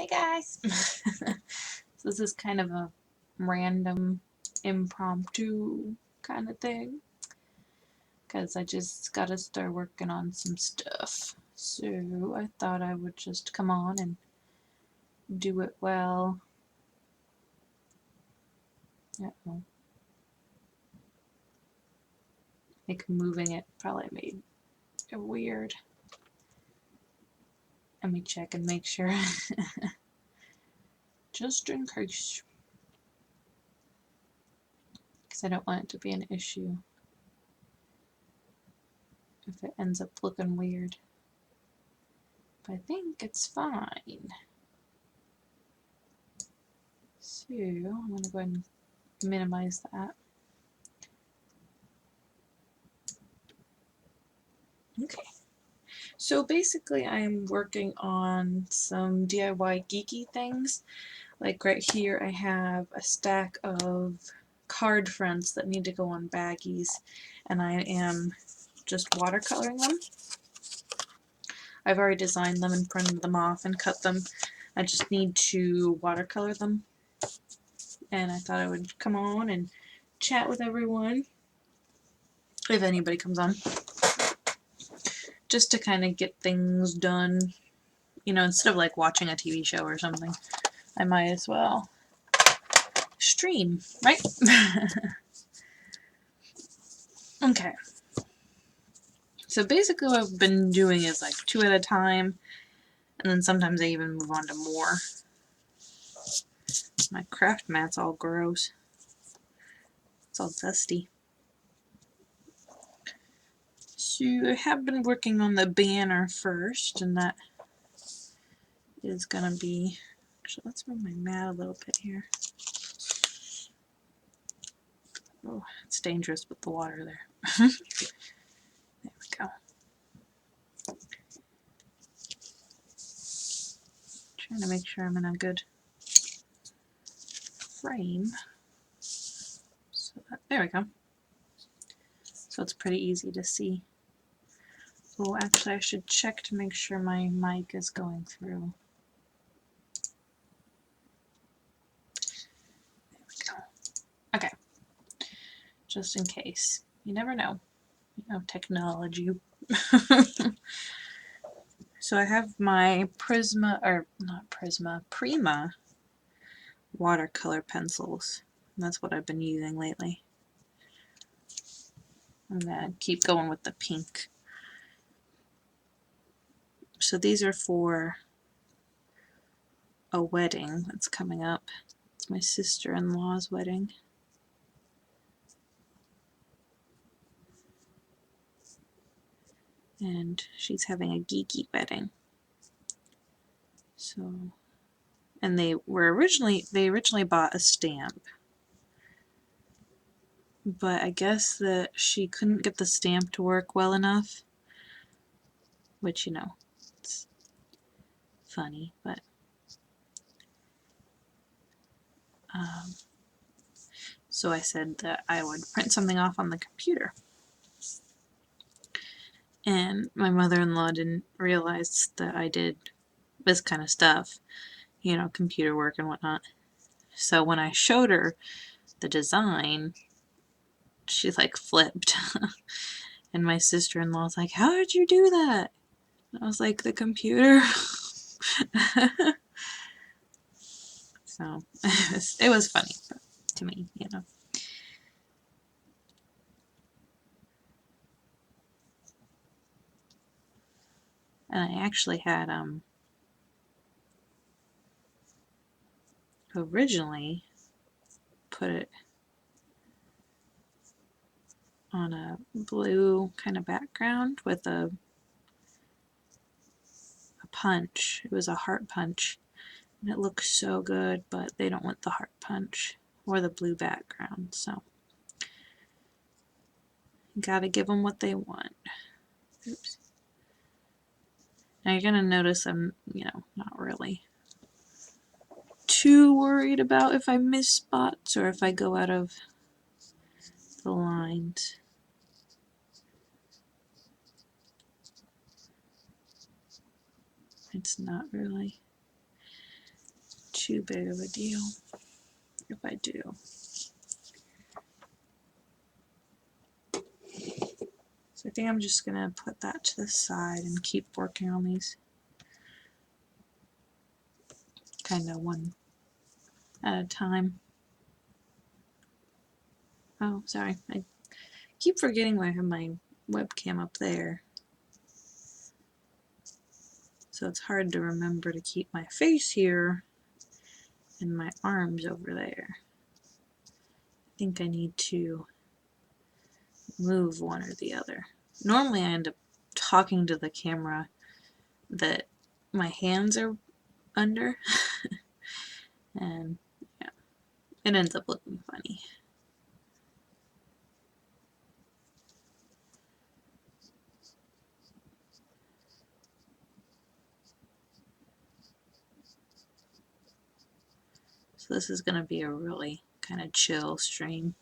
Hey guys! So this is kind of a random, impromptu kind of thing, because I just gotta start working on some stuff. So I thought I would just come on and do it well. Uh-oh. I think moving it probably made it weird. Let me check and make sure. Just in case. Because I don't want it to be an issue if it ends up looking weird. But I think it's fine. So I'm going to go ahead and minimize that. Okay. So basically I'm working on some DIY geeky things. Like right here I have a stack of card fronts that need to go on baggies, and I am just watercoloring them. I've already designed them and printed them off and cut them. I just need to watercolor them. And I thought I would come on and chat with everyone, if anybody comes on, just to kind of get things done. You know, instead of like watching a TV show or something, I might as well stream, right? Okay. So basically what I've been doing is like 2 at a time, and then sometimes I even move on to more. My craft mat's all gross. It's all dusty. So I have been working on the banner first, and that is gonna be, actually let's move my mat a little bit here. Oh, it's dangerous with the water there. There we go. Trying to make sure I'm in a good frame. So there we go. So it's pretty easy to see. Oh, actually I should check to make sure my mic is going through. There we go. Okay. Just in case. You never know. You know, technology. So I have my Prima watercolor pencils. And that's what I've been using lately. I'm gonna keep going with the pink. So these are for a wedding that's coming up. It's my sister-in-law's wedding. And she's having a geeky wedding. So, and they originally bought a stamp, but I guess that she couldn't get the stamp to work well enough, which, you know, it's funny, but so I said that I would print something off on the computer. And my mother-in-law didn't realize that I did this kind of stuff, you know, computer work and whatnot. So when I showed her the design, she like flipped. And my sister-in-law's like, "How did you do that?" And I was like, "The computer." So it was funny to me, you know. And I actually had originally put it on a blue kind of background with a punch. It was a heart punch, and it looks so good, but they don't want the heart punch or the blue background, so you gotta give them what they want. Oops. Now you're gonna notice I'm, you know, not really too worried about if I miss spots or if I go out of the lines. It's not really. too big of a deal if I do. So I think I'm just going to put that to the side and keep working on these kind of one at a time. Oh, sorry. I keep forgetting I have my webcam up there. So it's hard to remember to keep my face here and my arms over there. I think I need to move one or the other. Normally I end up talking to the camera that my hands are under and yeah, it ends up looking funny. So this is going to be a really kind of chill stream,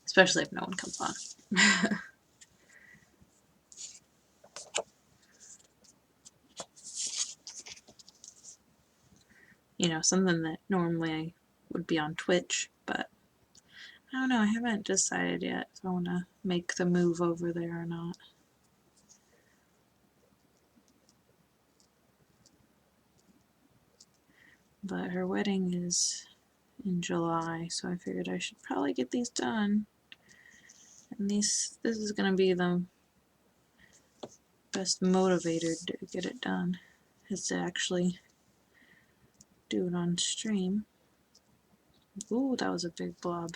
especially if no one comes on. You know, something that normally I would be on Twitch, but I don't know, I haven't decided yet if I want to make the move over there or not. But her wedding is in July, so I figured I should probably get these done. And this is going to be the best motivator to get it done, is to actually do it on stream. Ooh, that was a big blob.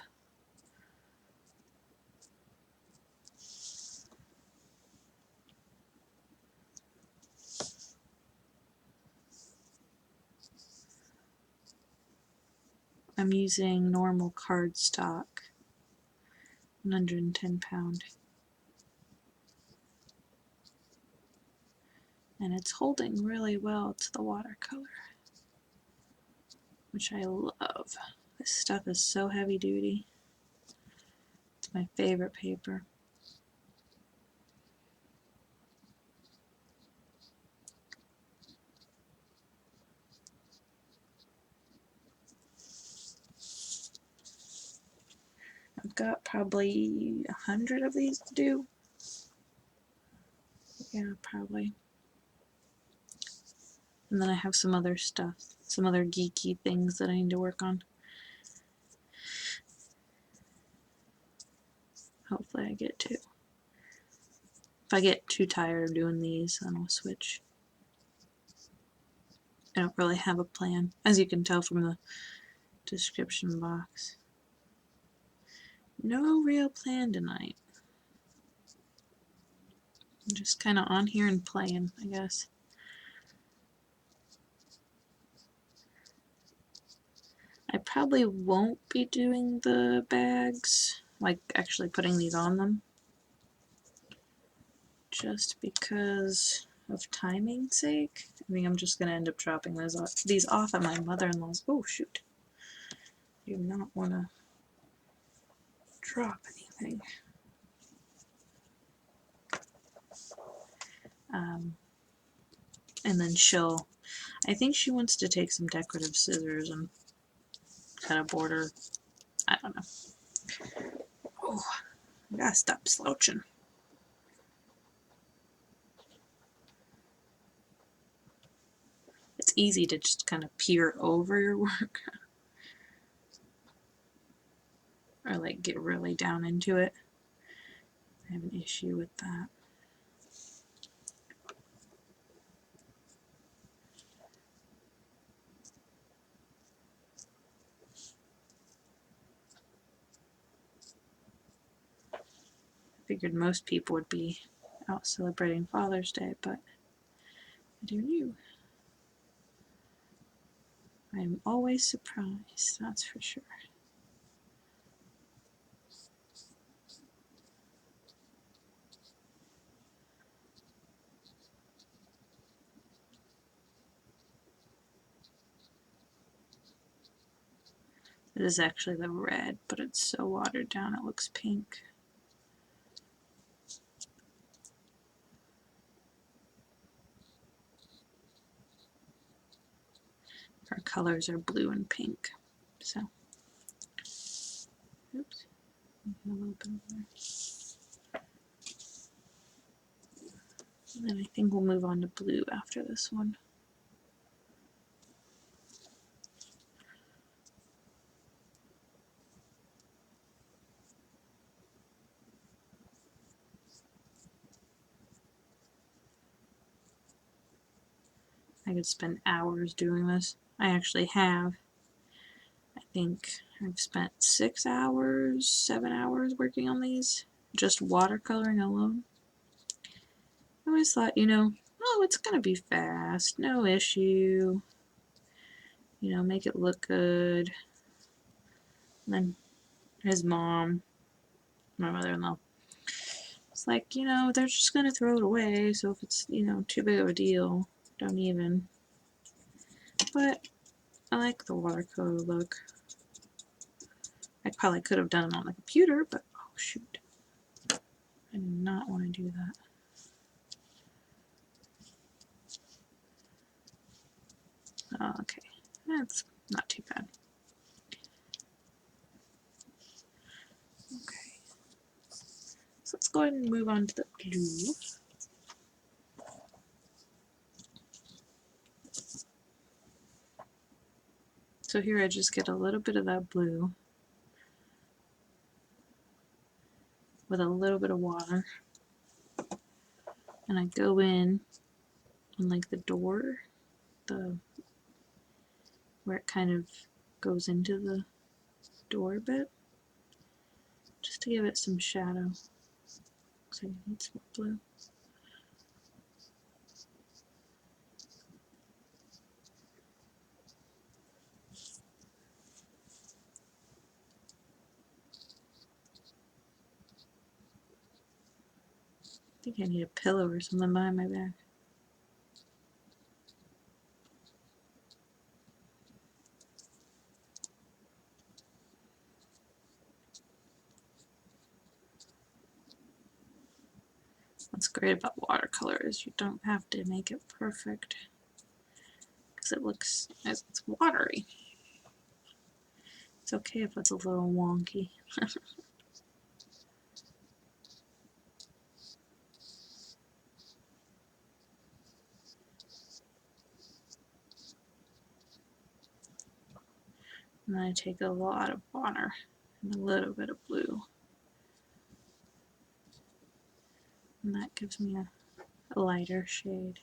I'm using normal cardstock, 110 pound. And it's holding really well to the watercolor, which I love. This stuff is so heavy duty. It's my favorite paper. I've got probably 100 of these to do. Yeah, probably. And then I have some other stuff, some other geeky things that I need to work on. Hopefully I get to. If I get too tired of doing these, then I'll switch. I don't really have a plan, as you can tell from the description box. No real plan tonight. I'm just kind of on here and playing, I guess. I probably won't be doing the bags, like actually putting these on them, just because of timing's sake. I think I'm just going to end up dropping these off at my mother-in-law's. Oh shoot. I do not want to drop anything. And then I think she wants to take some decorative scissors and cut a border. I don't know. Oh, I gotta stop slouching. It's easy to just kind of peer over your work or like get really down into it. I have an issue with that. I figured most people would be out celebrating Father's Day, but I do you. I am always surprised, that's for sure. This is actually the red, but it's so watered down it looks pink. Our colors are blue and pink. So, oops, a little bit of there. And then I think we'll move on to blue after this one. I could spend hours doing this. I actually have. I think I've spent 6 hours, 7 hours working on these, just watercoloring alone. I always thought, oh, it's gonna be fast, no issue. Make it look good. And then his mom, my mother-in-law, it's like, they're just gonna throw it away, so if it's, too big of a deal, don't even. But I like the watercolor look. I probably could have done it on the computer, but oh shoot. I do not want to do that. Oh, okay, that's not too bad. Okay, so let's go ahead and move on to the blue. So here I just get a little bit of that blue with a little bit of water, and I go in on like the door, where it kind of goes into the door bit, just to give it some shadow. Looks like it needs more blue. I think I need a pillow or something behind my back. What's great about watercolor is you don't have to make it perfect, because it's watery. It's okay if it's a little wonky. And then I take a lot of water and a little bit of blue, and that gives me a lighter shade.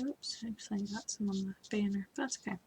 Oops, actually I got some on the banner, but that's okay.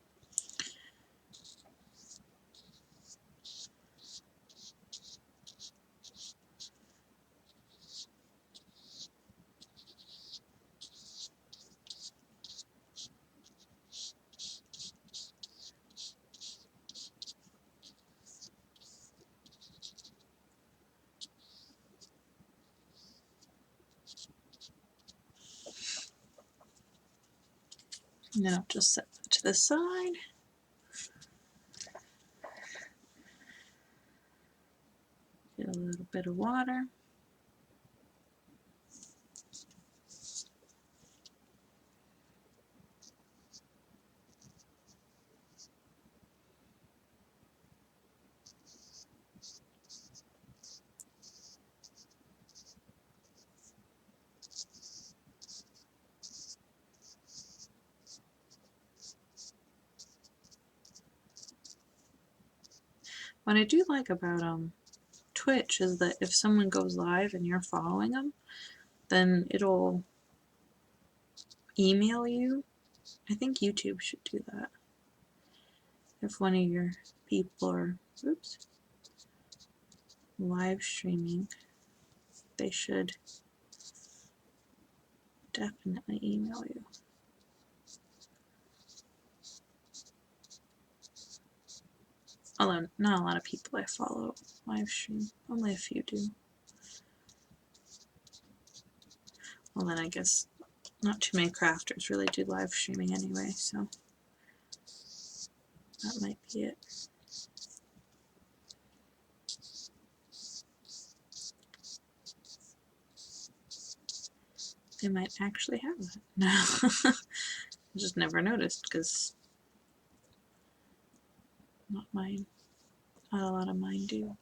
And then I'll just set that to the side. Get a little bit of water. What I do like about Twitch is that if someone goes live and you're following them, then it'll email you. I think YouTube should do that. If one of your people are, oops, live streaming, they should definitely email you. Although not a lot of people I follow live stream, only a few do. Well then I guess not too many crafters really do live streaming anyway, so that might be it. they might actually have that. No. I just never noticed because not a lot of mine do.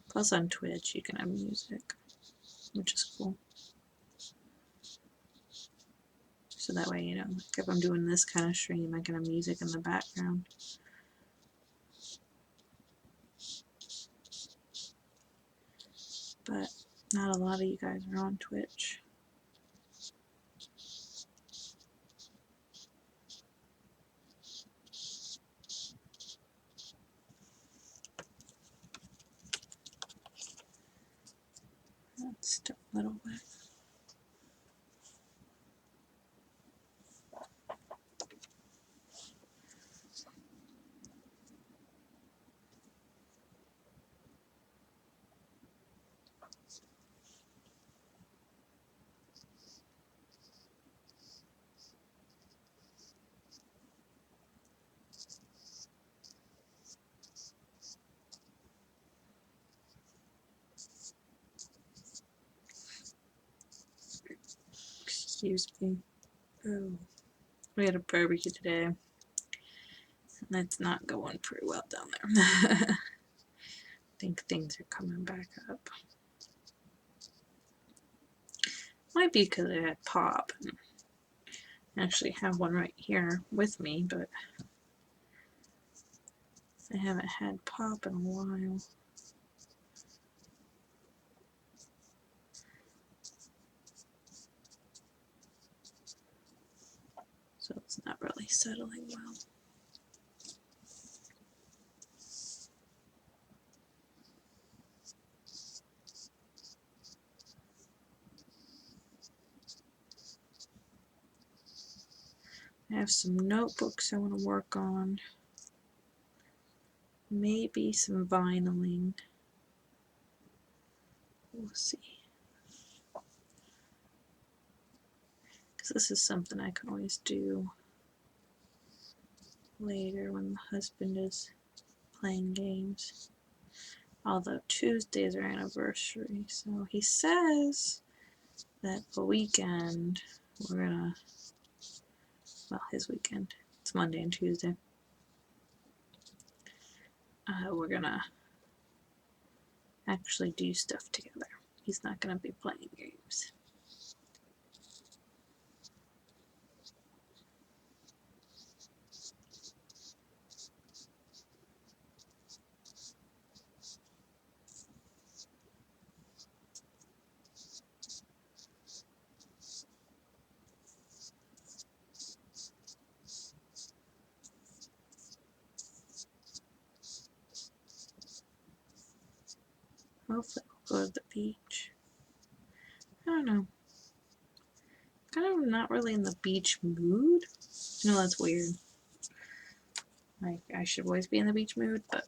Plus on Twitch you can have music, which is cool. So that way, you know, like if I'm doing this kind of stream, I can have music in the background. But not a lot of you guys are on Twitch. That's a little bit. Excuse me. Oh, we had a barbecue today, and it's not going pretty well down there. I think things are coming back up. Might be because I had pop. And I actually have one right here with me, but I haven't had pop in a while. So it's not really settling well. I have some notebooks I want to work on. Maybe some vinyling. We'll see. Because this is something I can always do later when the husband is playing games. Although Tuesday is our anniversary, so he says that the weekend we're gonna, well, his weekend, it's Monday and Tuesday, we're gonna actually do stuff together. He's not gonna be playing games. Hopefully we'll go to the beach. I don't know. Kind of not really in the beach mood. I know that's weird. Like, I should always be in the beach mood, but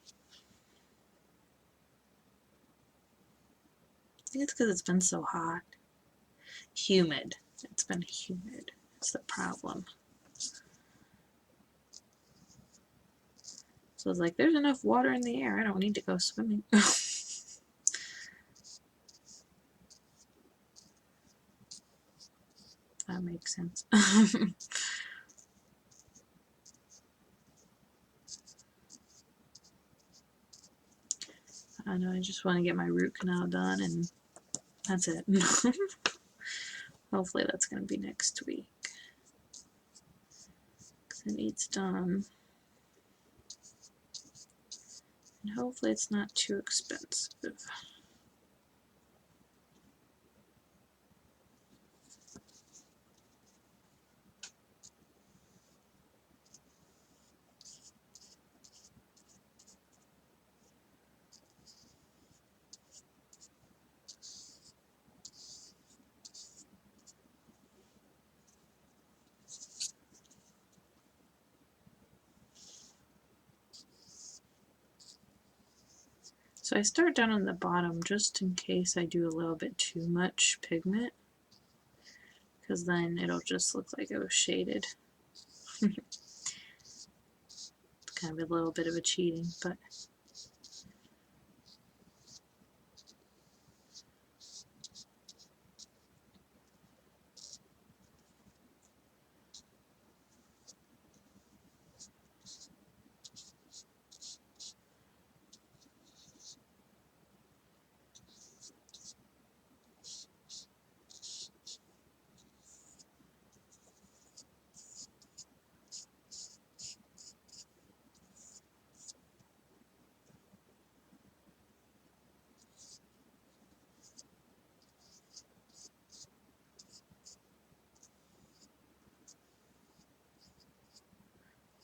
I think it's because it's been so hot. Humid. It's been humid. It's the problem. So it's like, there's enough water in the air. I don't need to go swimming. That makes sense. I know, I just want to get my root canal done, and that's it. Hopefully that's going to be next week. Because it needs done. And hopefully it's not too expensive. So I start down on the bottom just in case I do a little bit too much pigment, because then it'll just look like it was shaded. It's kind of a little bit of a cheating, but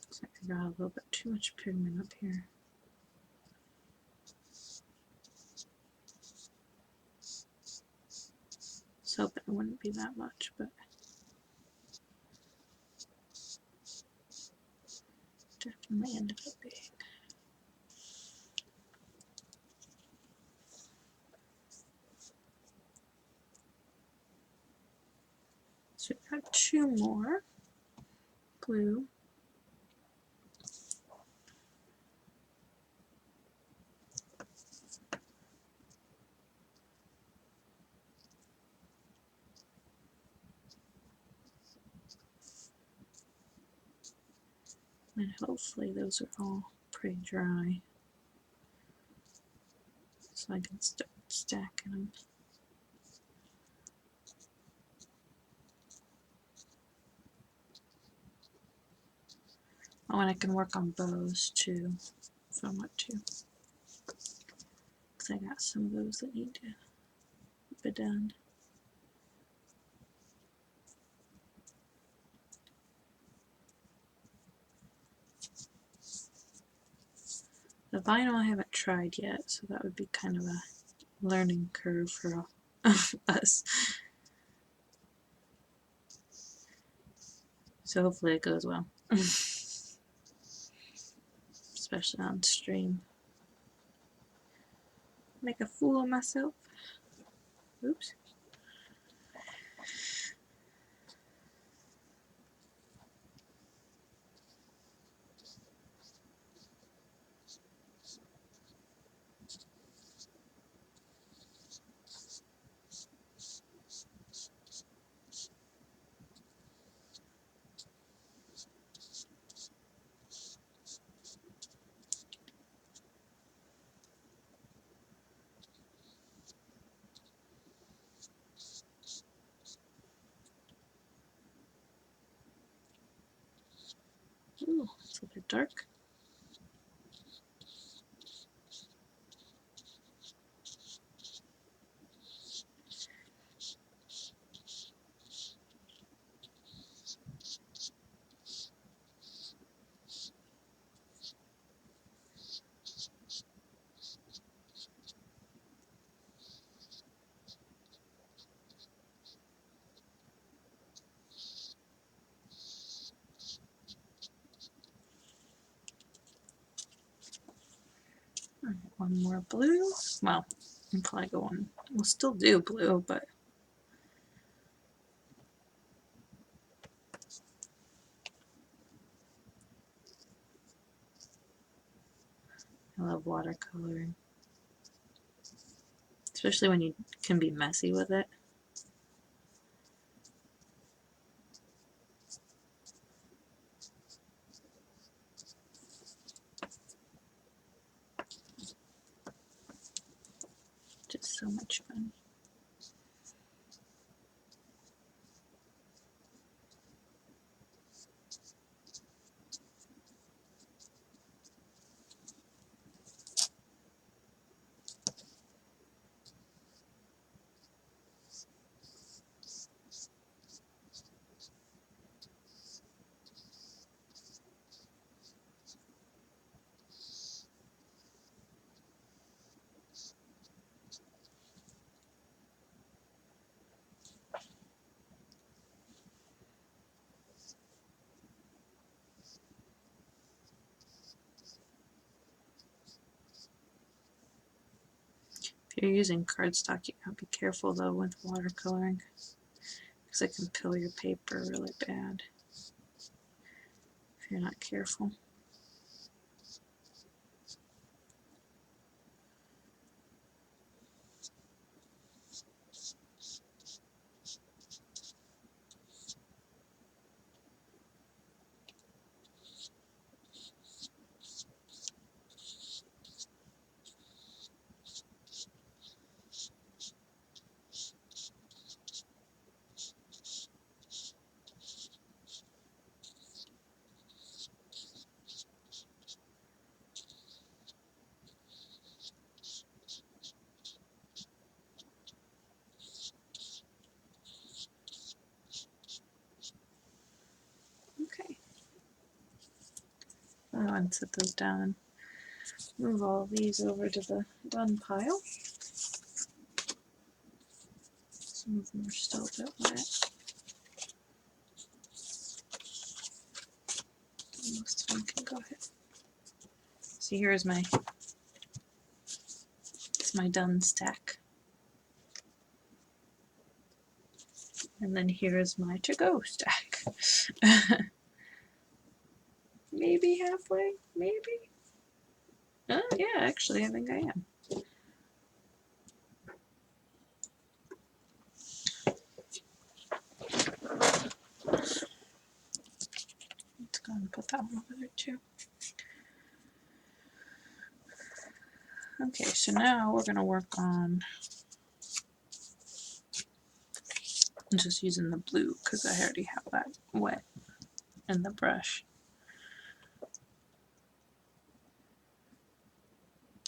looks like I got a little bit too much pigment up here. I was hoping it wouldn't be that much, but definitely ended up being. So we've got two more blue. And hopefully those are all pretty dry, so I can start stacking them. Oh, and I can work on bows too, if I want to. Because I got some of those that need to be done. The vinyl I haven't tried yet, so that would be kind of a learning curve for us. So hopefully it goes well. Especially on stream. Make a fool of myself. Oops. Ooh, it's a bit dark. Alright, one more blue. Well, I'll probably go on. We'll still do blue, but I love watercoloring. Especially when you can be messy with it. Just so much fun. If you're using cardstock, you gotta be careful though with watercoloring, because it can peel your paper really bad if you're not careful. Okay. I'm going to set those down and move all of these over to the done pile. Some of them are still a bit wet. Most of them can go ahead. So here's my done stack. And then here's my to-go stack. Maybe halfway, maybe? Oh yeah, actually I think I am. Let's go and put that one over there too. Okay, so now we're going to work on just using the blue because I already have that wet in the brush.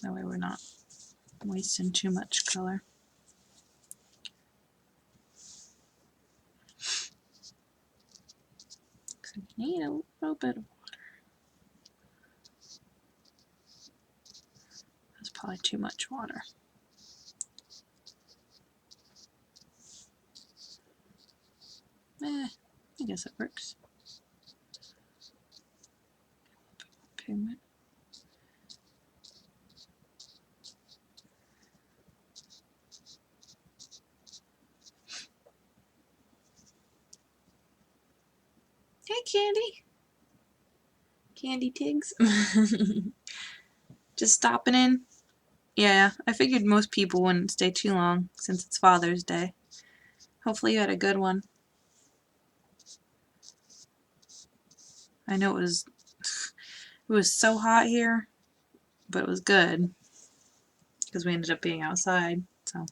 That way we're not wasting too much color. So you need a little bit of water. That's probably too much water. I guess it works. Pigment. Hey, Candy. Candy Tigs. Just stopping in. Yeah, I figured most people wouldn't stay too long since it's Father's Day. Hopefully you had a good one. I know it was so hot here, but it was good because we ended up being outside. So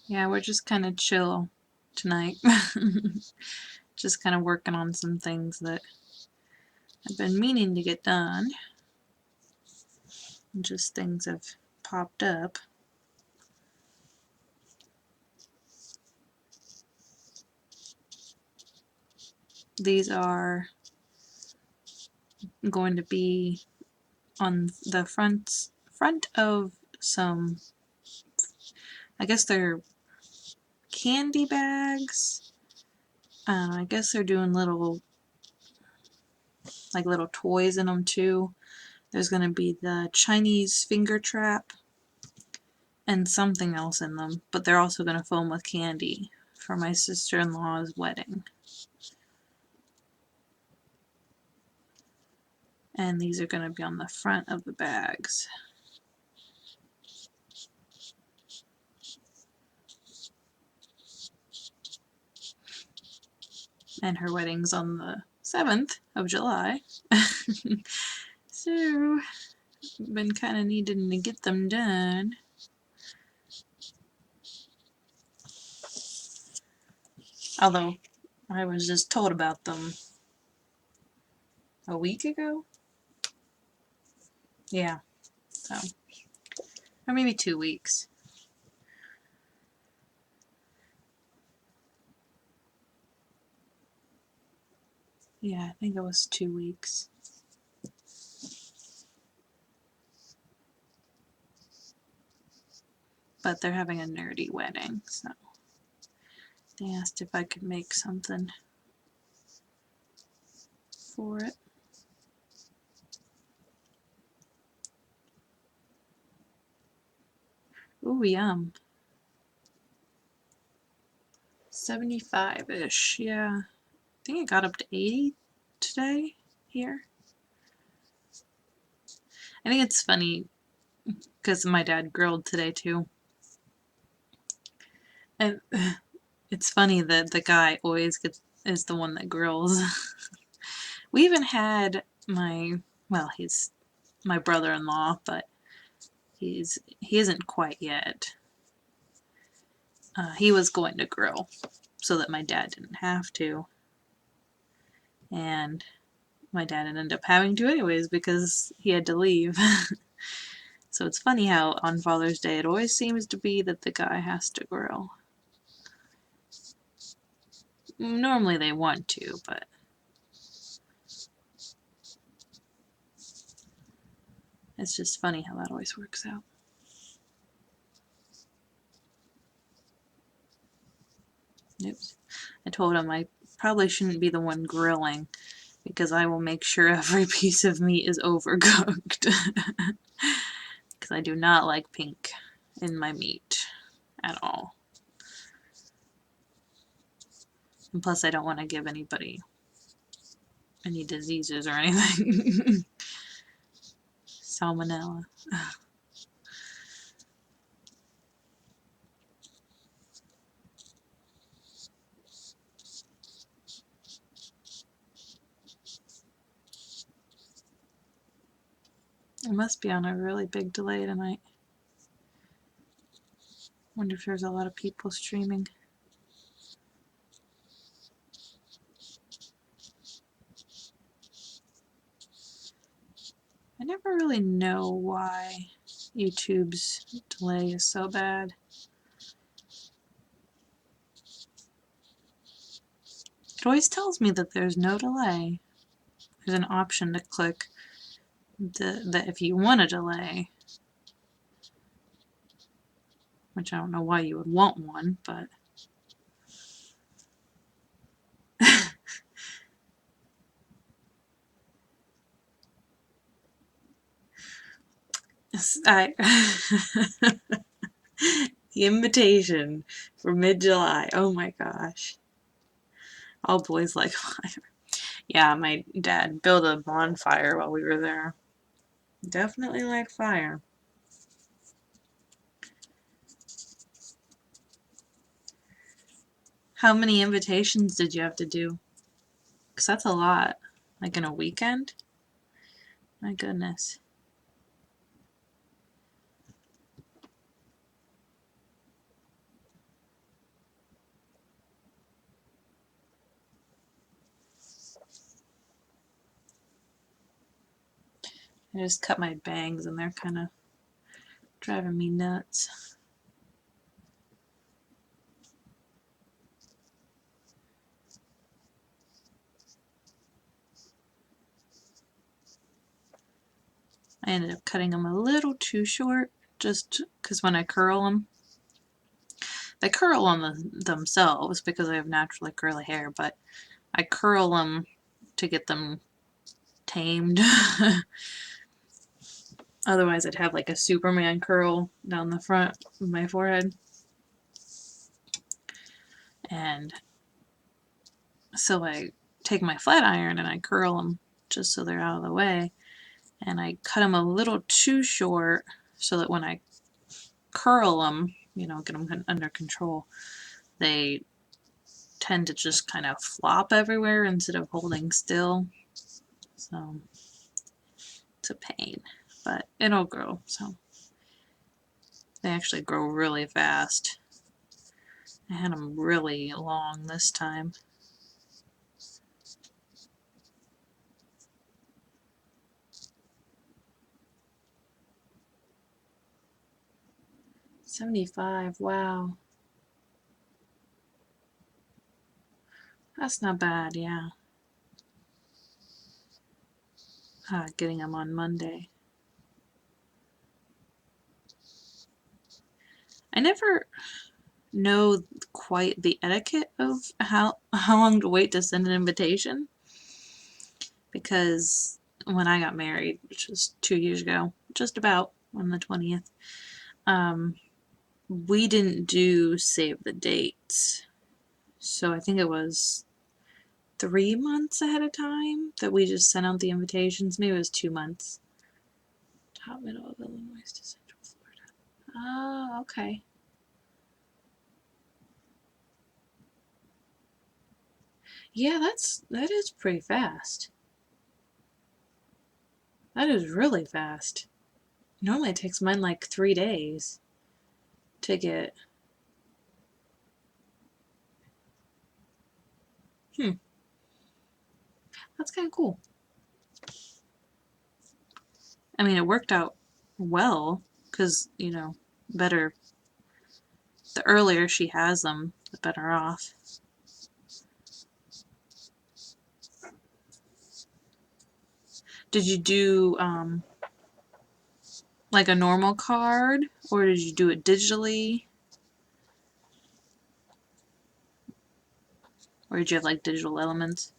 yeah, we're just kind of chill tonight. Just kind of working on some things that I've been meaning to get done. And just things have popped up. These are going to be on the front of some, I guess they're candy bags. I guess they're doing little toys in them too. There's going to be the Chinese finger trap and something else in them, but they're also going to fill them with candy for my sister-in-law's wedding. And these are going to be on the front of the bags. And her wedding's on the 7th of July. So, been kind of needing to get them done. Although, I was just told about them a week ago? Yeah, so, or maybe 2 weeks. Yeah, I think it was 2 weeks. but they're having a nerdy wedding, so they asked if I could make something for it. Ooh, yum. 75-ish, yeah. I think it got up to 80 today here. I think it's funny because my dad grilled today too. And it's funny that the guy always is the one that grills. We even had he's my brother-in-law, but he isn't quite yet. He was going to grill so that my dad didn't have to. And my dad ended up having to anyways because he had to leave. So it's funny how on Father's Day it always seems to be that the guy has to grill. Normally they want to, but it's just funny how that always works out. Oops. I told him I probably shouldn't be the one grilling because I will make sure every piece of meat is overcooked. Because I do not like pink in my meat at all. And plus I don't want to give anybody any diseases or anything. Salmonella. It must be on a really big delay tonight. Wonder if there's a lot of people streaming. I never really know why YouTube's delay is so bad. It always tells me that there's no delay. There's an option to click that if you want a delay, which I don't know why you would want one, but I the invitation for mid-July. Oh my gosh. All boys like fire. Yeah, my dad built a bonfire while we were there. Definitely like fire. How many invitations did you have to do? Because that's a lot. Like in a weekend? My goodness. I just cut my bangs and they're kind of driving me nuts. I ended up cutting them a little too short just because when I curl them, they curl on themselves because I have naturally curly hair, but I curl them to get them tamed. Otherwise I'd have like a Superman curl down the front of my forehead. And so I take my flat iron and I curl them just so they're out of the way. And I cut them a little too short so that when I curl them, you know, get them under control, they tend to just kind of flop everywhere instead of holding still. So it's a pain, but it'll grow. So they actually grow really fast. I had them really long this time. $75, wow. That's not bad, yeah. Getting them on Monday. I never know quite the etiquette of how long to wait to send an invitation, because when I got married, which was 2 years ago, just about on the 20th, we didn't do save the dates. So I think it was 3 months ahead of time that we just sent out the invitations. Maybe it was 2 months. Top middle of Illinois to Central Florida. Oh, okay. Yeah, that is pretty fast. That is really fast. Normally it takes mine like 3 days to get. That's kind of cool. I mean, it worked out well because, better. The earlier she has them, the better off. Did you do like a normal card, or did you do it digitally, or did you have like digital elements?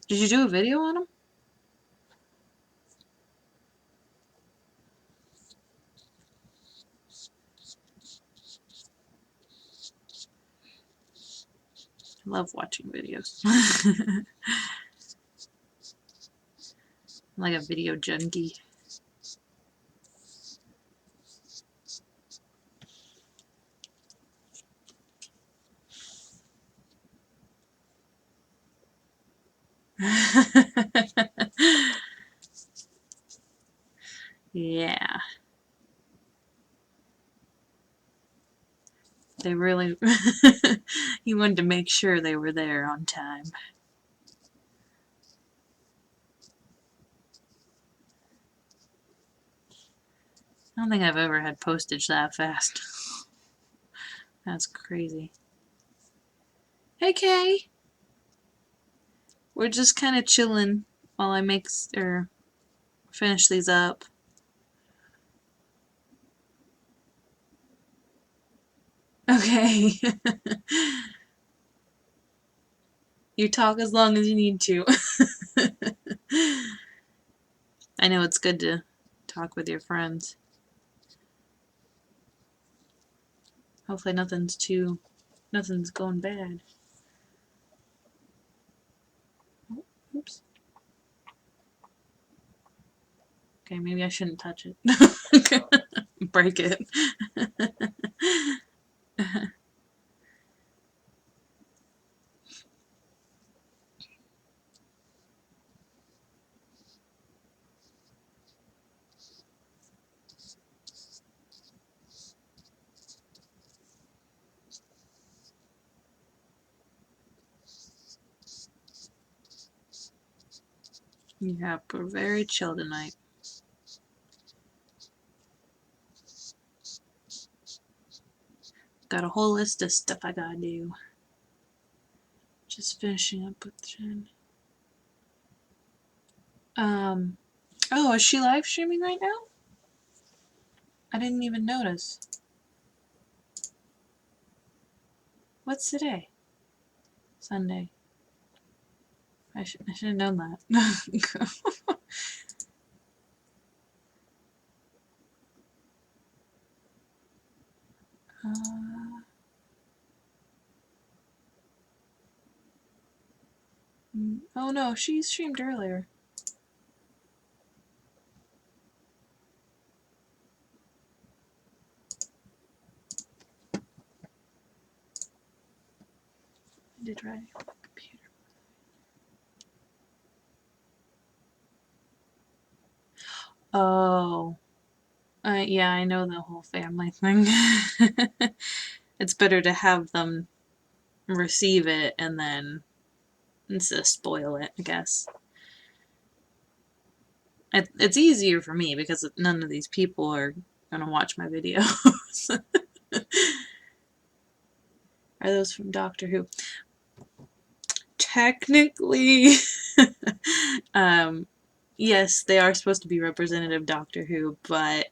Did you do a video on them? I love watching videos. I'm like a video junkie. Yeah. They really. He wanted to make sure they were there on time. I don't think I've ever had postage that fast. That's crazy. Hey, Kay. We're just kind of chilling while I finish these up. Okay. You talk as long as you need to. I know it's good to talk with your friends. Hopefully nothing's going bad. Oh, oops. Okay, maybe I shouldn't touch it. Break it. Yeah, we're very chill tonight. Got a whole list of stuff I gotta do. Just finishing up with Jen. Oh, is she live streaming right now? I didn't even notice. What's today? Sunday. I should have known that. Oh no, she streamed earlier. I did write it on my computer. Oh. Yeah, I know the whole family thing. It's better to have them receive it and then instead of spoil it, I guess. It's easier for me because none of these people are gonna watch my videos. Are those from Doctor Who? Technically, Yes, they are supposed to be representative Doctor Who, but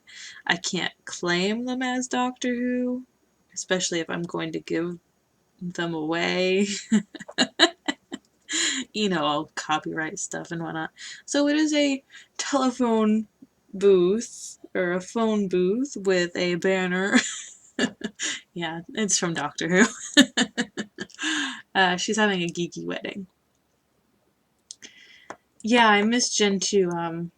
I can't claim them as Doctor Who, especially if I'm going to give them away. All copyright stuff and whatnot. So it is a telephone booth, or a phone booth with a banner. Yeah, it's from Doctor Who. She's having a geeky wedding. Yeah, I miss Jen too.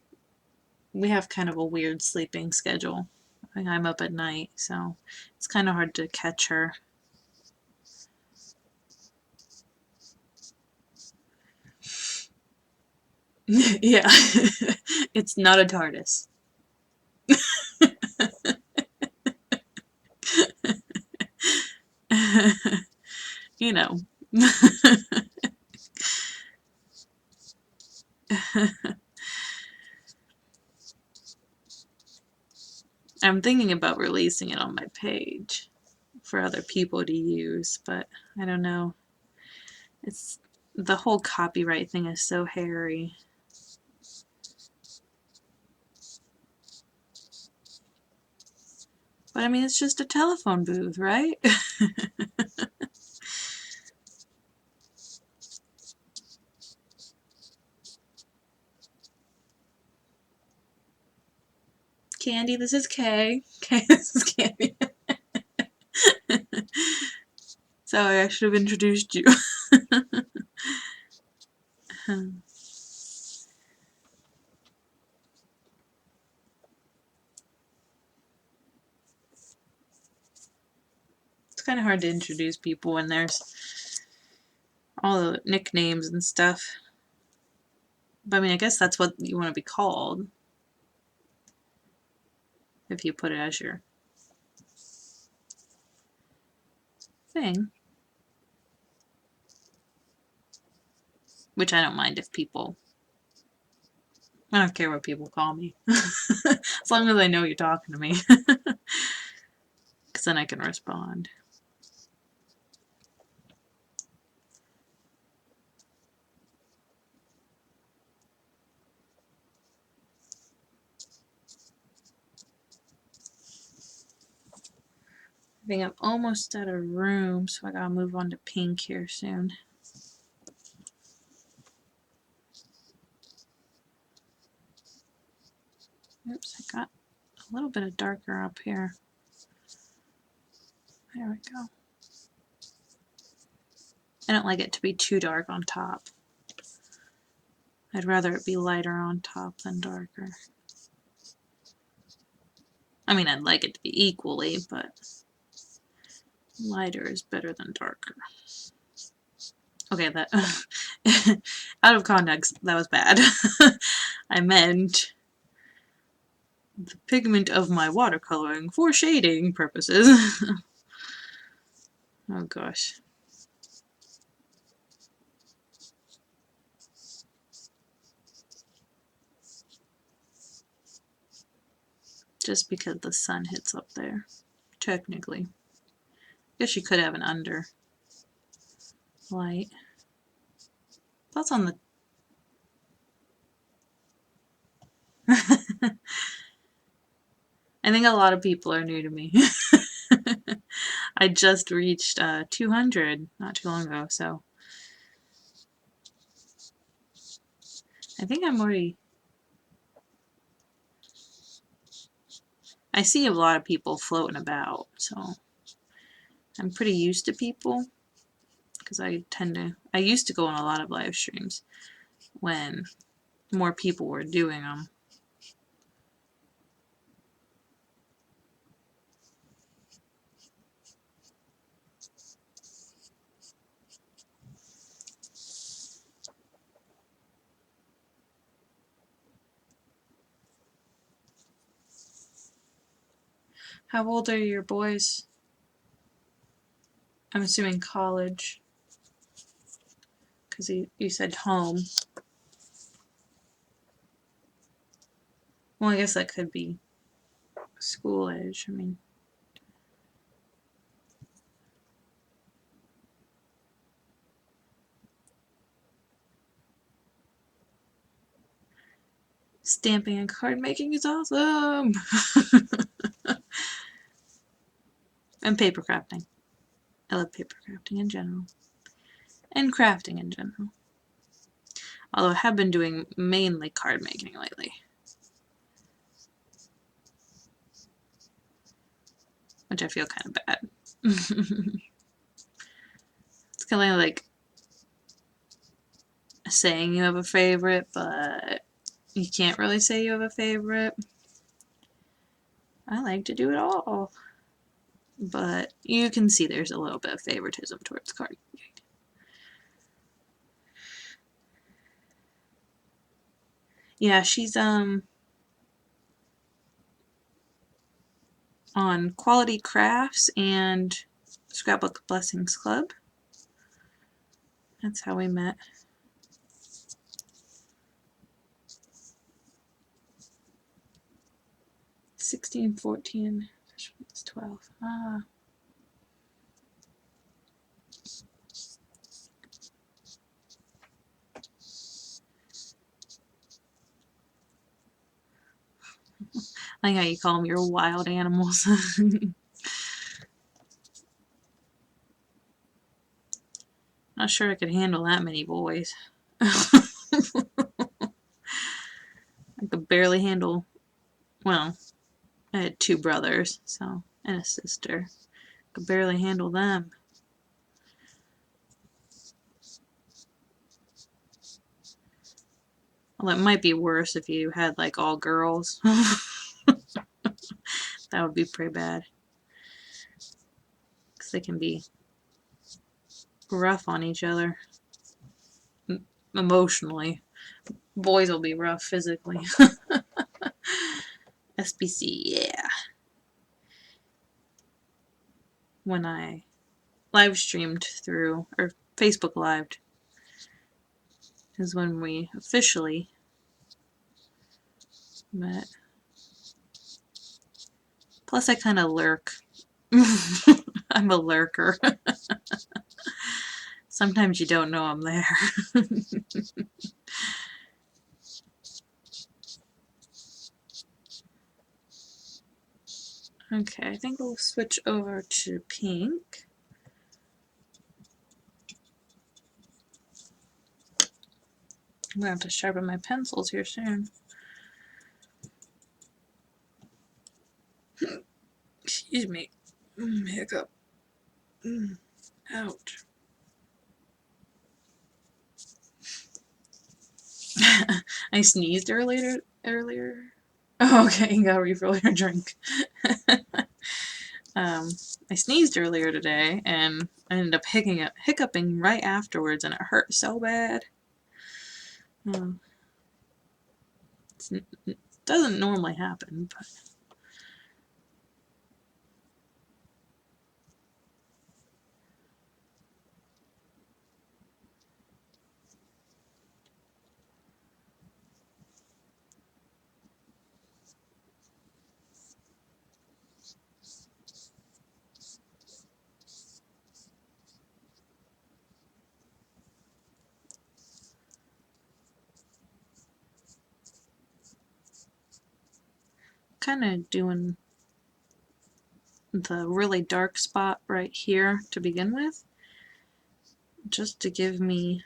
We have kind of a weird sleeping schedule. I'm up at night, so it's kind of hard to catch her. Yeah, it's not a TARDIS. you know. I'm thinking about releasing it on my page for other people to use, but I don't know. It's the whole copyright thing is so hairy. But I mean, it's just a telephone booth, right? Candy, this is Kay. Kay, this is Candy. Sorry, I should have introduced you. It's kind of hard to introduce people when there's all the nicknames and stuff. But I mean, I guess that's what you want to be called if you put it as your thing. Which I don't mind if people... I don't care what people call me. As long as I know you're talking to me. Because then I can respond. I think I'm almost out of room, so I gotta move on to pink here soon. Oops, I got a little bit of darker up here. There we go. I don't like it to be too dark on top. I'd rather it be lighter on top than darker. I mean, I'd like it to be equally, but lighter is better than darker. Okay, that out of context, that was bad. I meant the pigment of my watercoloring for shading purposes. Oh gosh. Just because the sun hits up there, technically. Guess you could have an under light. That's on the... I think a lot of people are new to me. I just reached 200 not too long ago, so I think I'm already... I see a lot of people floating about, so I'm pretty used to people, because I used to go on a lot of live streams when more people were doing them. How old are your boys? I'm assuming college, because you said home. Well, I guess that could be school age. I mean, Stamping and card making is awesome! And paper crafting. I love paper crafting in general. And crafting in general. Although I have been doing mainly card making lately. Which I feel kind of bad. It's kind of like saying you have a favorite, but you can't really say you have a favorite. I like to do it all. But you can see there's a little bit of favoritism towards card making. Yeah, she's on Quality Crafts and Scrapbook Blessings Club. That's how we met. 16, 14, it's 12. Ah. I like how you call them your wild animals. Not sure I could handle that many boys. I could barely handle, well, I had 2 brothers, so, and a sister. Could barely handle them. Well, it might be worse if you had like all girls. That would be pretty bad. Because they can be rough on each other. Emotionally. Boys will be rough physically. SBC, yeah. When I live streamed through, or Facebook lived, is when we officially met. Plus I kind of lurk. I'm a lurker. Sometimes you don't know I'm there. Okay, I think we'll switch over to pink. I'm going to have to sharpen my pencils here soon. Excuse me. Hiccup. Ouch. I sneezed earlier. Oh, okay, you gotta refill your drink. I sneezed earlier today, and I ended up hiccuping right afterwards, and it hurt so bad. It doesn't normally happen, but... kind of doing the really dark spot right here to begin with, just to give me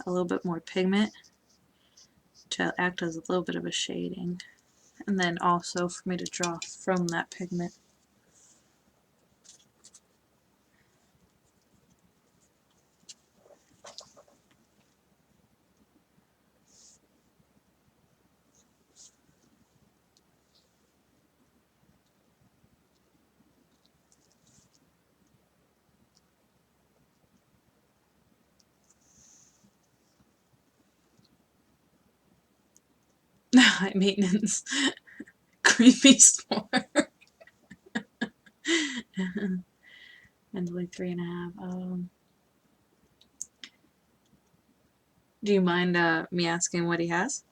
a little bit more pigment to act as a little bit of a shading, and then also for me to draw from that pigment. High maintenance. Creepy snore. And like 3.5. Do you mind me asking what he has?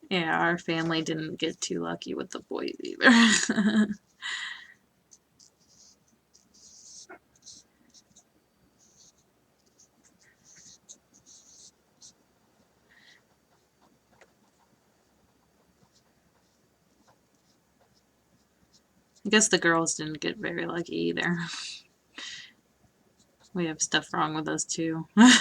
Yeah, our family didn't get too lucky with the boys either. guess the girls didn't get very lucky either. We have stuff wrong with us too. I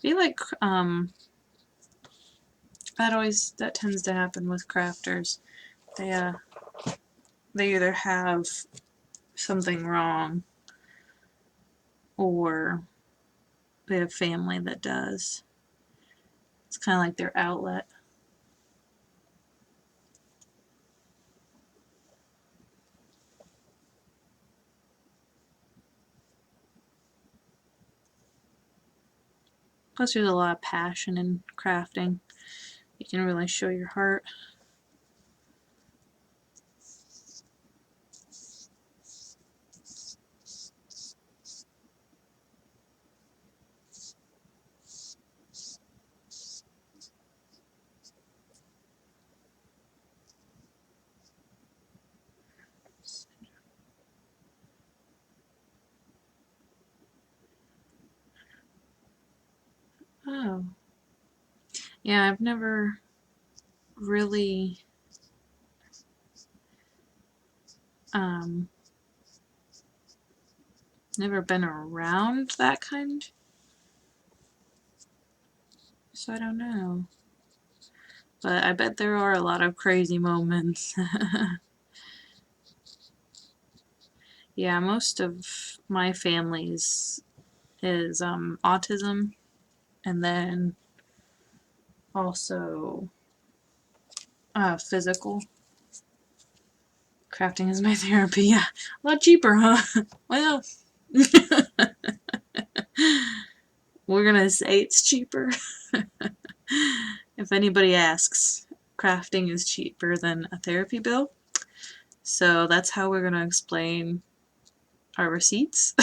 feel like that tends to happen with crafters. They either have something wrong or they have family that does. It's kind of like their outlet. Plus there's a lot of passion in crafting. You can really show your heart. Oh. Yeah, I've never really never been around that kind, so I don't know. But I bet there are a lot of crazy moments. Yeah, most of my family's is autism, and then also physical. Crafting is my therapy. Yeah, a lot cheaper, huh? Well, we're gonna say it's cheaper. If anybody asks, crafting is cheaper than a therapy bill. So that's how we're gonna explain our receipts.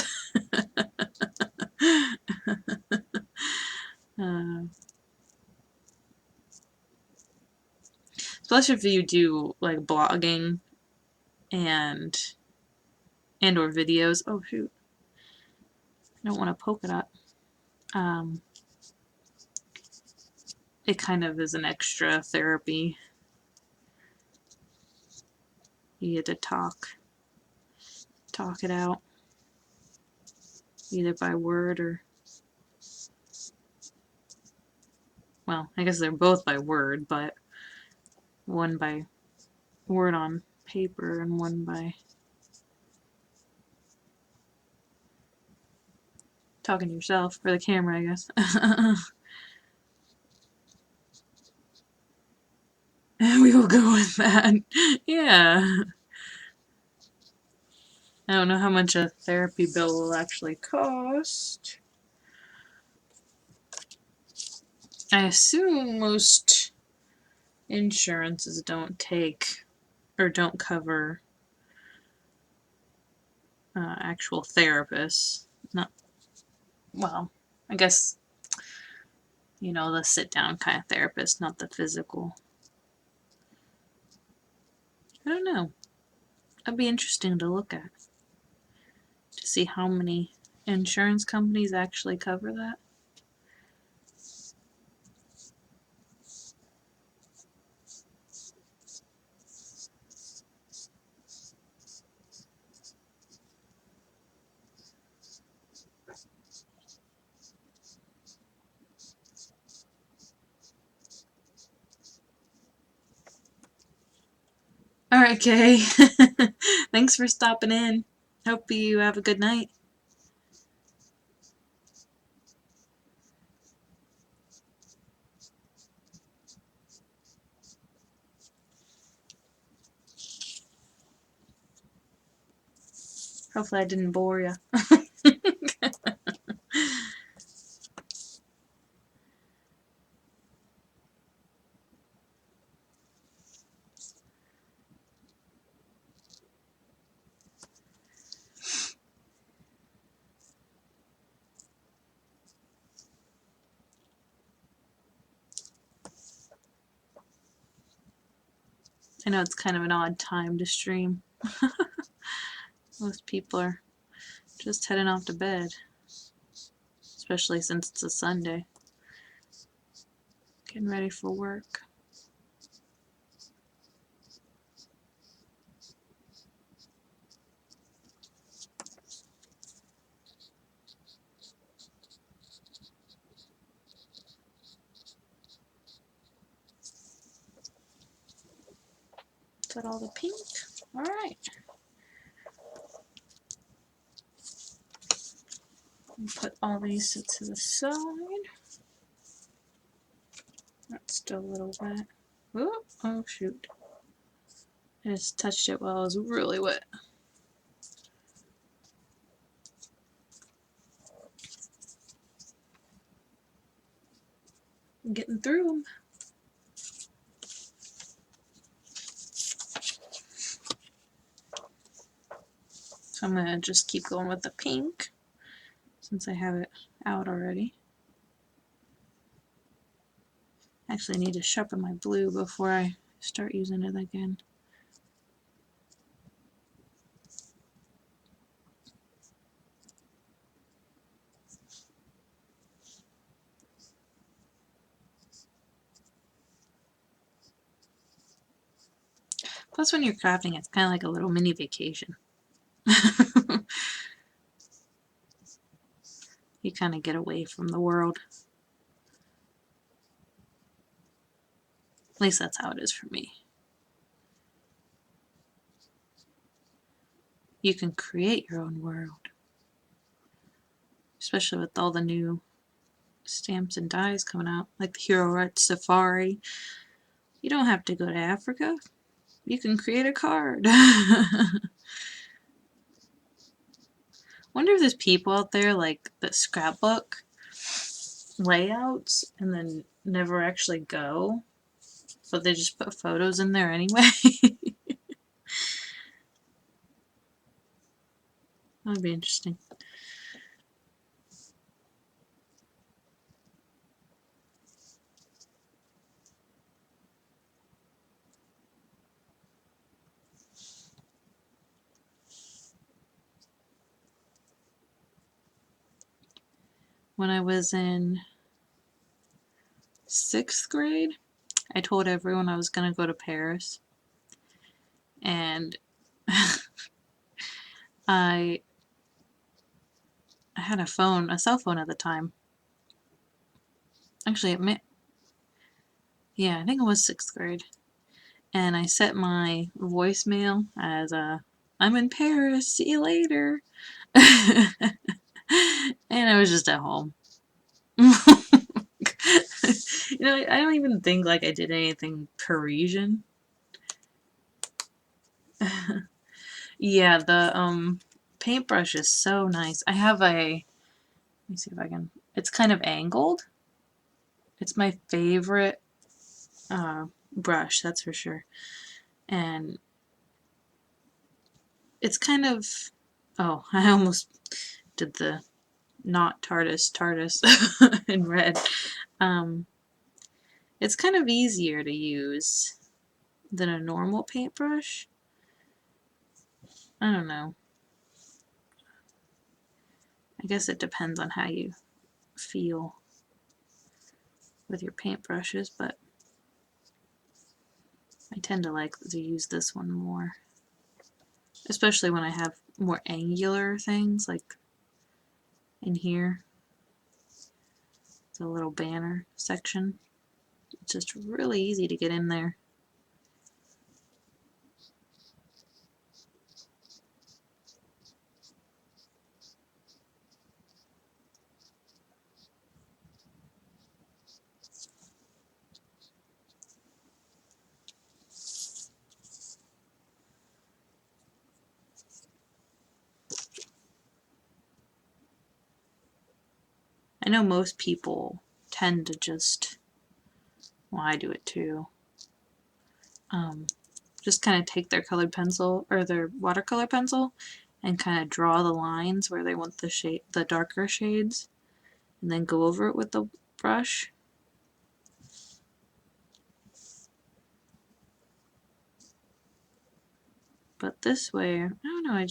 Especially if you do like blogging and or videos. Oh shoot, I don't want to poke it up. It kind of is an extra therapy. You get to talk it out, either by word or, well, I guess they're both by word, but one by word on paper and one by talking to yourself for the camera, I guess. We will go with that. Yeah. I don't know how much a therapy bill will actually cost. I assume most insurances don't take or don't cover actual therapists. Not, well, I guess, you know, the sit down kind of therapist, not the physical. I don't know. That'd be interesting to look at, to see how many insurance companies actually cover that. Alright, Kay. Thanks for stopping in. Hope you have a good night. Hopefully I didn't bore you. I know it's kind of an odd time to stream. Most people are just heading off to bed. especially since it's a Sunday. Getting ready for work. Is that all the pink? Alright. Put all these to the side. That's still a little wet. Ooh, oh shoot. I just touched it while it was really wet. I'm getting through them. So I'm going to just keep going with the pink since I have it out already. Actually, I need to sharpen my blue before I start using it again. Plus, when you're crafting, it's kind of like a little mini vacation. You kind of get away from the world. At least that's how it is for me. You can create your own world. Especially with all the new stamps and dies coming out, like the Hero Art Safari. You don't have to go to Africa. You can create a card. Wonder if there's people out there like that scrapbook layouts and then never actually go, but they just put photos in there anyway. That'd be interesting. When I was in 6th grade, I told everyone I was going to go to Paris. And I had a cell phone at the time. Actually, yeah, I think it was 6th grade. And I set my voicemail as I'm in Paris, see you later. And I was just at home. You know, I don't even think like I did anything Parisian. Yeah, the paintbrush is so nice. I have let me see if I can, it's kind of angled. It's my favorite brush, that's for sure. And it's kind of, oh, I almost did the not TARDIS in red. It's kind of easier to use than a normal paintbrush. I don't know. I guess it depends on how you feel with your paintbrushes, but I tend to like to use this one more. Especially when I have more angular things, like in here. The little banner section. It's just really easy to get in there. I know most people tend to just, well, I do it too, just kind of take their colored pencil or their watercolor pencil and kind of draw the lines where they want the darker shades, and then go over it with the brush. But this way, I don't know, I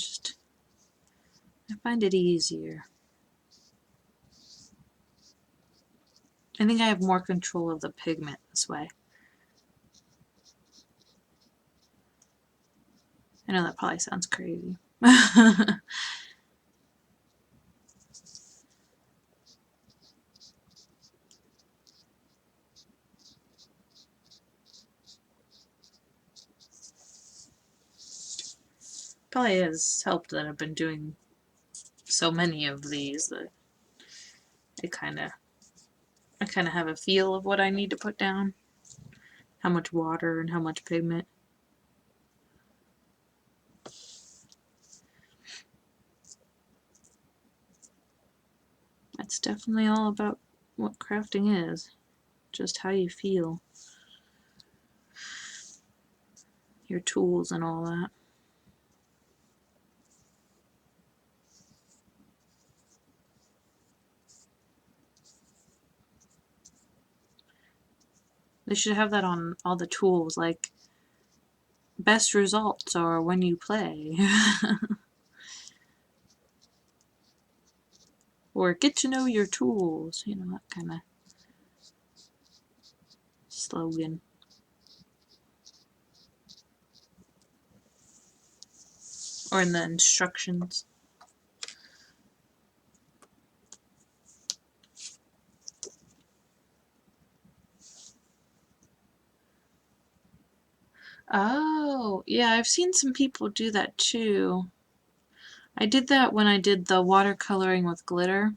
find it easier. I think I have more control of the pigment this way. I know that probably sounds crazy. Probably has helped that I've been doing so many of these that I kind of have a feel of what I need to put down, how much water and how much pigment. That's definitely all about what crafting is, just how you feel, your tools and all that. They should have that on all the tools, like best results are when you play. Or get to know your tools, you know, that kind of slogan. Or in the instructions. Oh, yeah, I've seen some people do that too. I did that when I did the watercoloring with glitter,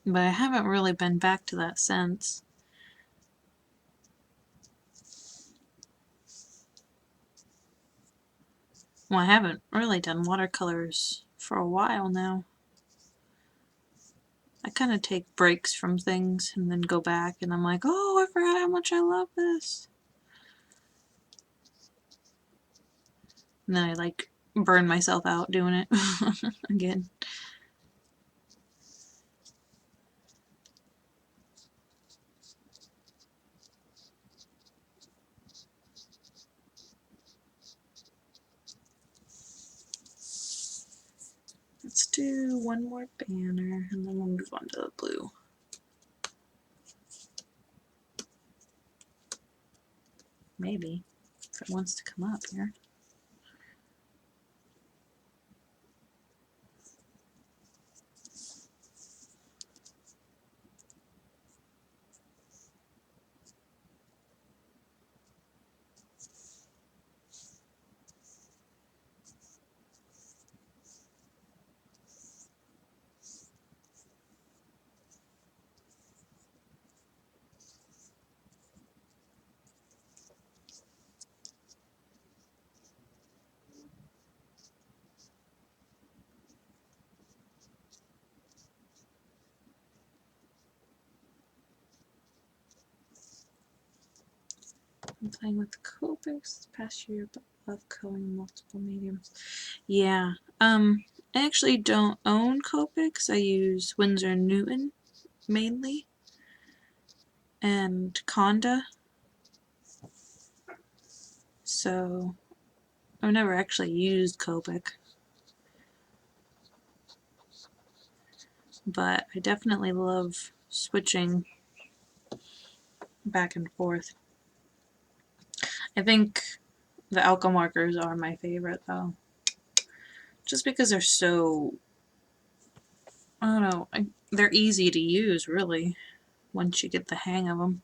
but I haven't really been back to that since. Well, I haven't really done watercolors for a while now. I kind of take breaks from things and then go back and I'm like, oh, I forgot how much I love this. And then I like burn myself out doing it again. Let's do one more banner and then we'll move on to the blue. Maybe, if it wants to come up here. I'm playing with Copics this past year, but love coloring multiple mediums. Yeah, I actually don't own Copics. I use Winsor & Newton mainly, and Conda. So I've never actually used Copic, but I definitely love switching back and forth. I think the alka markers are my favorite though, just because they're so, I don't know, they're easy to use really once you get the hang of them,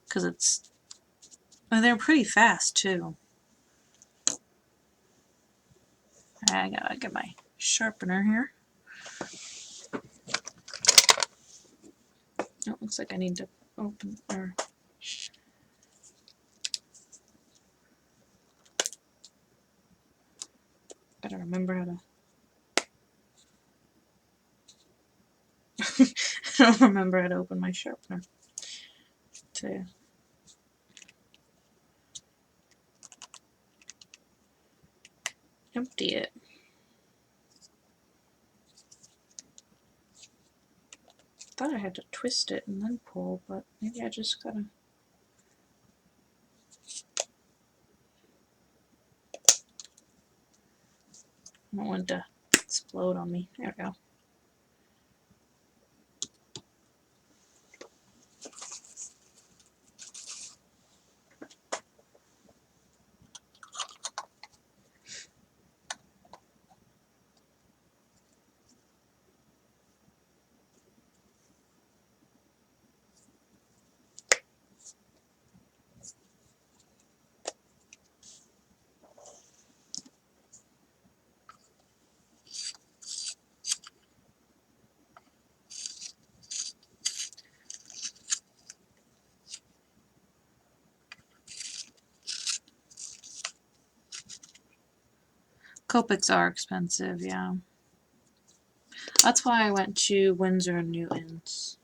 because they're pretty fast too. I gotta get my sharpener here. Oh, looks like I need to open or gotta remember how to. I don't remember how to open my sharpener. To empty it. Thought I had to twist it and then pull, but maybe I just gotta. I don't want it to explode on me. There we go. Copics are expensive, yeah. That's why I went to Winsor & Newton's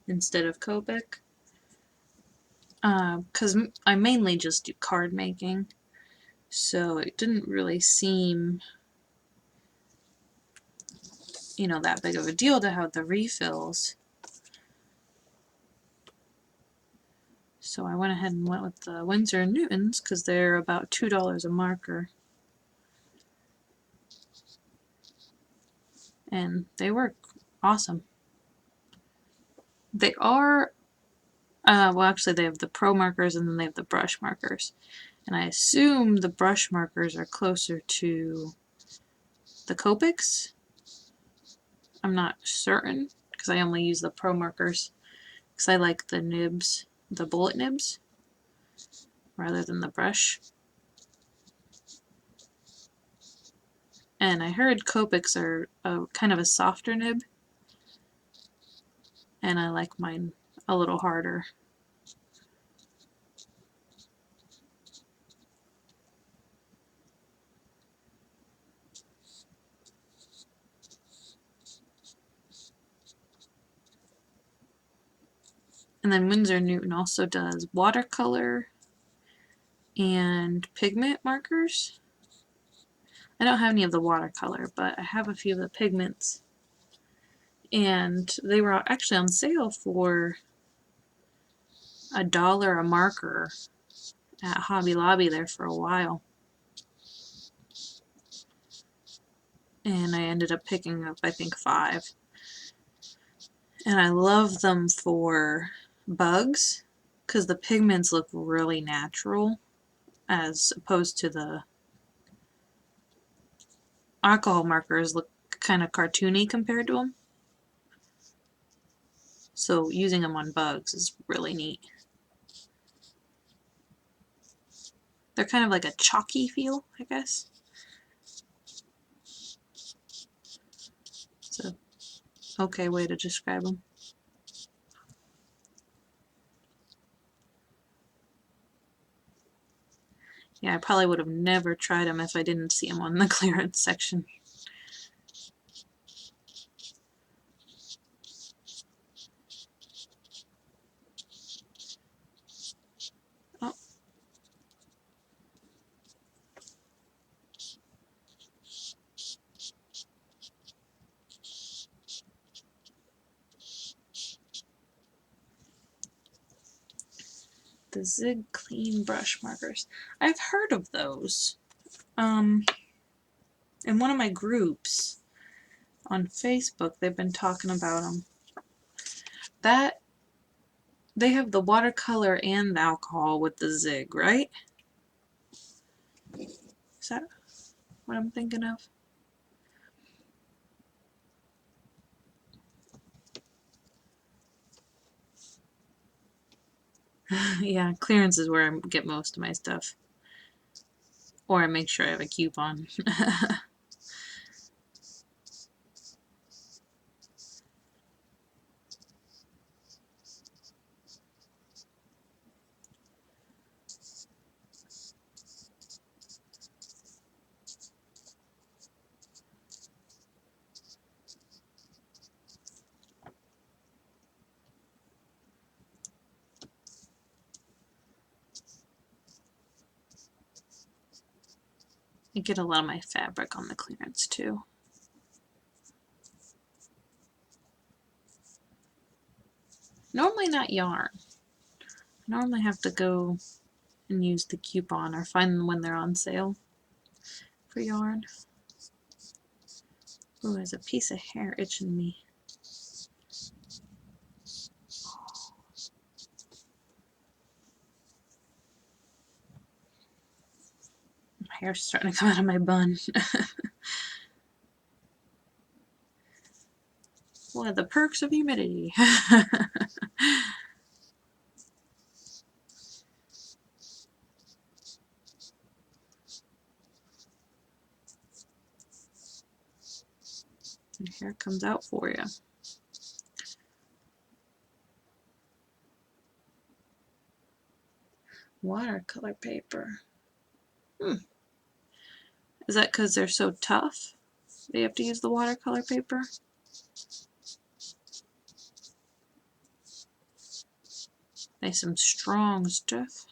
instead of Copic. Because I mainly just do card making, so it didn't really seem, you know, that big of a deal to have the refills. So I went ahead and went with the Winsor & Newton's because they're about $2 a marker. And they work awesome. They are, well actually they have the pro markers and then they have the brush markers. And I assume the brush markers are closer to the Copics. I'm not certain because I only use the pro markers because I like the nibs, the bullet nibs, rather than the brush. And I heard Copics are kind of a softer nib, and I like mine a little harder. And then Winsor & Newton also does watercolor and pigment markers. I don't have any of the watercolor, but I have a few of the pigments. And they were actually on sale for $1 a marker at Hobby Lobby there for a while. And I ended up picking up, I think, 5. And I love them for bugs because the pigments look really natural as opposed to the alcohol markers look kind of cartoony compared to them. So using them on bugs is really neat. They're kind of like a chalky feel, I guess. It's a okay way to describe them. Yeah, I probably would have never tried them if I didn't see them on the clearance section. Oh. The Zig Clean brush markers. I've heard of those. In one of my groups on Facebook, they've been talking about them. That they have the watercolor and the alcohol with the Zig, right? Is that what I'm thinking of? Yeah, clearance is where I get most of my stuff. Or I make sure I have a coupon. I get a lot of my fabric on the clearance too. Normally not yarn. I normally have to go and use the coupon or find them when they're on sale for yarn. Ooh, there's a piece of hair itching me. My hair's starting to come out of my bun. One of the perks of humidity. And hair comes out for you. Watercolor paper. Is that because they're so tough? They have to use the watercolor paper? Nice some strong stuff.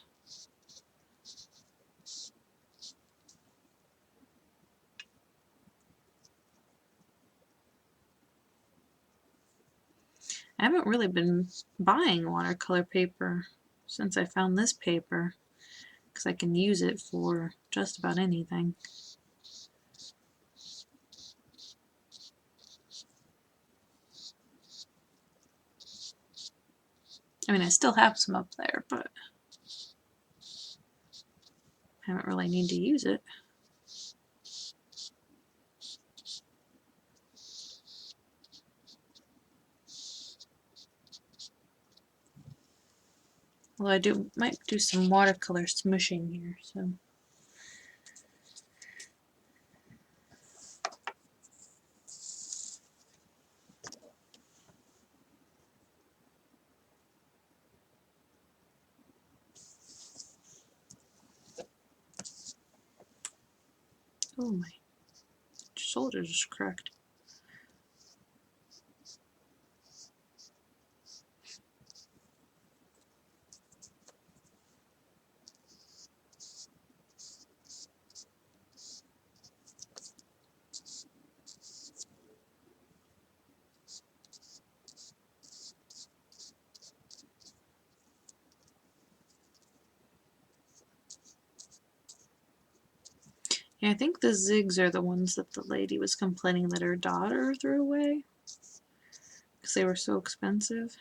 I haven't really been buying watercolor paper since I found this paper, because I can use it for just about anything. I mean, I still have some up there, but I haven't really need to use it. Well, I might do some watercolor smushing here, so. Oh, my shoulder just cracked. Yeah, I think the zigs are the ones that the lady was complaining that her daughter threw away because they were so expensive.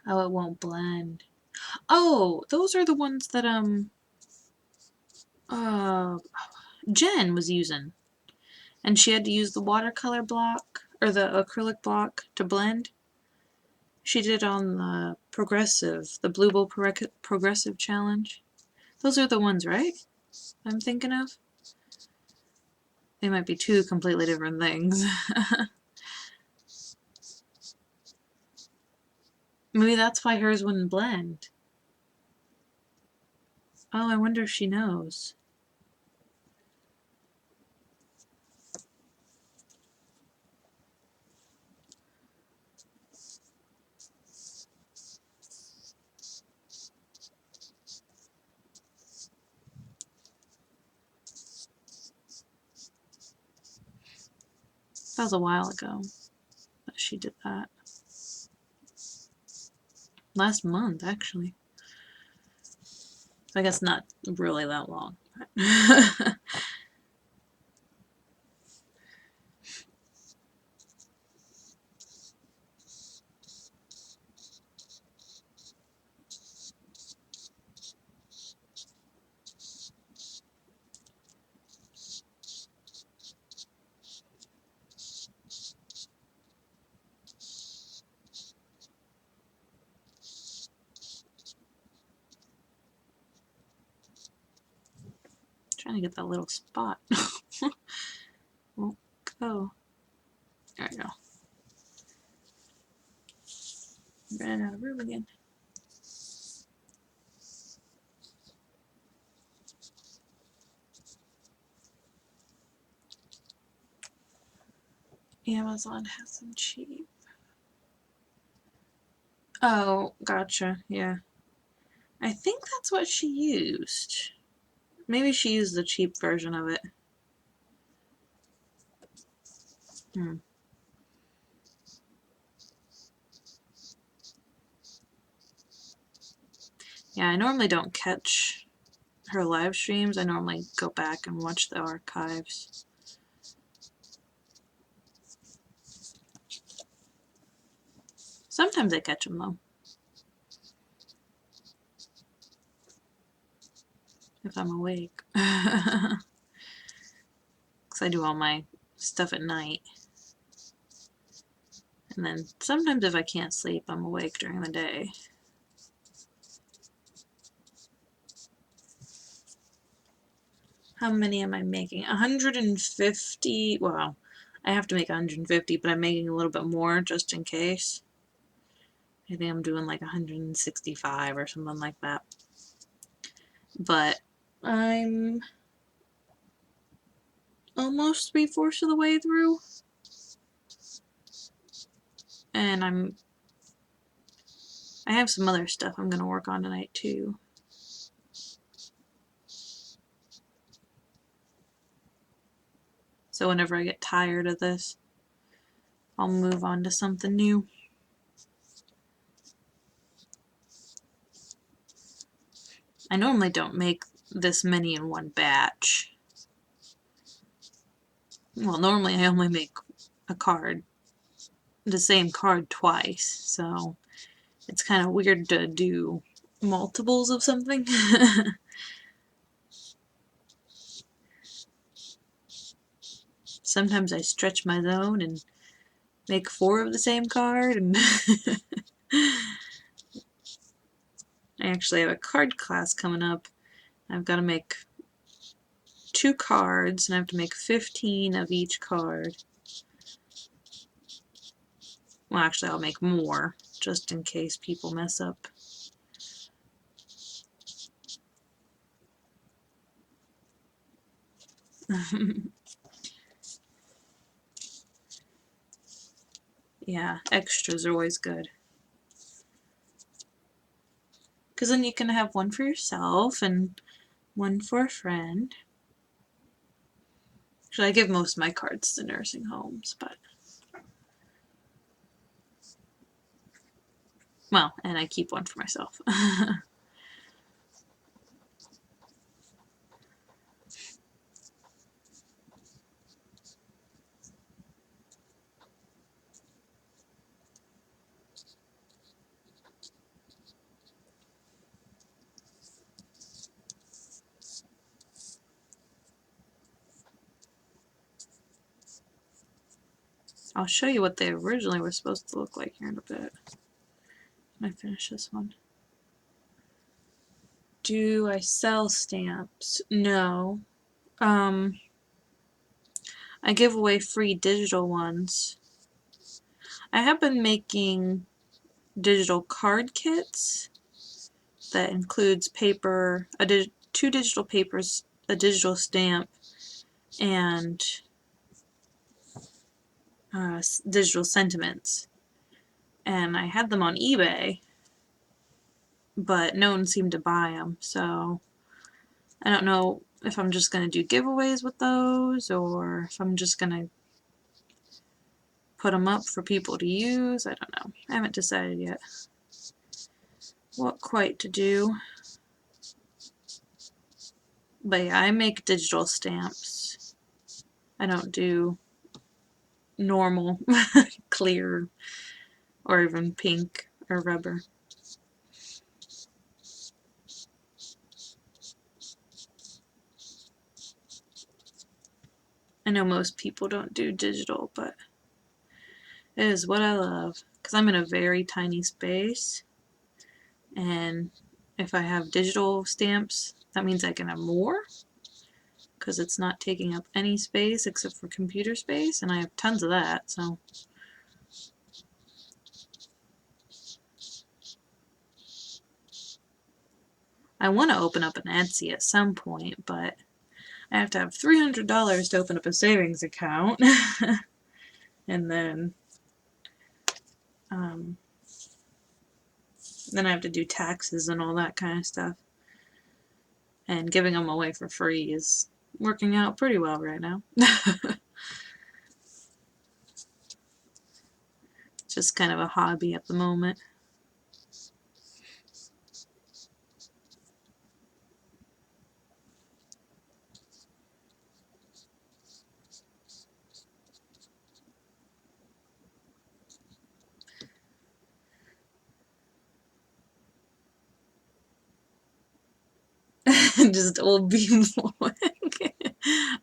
Oh, it won't blend. Oh, those are the ones that Jen was using, and she had to use the watercolor block or the acrylic block to blend. She did on the the Blue Bowl Progressive Challenge. Those are the ones, right? I'm thinking of. They might be two completely different things. Maybe that's why hers wouldn't blend. Oh, I wonder if she knows. That was a while ago that she did that. Last month, actually. I guess not really that long. Trying to get that little spot. Won't go. There we go. Ran out of room again. Amazon has some cheap. Oh, gotcha. Yeah. I think that's what she used. Maybe she used the cheap version of it. Hmm. Yeah, I normally don't catch her live streams. I normally go back and watch the archives. Sometimes I catch them though. If I'm awake. Because I do all my stuff at night. And then sometimes if I can't sleep, I'm awake during the day. How many am I making? 150. Well, I have to make 150, but I'm making a little bit more just in case. I think I'm doing like 165 or something like that. But I'm almost 3/4 of the way through. And I have some other stuff I'm going to work on tonight too. So whenever I get tired of this, I'll move on to something new. I normally don't make this many in one batch. Well, normally I only make a card, the same card twice, so it's kind of weird to do multiples of something. Sometimes I stretch my zone and make 4 of the same card, and I actually have a card class coming up. I've got to make 2 cards, and I have to make 15 of each card. Well, actually, I'll make more, just in case people mess up. Yeah, extras are always good. Because then you can have one for yourself and one for a friend. Actually, I give most of my cards to nursing homes, but... Well, and I keep one for myself. I'll show you what they originally were supposed to look like here in a bit. When I finish this one. Do I sell stamps? No. I give away free digital ones. I have been making digital card kits that includes paper, 2 digital papers, a digital stamp, and digital sentiments. And I had them on eBay, but no one seemed to buy them, so I don't know if I'm just going to do giveaways with those, or if I'm just going to put them up for people to use. I don't know. I haven't decided yet what quite to do. But yeah, I make digital stamps. I don't do normal clear or even pink or rubber. I know most people don't do digital, but it is what I love, because I'm in a very tiny space, and if I have digital stamps, that means I can have more, because it's not taking up any space except for computer space, and I have tons of that, so... I want to open up an Etsy at some point, but I have to have $300 to open up a savings account, and then I have to do taxes and all that kind of stuff. And giving them away for free is working out pretty well right now. Just kind of a hobby at the moment. Just old people.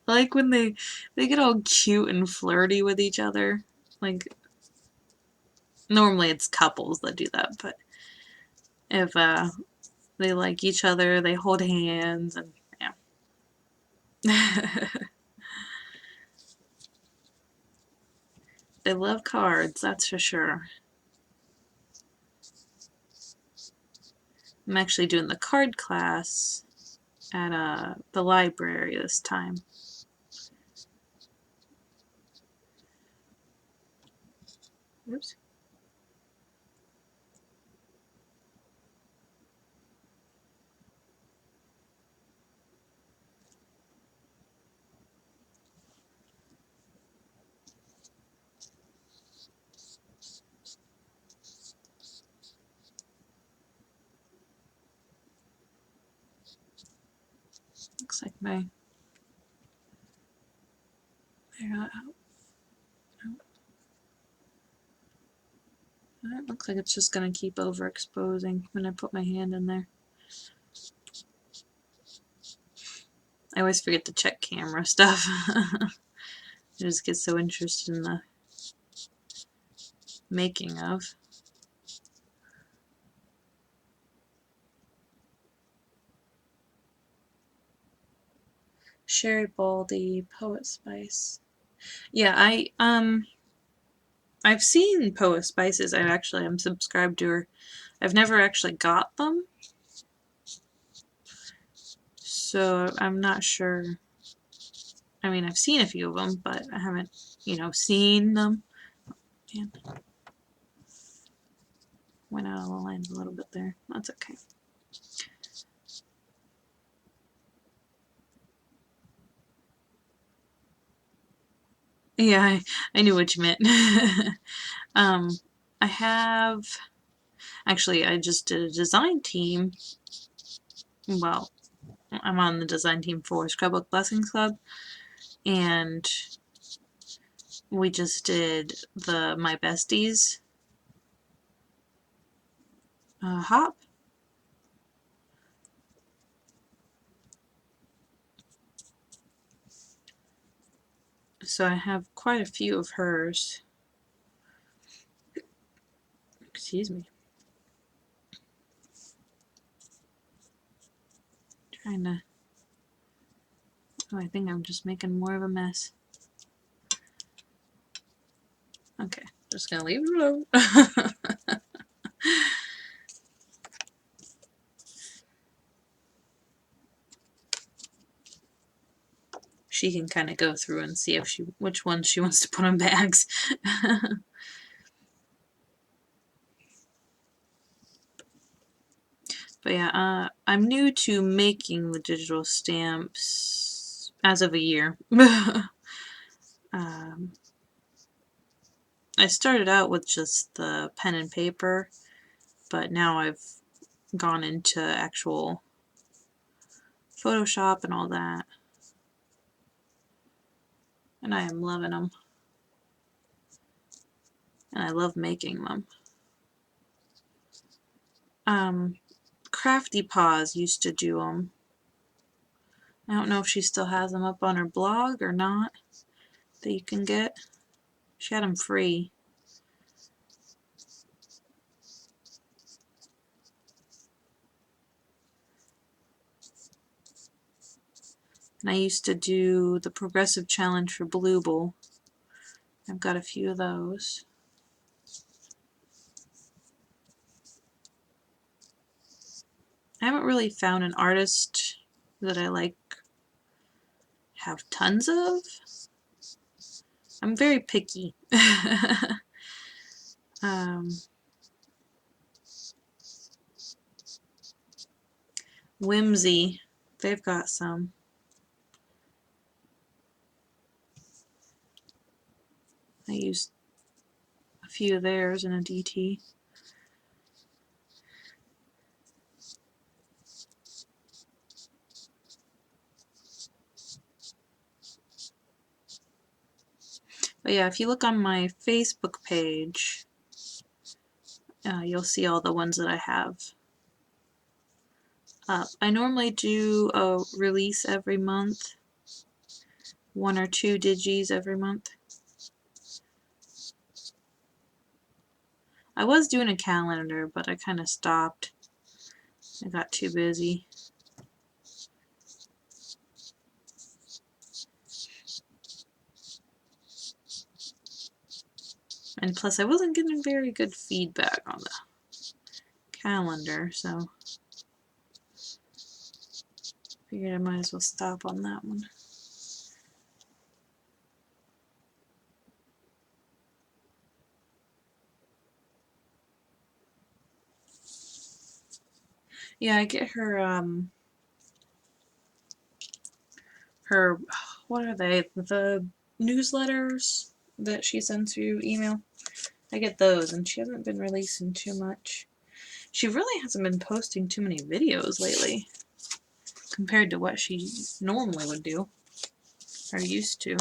Like when they get all cute and flirty with each other. Like, normally it's couples that do that, but if they like each other, they hold hands, and yeah. They love cards, that's for sure. I'm actually doing the card class at the library this time. Oops. Looks like my... It looks like it's just going to keep overexposing when I put my hand in there. I always forget to check camera stuff. I just get so interested in the making of. Sherry Baldy, Poet Spice. Yeah, I've seen Poet Spices. I'm subscribed to her. I've never actually got them, so I'm not sure. I mean, I've seen a few of them, but I haven't, seen them. Man, went out of the lines a little bit there. That's okay. Yeah, I knew what you meant. I have... Actually, I just did a design team. Well, I'm on the design team for Scrapbook Blessings Club, and we just did the My Besties hop. So I have quite a few of hers. Excuse me. Trying to... Oh, I think I'm just making more of a mess. Okay, just gonna leave it alone. She can kind of go through and see if which ones she wants to put on bags. But yeah, I'm new to making the digital stamps as of a year. I started out with just the pen and paper, but now I've gone into actual Photoshop and all that. And I am loving them. And I love making them. Crafty Paws used to do them. I don't know if she still has them up on her blog or not that you can get. She had them free. And I used to do the Progressive Challenge for Bluebell. I've got a few of those. I haven't really found an artist that I have tons of. I'm very picky. Whimsy, they've got some. I used a few of theirs in a DT. But yeah, if you look on my Facebook page, you'll see all the ones that I have up. I normally do a release every month, 1 or 2 digis every month. I was doing a calendar, but I kind of stopped. I got too busy. And plus I wasn't getting very good feedback on the calendar, so Figured I might as well stop on that one. Yeah, I get her, what are they? The newsletters that she sends through email. I get those, and she hasn't been releasing too much. She really hasn't been posting too many videos lately compared to what she normally would do, or used to.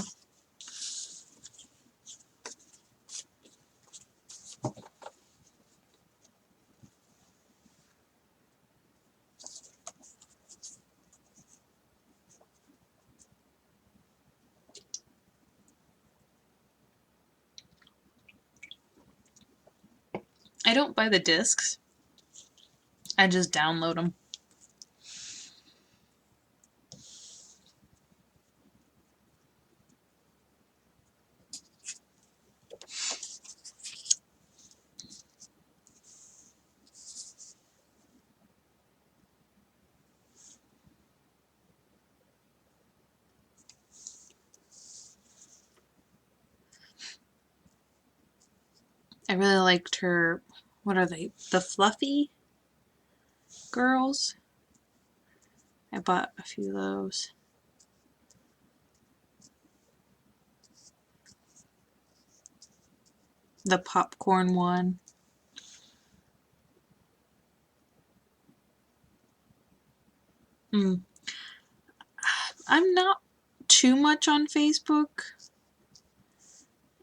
I don't buy the discs. I just download them. I really liked her, what are they? The Fluffy Girls? I bought a few of those. The popcorn one. I'm not too much on Facebook.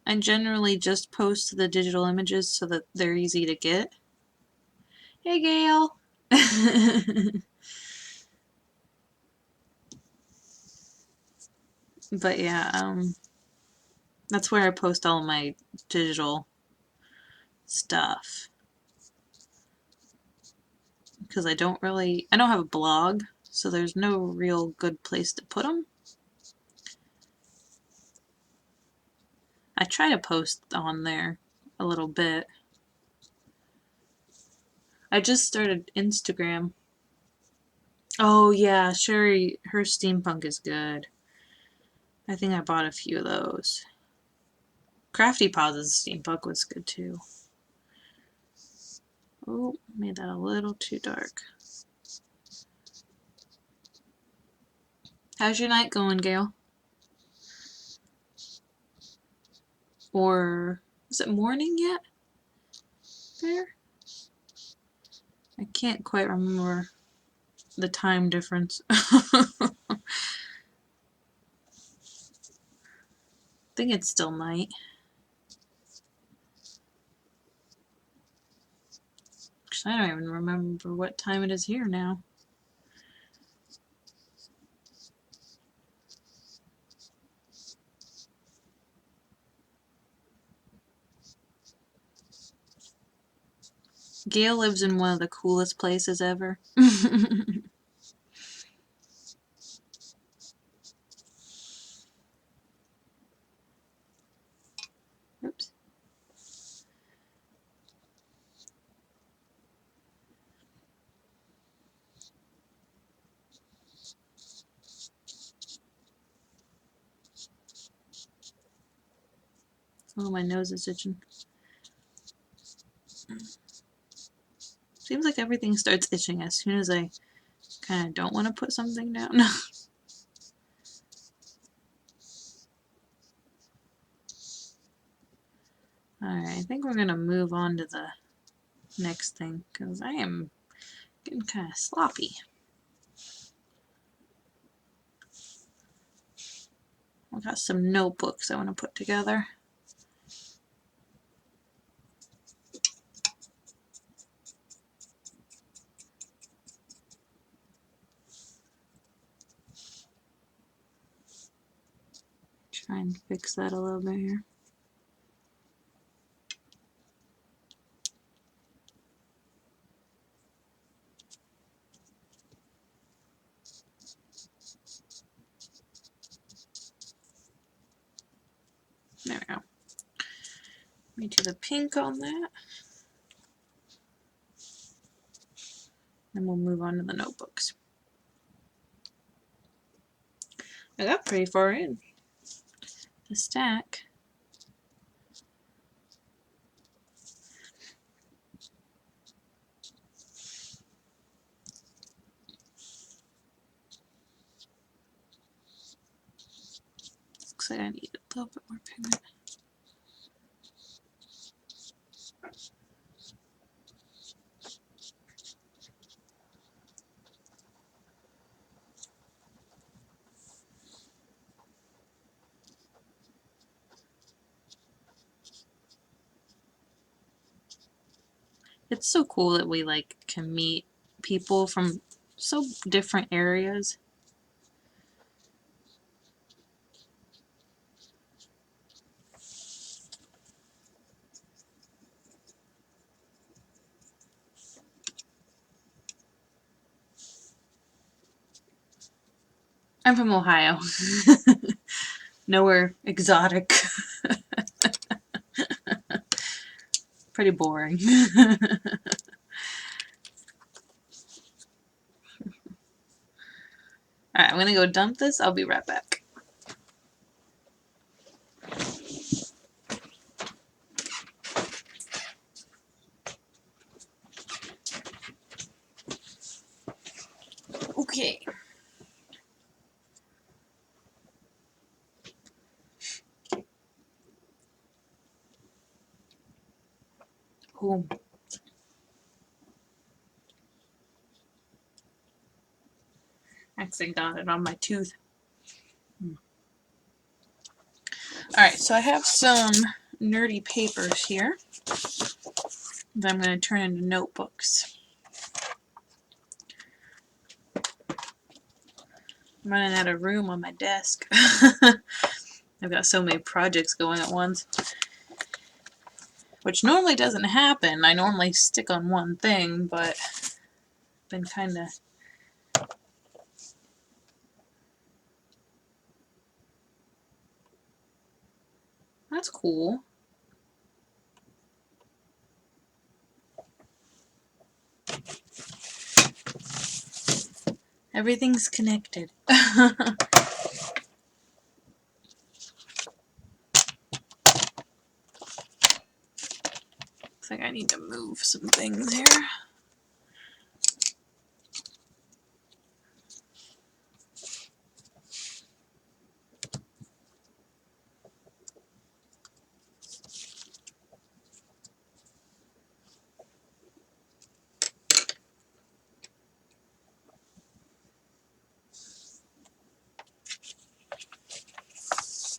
I generally just post the digital images so that they're easy to get. Hey, Gail! But yeah, that's where I post all my digital stuff. Because I don't have a blog, so there's no real good place to put them. I try to post on there a little bit. I just started Instagram. Oh yeah, Sherry, her steampunk is good. I think I bought a few of those. Crafty Paws' steampunk was good too. Oh, made that a little too dark. How's your night going, Gail? Or is it morning yet? There? I can't quite remember the time difference. I think it's still night. I don't even remember what time it is here now. Gail lives in one of the coolest places ever. Oops. Oh, my nose is itching. Seems like everything starts itching as soon as I kind of don't want to put something down. Alright, I think we're going to move on to the next thing because I am getting kind of sloppy. I've got some notebooks I want to put together. Try and fix that a little bit here. There we go. Let me do the pink on that. Then we'll move on to the notebooks. I got pretty far in the stack. Looks like I need a little bit more pigment. It's so cool that we like can meet people from so different areas. I'm from Ohio. Nowhere exotic. Pretty boring. Alright, I'm gonna go dump this. I'll be right back. Okay. Cool. Actually got it on my tooth. Alright, so I have some nerdy papers here that I'm going to turn into notebooks. I'm running out of room on my desk. I've got so many projects going at once, which normally doesn't happen. I normally stick on one thing, but been kind of... That's cool. Everything's connected. Looks like I need to move some things here.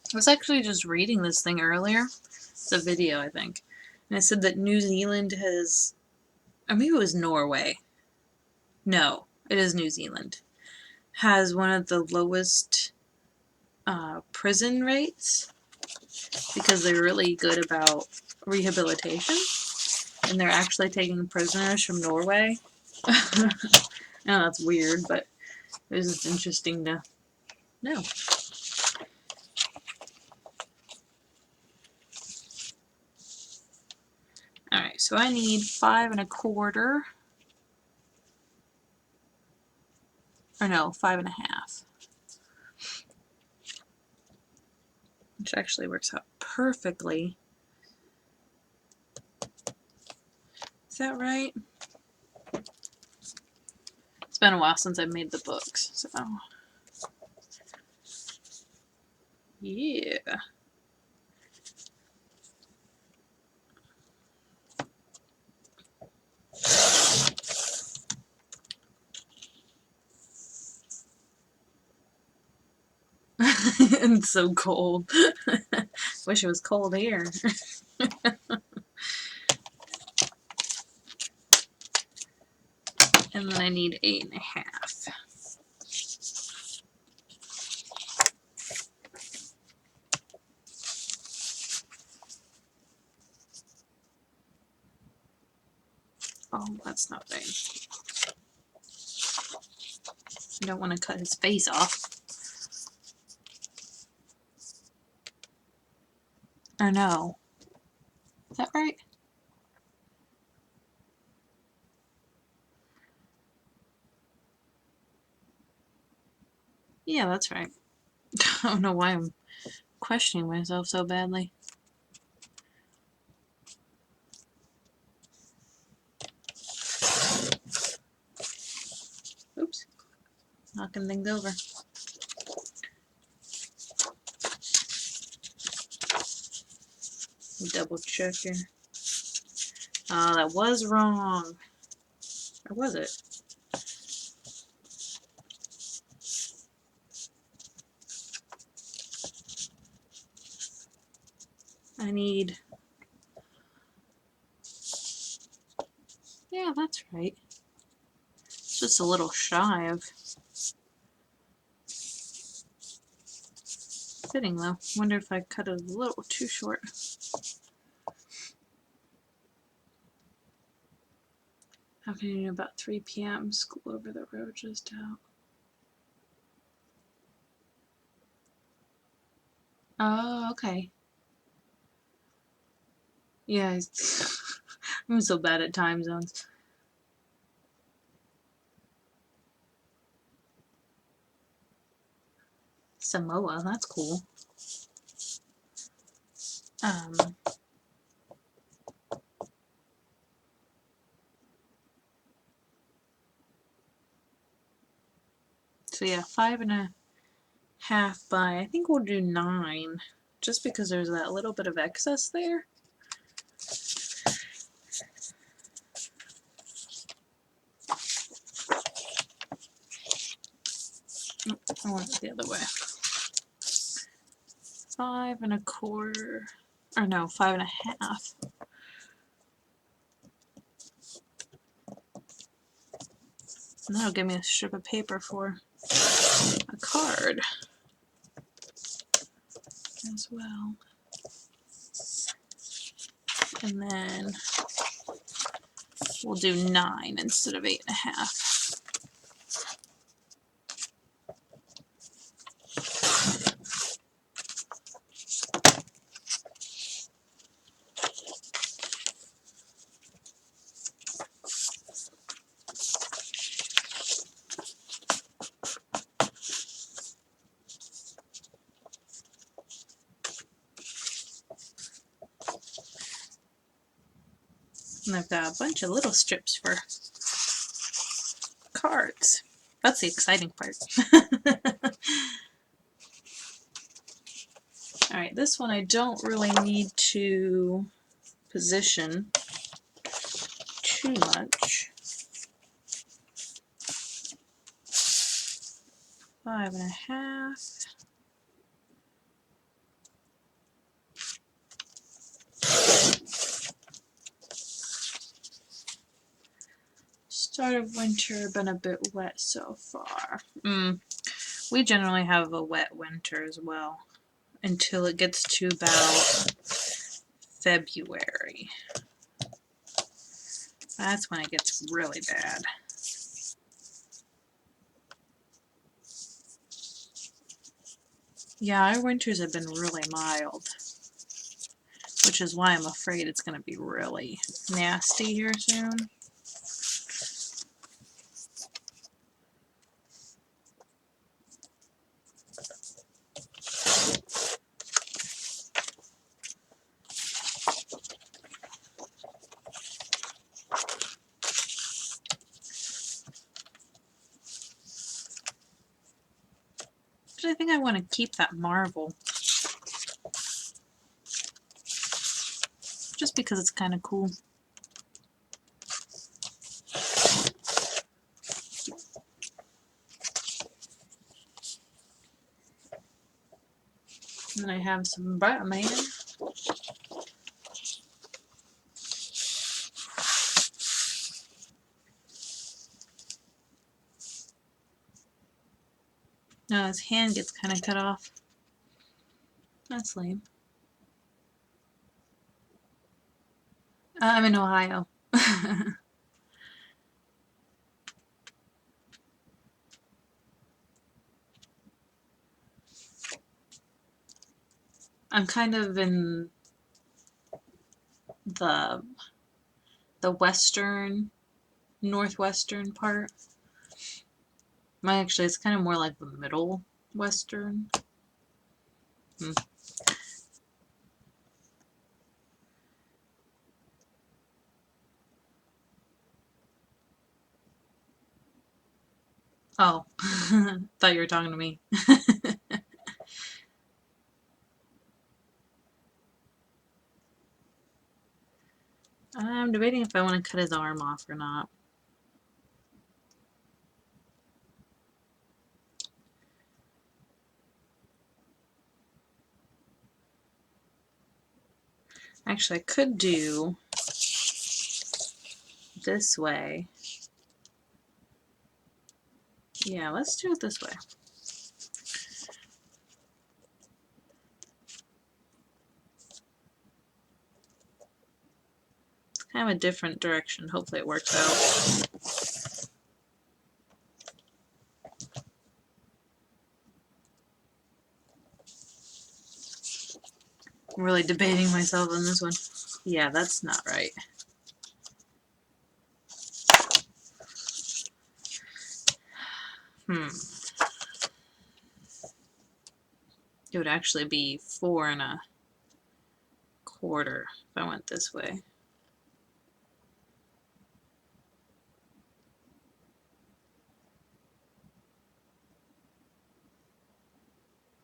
I was actually just reading this thing earlier. It's a video, I think. And it said that New Zealand has... Or maybe it was Norway. No, it is New Zealand. Has one of the lowest prison rates because they're really good about rehabilitation. And they're actually taking prisoners from Norway. I know that's weird, but it was just interesting to know. Alright, so I need 5 1/4. Or no, 5 1/2. Which actually works out perfectly. Is that right? It's been a while since I made the books, so... Yeah. It's so cold. Wish it was cold here. And then I need 8 1/2. Oh, that's not right. I don't want to cut his face off. Or no. Is that right? Yeah, that's right. I don't know why I'm questioning myself so badly. Oops. Knocking things over. Double check here. Oh, that was wrong. Or was it? I need... Yeah, that's right. It's just a little shy of fitting, though. Wonder if I cut it a little too short. How can you know about 3 p.m. School over the road just out? Oh, okay. Yeah, I'm so bad at time zones. Samoa, that's cool. So yeah, 5.5 by, I think we'll do 9, just because there's that little bit of excess there. Nope, I want it the other way. 5.25, or no, 5.5. And that'll give me a strip of paper for a card as well. And then we'll do 9 instead of 8.5. And I've got a bunch of little strips for cards. That's the exciting part. Alright, this one I don't really need to position too much. 5.5. Start of winter, been a bit wet so far. We generally have a wet winter as well, until it gets to about February. That's when it gets really bad. Yeah, our winters have been really mild, which is why I'm afraid it's going to be really nasty here soon. But I think I want to keep that marble, just because it's kind of cool. And then I have some Batman. No, his hand gets kind of cut off. That's lame. I'm in Ohio. I'm kind of in the western, northwestern part. Actually, it's kind of more like the middle western Oh, thought you were talking to me. I'm debating if I want to cut his arm off or not. Actually, I could do this way. Yeah, let's do it this way. It's kind of a different direction. Hopefully it works out. I'm really debating myself on this one. Yeah, that's not right. It would actually be 4 1/4 if I went this way.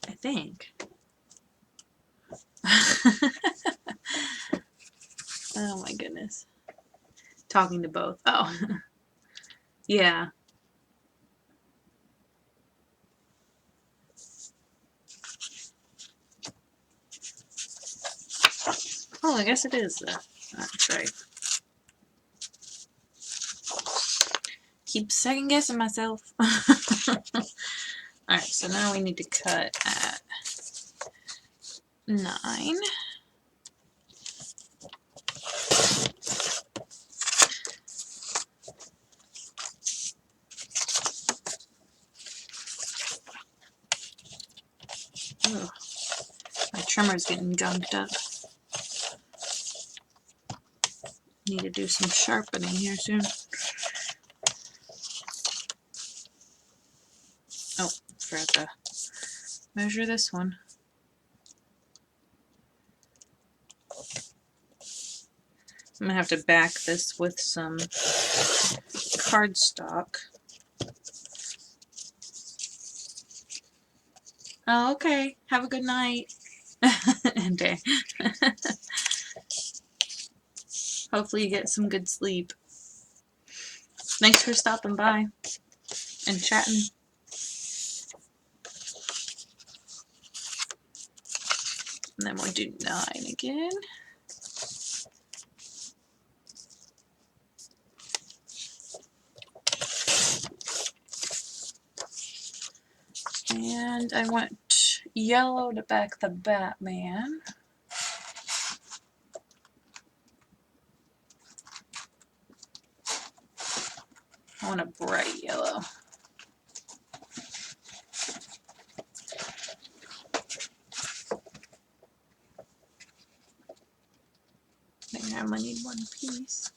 I think. Oh my goodness. Talking to both. Oh. Yeah. Oh, I guess it is. That's right. Keep second guessing myself. Alright, so now we need to cut at 9. Ugh. My trimmer's getting gunked up. Need to do some sharpening here soon. Oh, forgot to measure this one. I'm gonna have to back this with some cardstock. Oh, okay. Have a good night. And day. Hopefully you get some good sleep. Thanks for stopping by and chatting. And then we'll do 9 again. And I want yellow to back the Batman. I want a bright yellow. I think I only need 1 piece.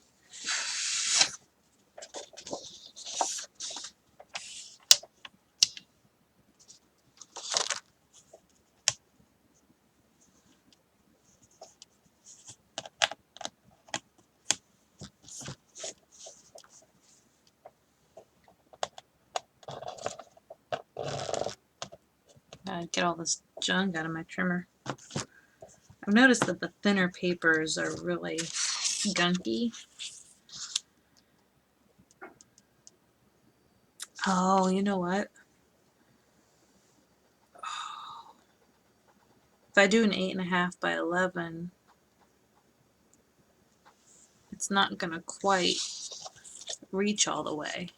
Gotta get all this junk out of my trimmer. I've noticed that the thinner papers are really gunky. Oh, you know what? If I do an 8.5 by 11, it's not gonna quite reach all the way.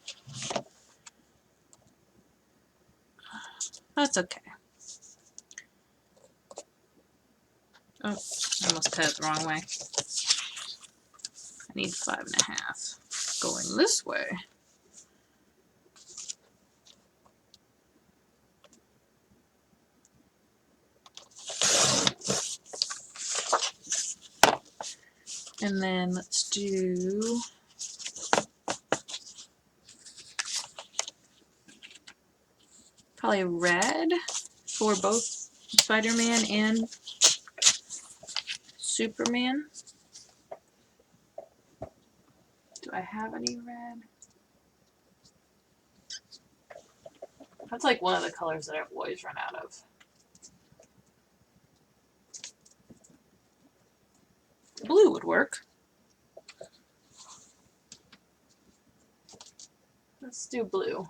That's okay. Oh, I almost cut it the wrong way. I need 5.5. Going this way. And then let's do probably red for both Spider-Man and Superman. Do I have any red? That's like one of the colors that I've always run out of. Blue would work. Let's do blue.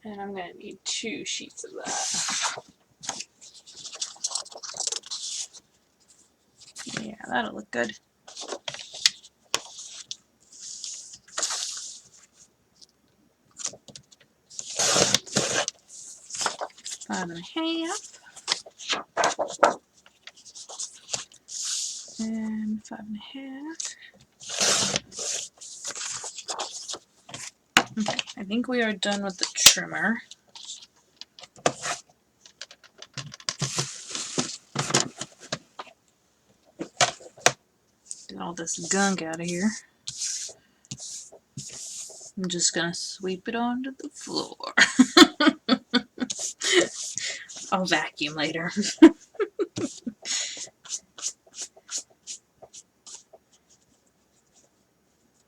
And I'm going to need 2 sheets of that. Yeah, that'll look good. Five and a half. And 5 and a half. Okay, I think we are done with the trimmer. Get all this gunk out of here. I'm just gonna sweep it onto the floor. I'll vacuum later.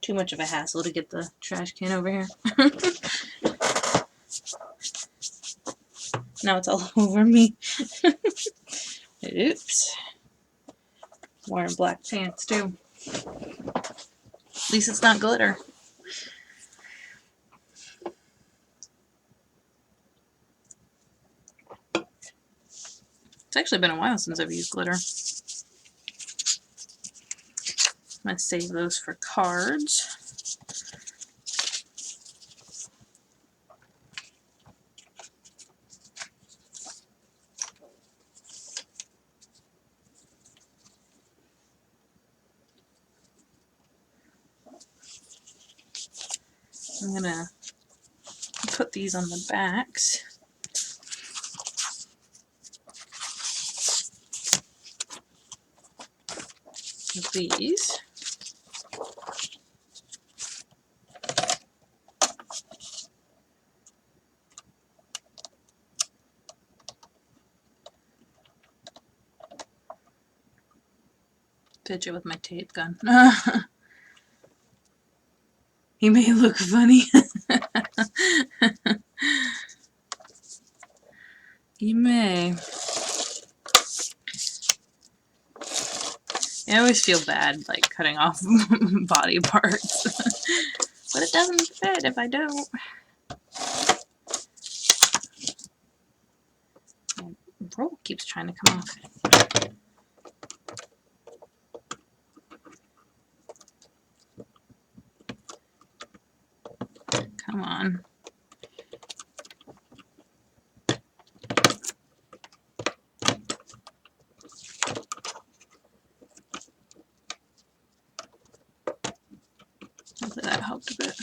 Too much of a hassle to get the trash can over here. Now it's all over me. Oops. Wearing black pants too. At least it's not glitter. It's actually been a while since I've used glitter. I'm going to save those for cards. I'm going to put these on the backs. Of these. Pitch it with my tape gun. He may look funny. He may. I always feel bad, like, cutting off body parts. But it doesn't fit if I don't. The roll keeps trying to come off. Come on. Hopefully that helped a bit.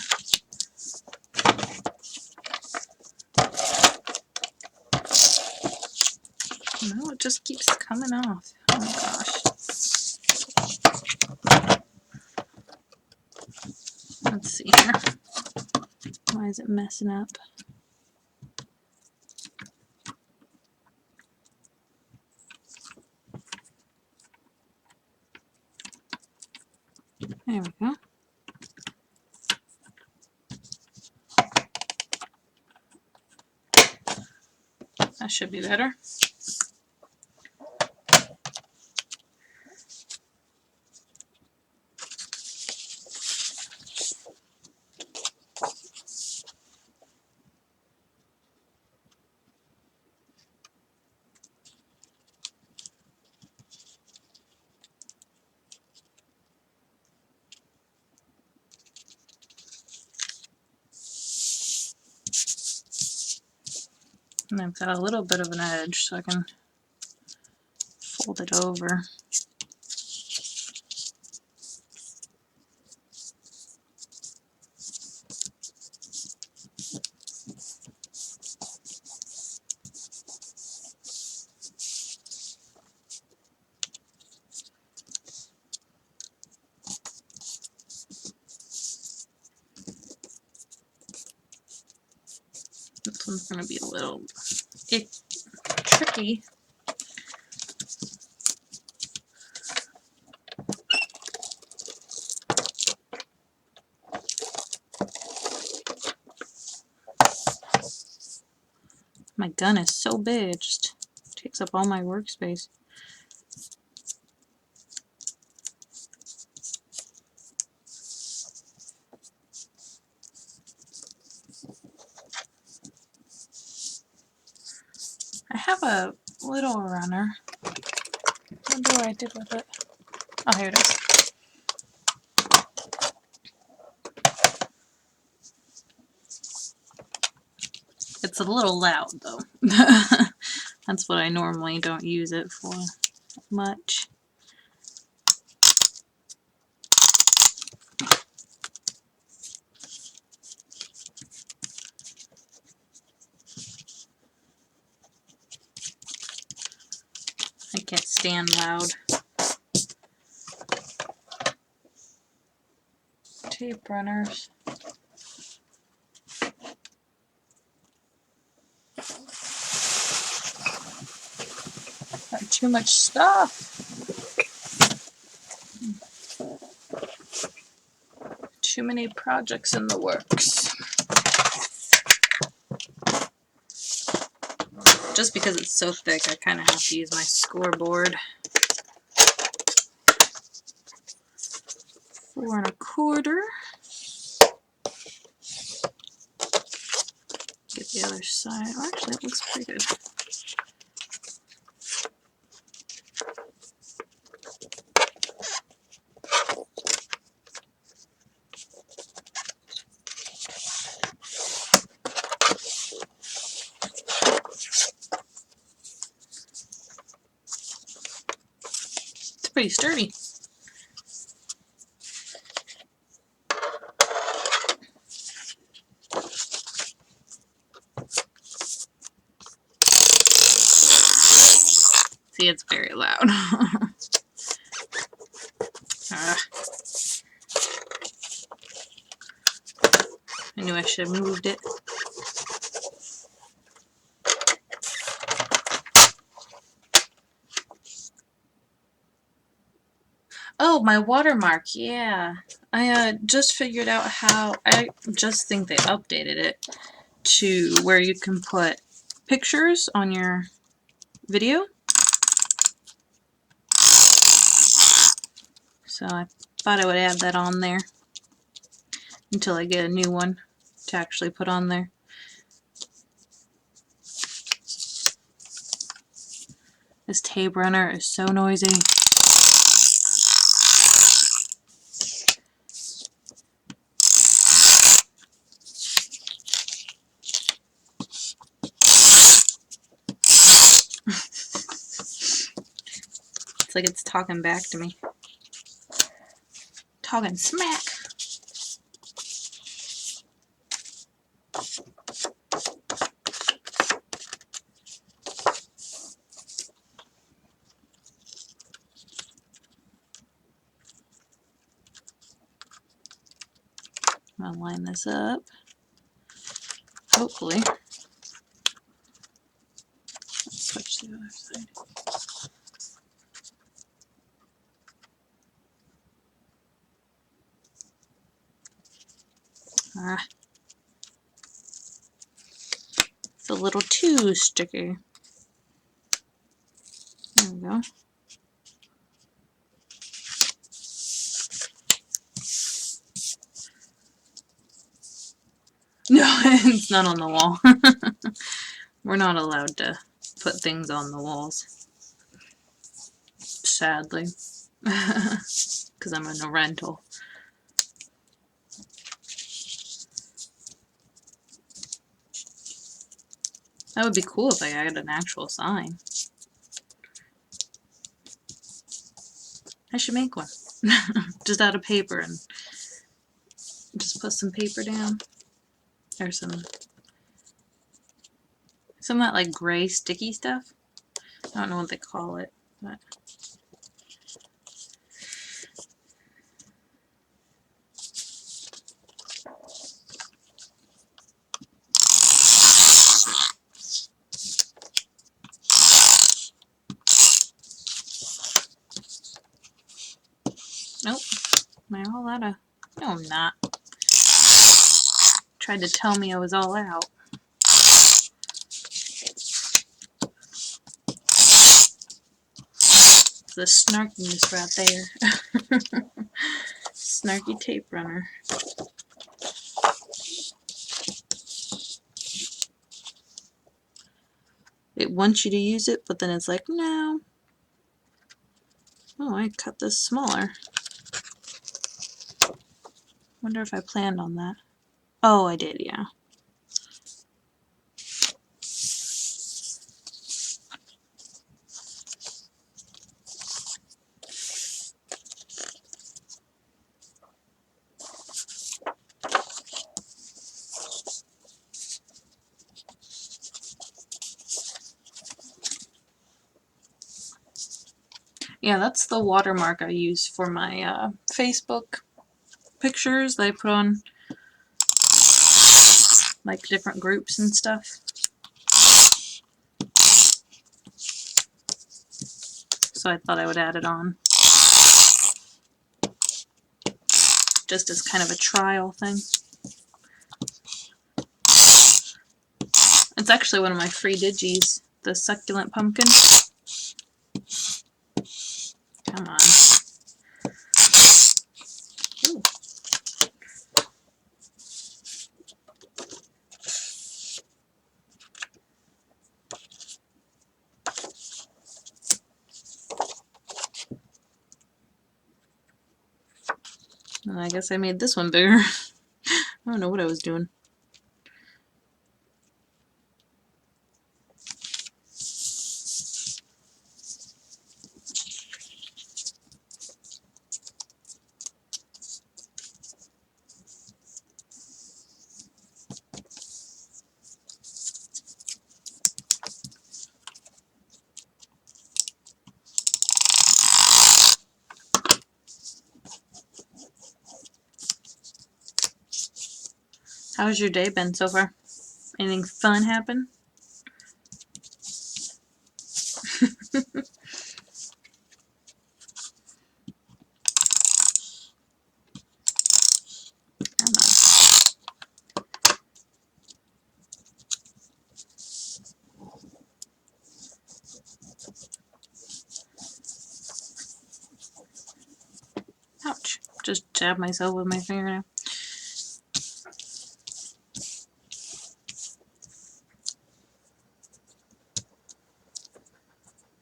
No, it just keeps coming off. Oh my gosh. Let's see here. Why is it messing up? There we go. That should be better. And I've got a little bit of an edge, so I can fold it over. This one's going to be a little tricky. My gun is so big, it just takes up all my workspace. I have a little runner. I wonder what I did with it. Oh, here it is. It's a little loud though. That's what I normally don't use it for much. I can't stand loud. Tape runners. Got too much stuff. Too many projects in the works. Just because it's so thick, I kind of have to use my scoreboard. 4 1/4. Get the other side. Oh, actually, it looks pretty good. It's pretty sturdy. See, it's very loud. I knew I should have moved it. Oh, my watermark, yeah. I just figured out how, I just think they updated it to where you can put pictures on your video. So I thought I would add that on there until I get a new one to actually put on there. This tape runner is so noisy. It's like it's talking back to me. Talking smack. I'm gonna line this up. Hopefully. Let's switch to the other side. It's a little too sticky. There we go. No, it's not on the wall. We're not allowed to put things on the walls. Sadly. Because I'm in a rental. That would be cool if I had an actual sign. I should make one. Just out of paper and just put some paper down. Or some of that like gray sticky stuff. I don't know what they call it, but out of... No, I'm not. Tried to tell me I was all out. The snarkiness right there. Snarky tape runner. It wants you to use it, but then it's like, no. Oh, I cut this smaller. Wonder if I planned on that. Oh, I did, yeah. Yeah, that's the watermark I use for my Facebook pictures that I put on like different groups and stuff. So I thought I would add it on. Just as kind of a trial thing. It's actually one of my free digis, the succulent pumpkin. Come on. Ooh. And I guess I made this one bigger. I don't know what I was doing. How's your day been so far? Anything fun happen? Come on. Ouch. Just jabbed myself with my fingernail.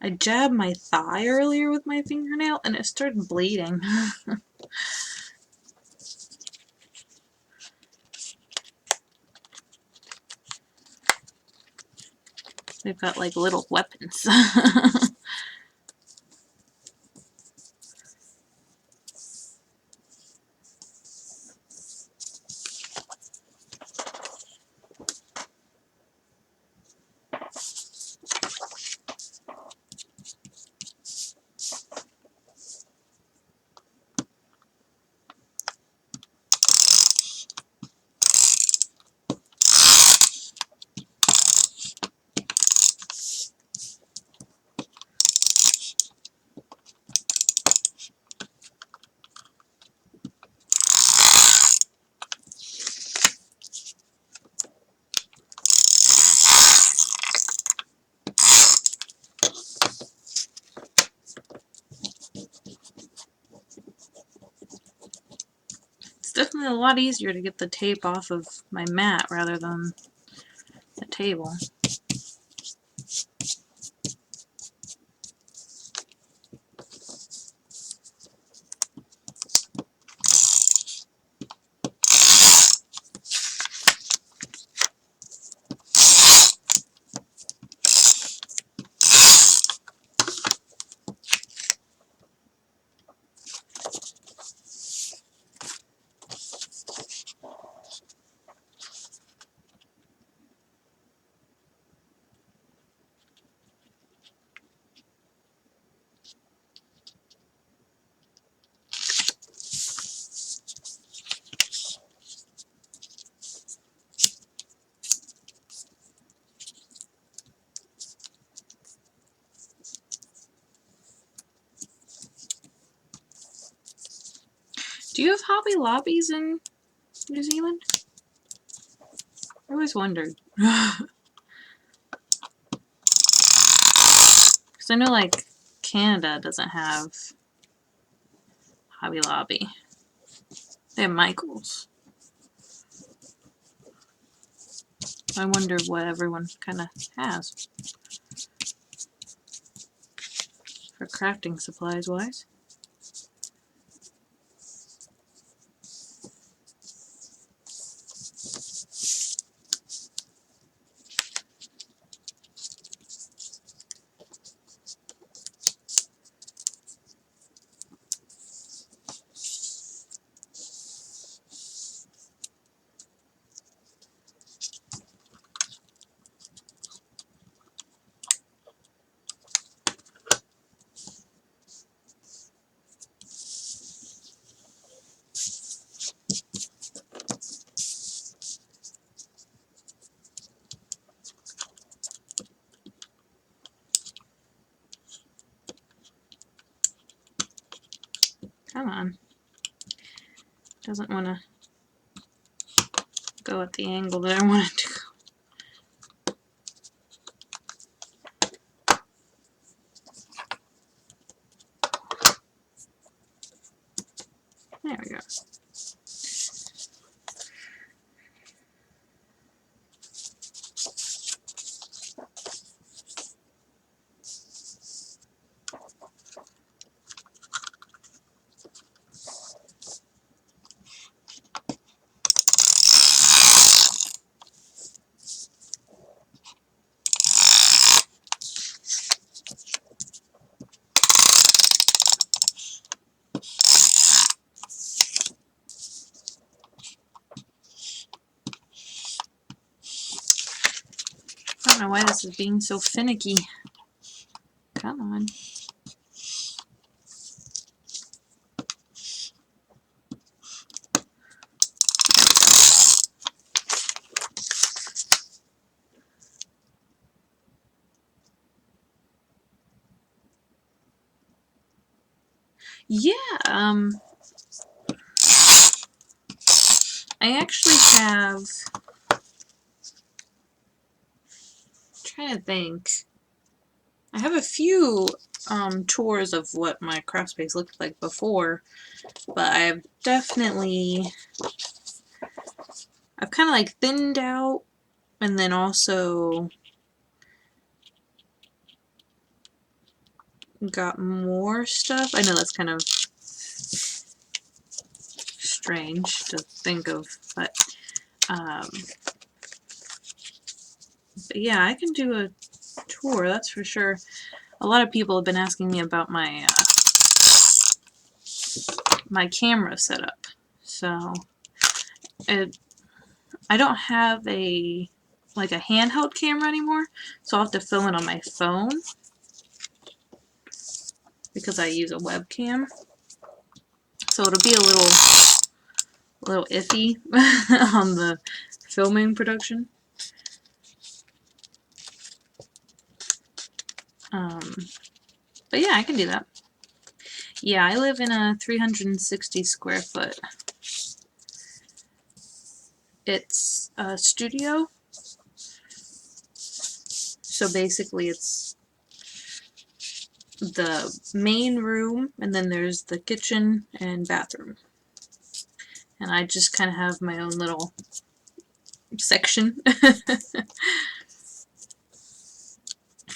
I jabbed my thigh earlier with my fingernail and it started bleeding. They've got like little weapons. It's definitely a lot easier to get the tape off of my mat rather than the table. Do you have Hobby Lobbies in New Zealand? I always wondered. Because I know, like, Canada doesn't have Hobby Lobby. They have Michael's. I wonder what everyone kind of has for crafting supplies wise. Come on. Doesn't want to go at the angle that I want it to go. There we go. I don't know why this is being so finicky. Come on. Yeah, I actually have, I'm trying to think, I have a few tours of what my craft space looked like before, but I've definitely, I've kind of like thinned out and then also got more stuff. I know that's kind of strange to think of, but yeah, I can do a tour, that's for sure. A lot of people have been asking me about my my camera setup. So I don't have a handheld camera anymore, so I'll have to film it on my phone because I use a webcam. So it'll be a little iffy on the filming production. But yeah, I can do that. Yeah, I live in a 360 square foot. It's a studio. So basically it's the main room, and then there's the kitchen and bathroom. And I just kind of have my own little section.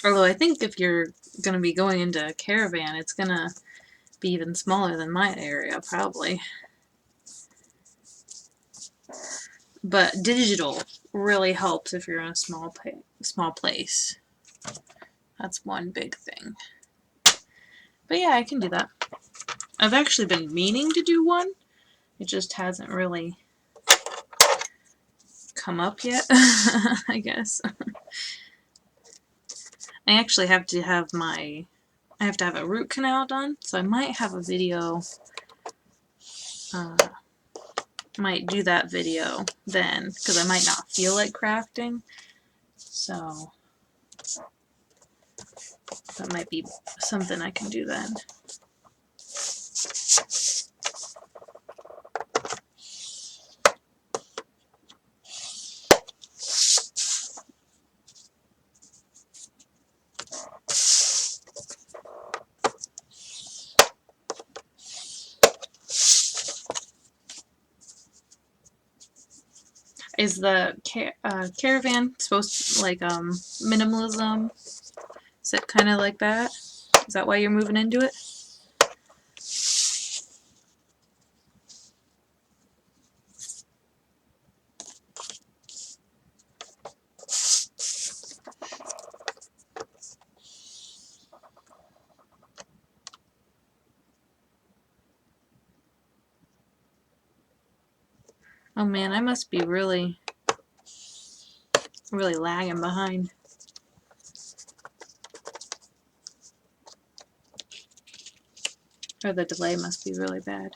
Although I think if you're going to be going into a caravan, it's going to be even smaller than my area, probably. But digital really helps if you're in a small place. That's one big thing. But yeah, I can do that. I've actually been meaning to do one. It just hasn't really come up yet, I guess. I actually have to have I have to have a root canal done, so I might have a video, might do that video then, because I might not feel like crafting, so that might be something I can do then. Is the caravan supposed to, like, minimalism? Is it kind of like that? Is that why you're moving into it? Oh man, I must be really lagging behind. Or the delay must be really bad.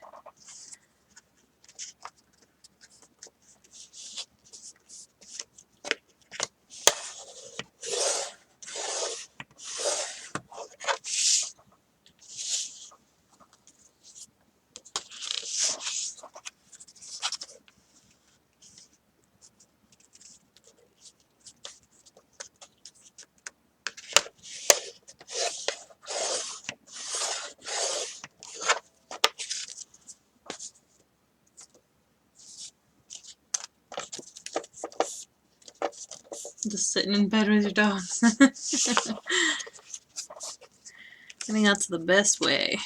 Just sitting in bed with your dogs. I think that's the best way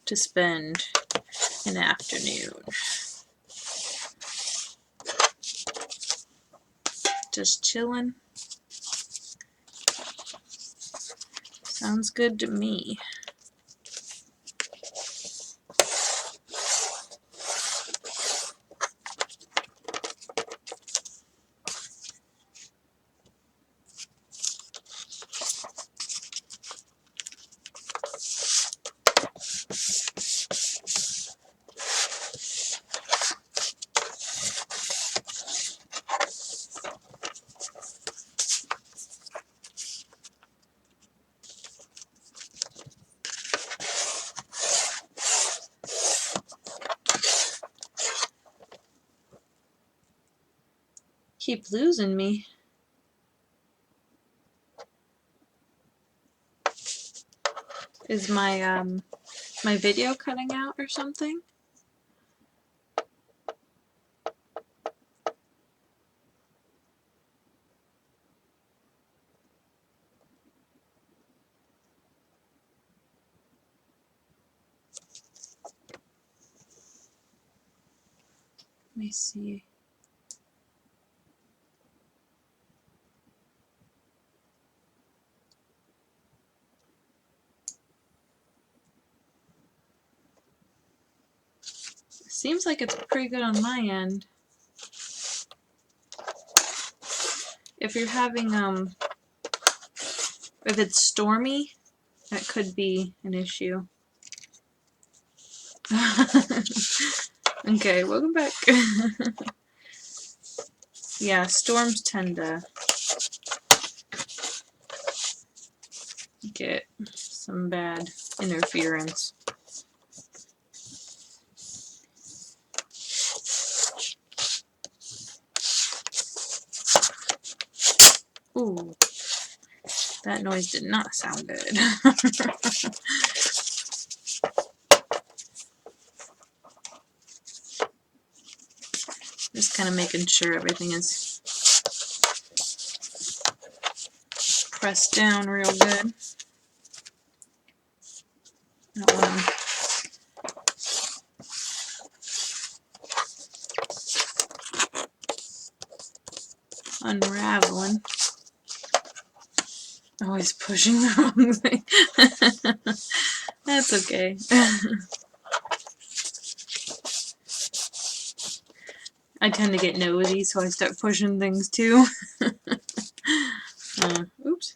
to spend an afternoon. Just chilling. Sounds good to me. Keep losing me. Is my my video cutting out or something? Let me see. Seems like it's pretty good on my end. If you're having if it's stormy, that could be an issue. Okay, welcome back. Yeah, storms tend to get some bad interference. Ooh, that noise did not sound good. Just kind of making sure everything is pressed down real good. That one. Unraveling. Always pushing the wrong thing. That's okay. I tend to get nosy, so I start pushing things too. Oops.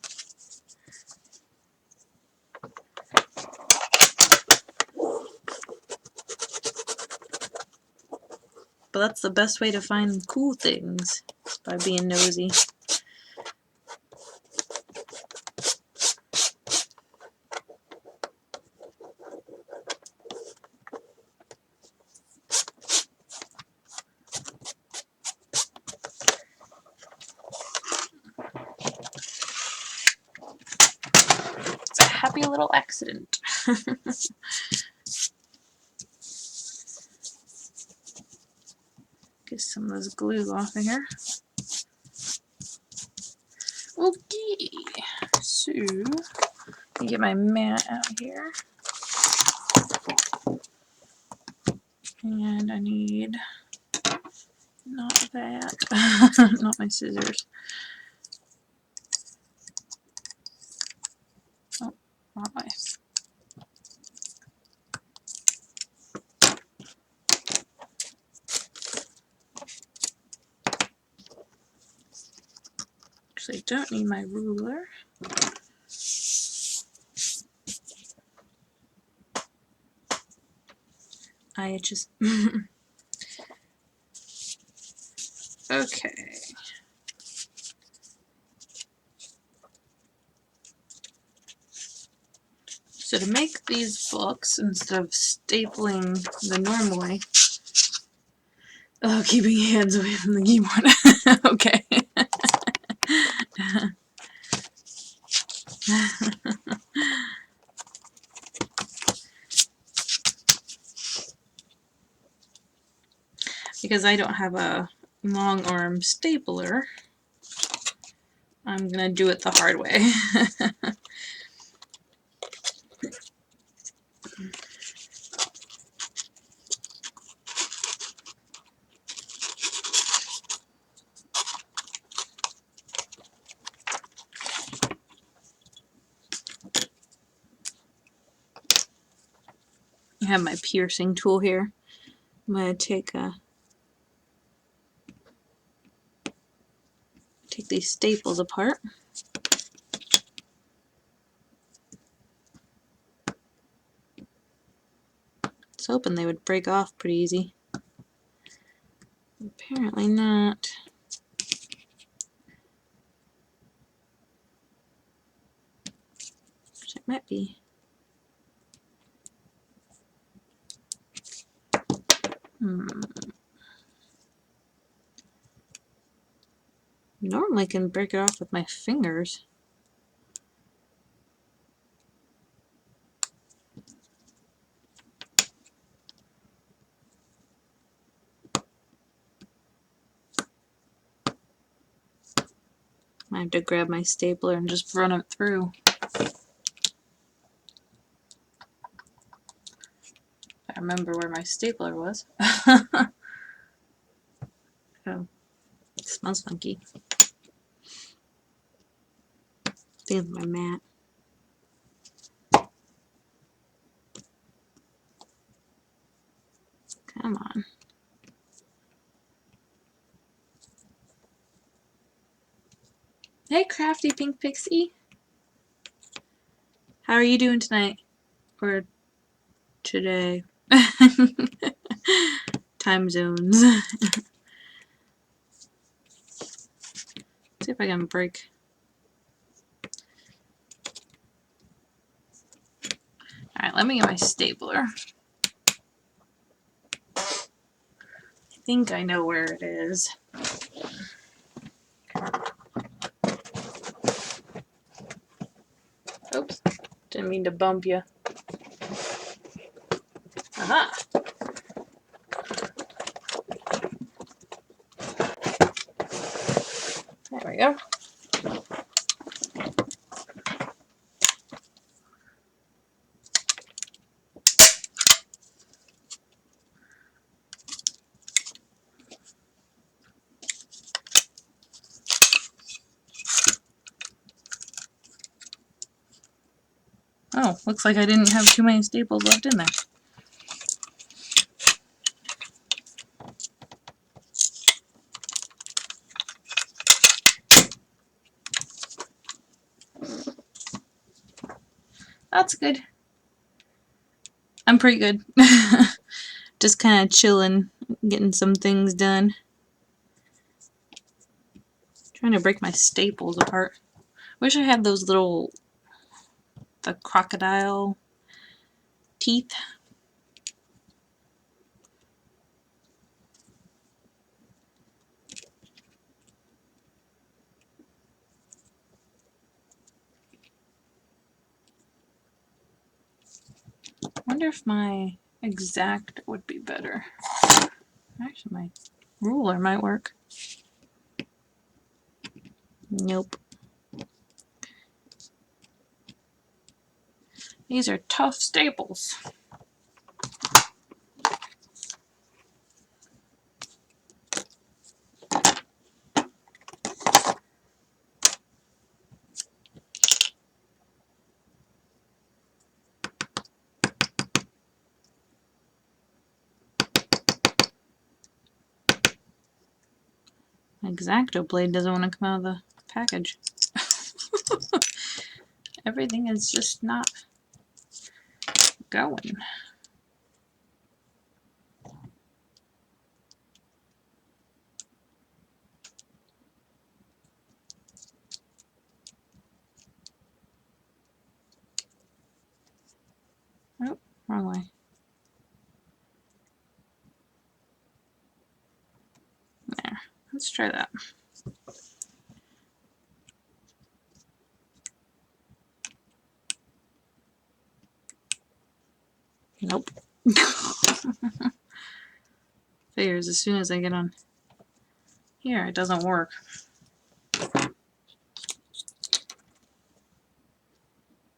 But that's the best way to find cool things, by being nosy. It's a happy little accident. Get some of this glue off of here. Okay, so let me get my mat out here. And I need, not that, not my scissors. Oh, wrong way. Actually, I don't need my ruler. I just okay. So to make these books, instead of stapling the normal way, oh, keeping hands away from the keyboard. Okay. Because I don't have a long arm stapler, I'm gonna do it the hard way. I have my piercing tool here. I'm gonna take these staples apart. I was hoping they would break off pretty easy. Apparently not. It might be. Normally I can break it off with my fingers. I have to grab my stapler and just run it through. I remember where my stapler was. Oh, it smells funky. I think it's my mat. Come on. Hey, crafty pink pixie. How are you doing tonight? Or today? Time zones. See if I can break. Alright, let me get my stapler. I think I know where it is. Oops, didn't mean to bump you. Aha! There we go. Oh, looks like I didn't have too many staples left in there. That's good. I'm pretty good. Just kind of chilling, getting some things done. Trying to break my staples apart. Wish I had those little, the crocodile teeth. I wonder if my exact would be better. Actually, my Ruler might work. Nope. These are tough staples. X-Acto blade doesn't want to come out of the package. Everything is just not going. Oh, wrong way. There. Let's try that. Nope. Figures as soon as I get on here, it doesn't work.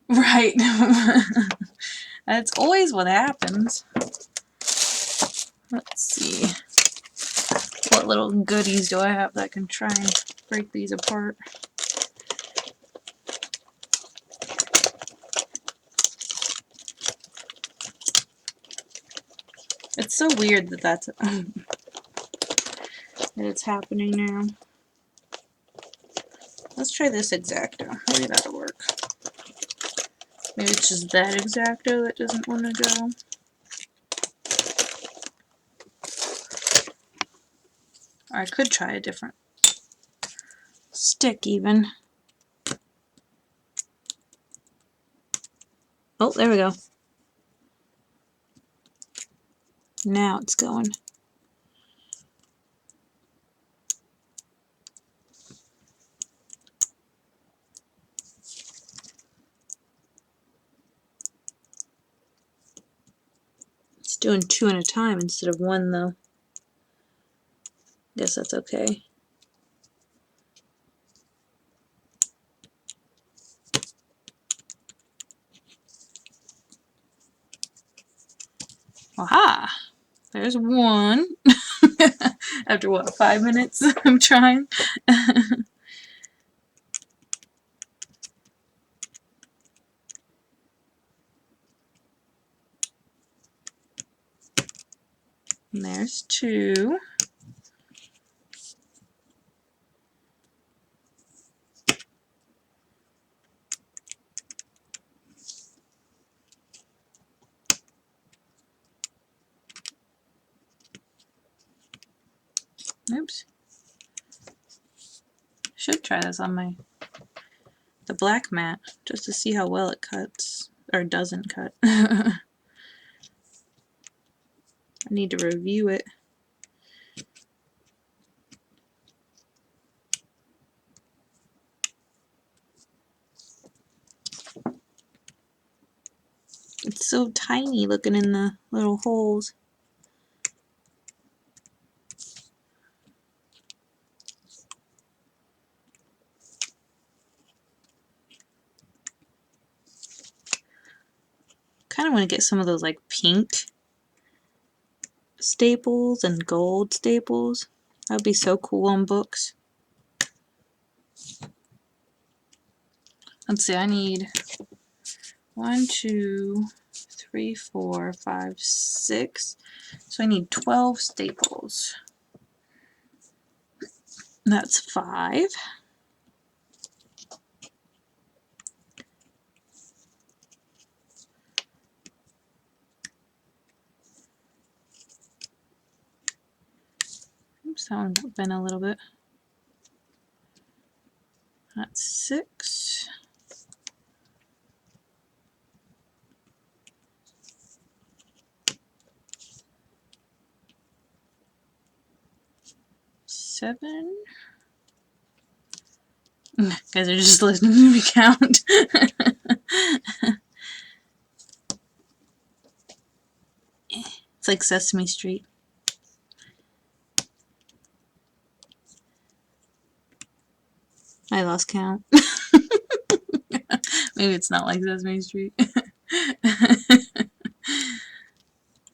Right. That's always what happens. Let's see. What little goodies do I have that can try and break these apart? It's so weird that that it's happening now. Let's try this X-Acto. Maybe that'll work. Maybe it's just that X-Acto that doesn't want to go. Or I could try a different stick even. Oh, there we go. Now it's going. It's doing 2 at a time instead of 1 though. Guess that's okay. Aha! There's 1. After what, 5 minutes of trying? And there's 2. Oops. Should try this on the black mat just to see how well it cuts or doesn't cut. I need to review it. It's so tiny looking in the little holes. Kind of want to get some of those like pink staples and gold staples. That would be so cool on books. Let's see, I need 1, 2, 3, 4, 5, 6. So I need 12 staples. That's 5. Oops, that one got bent a little bit. That's 6. Seven. Guys are just listening to me count. It's like Sesame Street. I lost count. Maybe it's not like Sesame Street.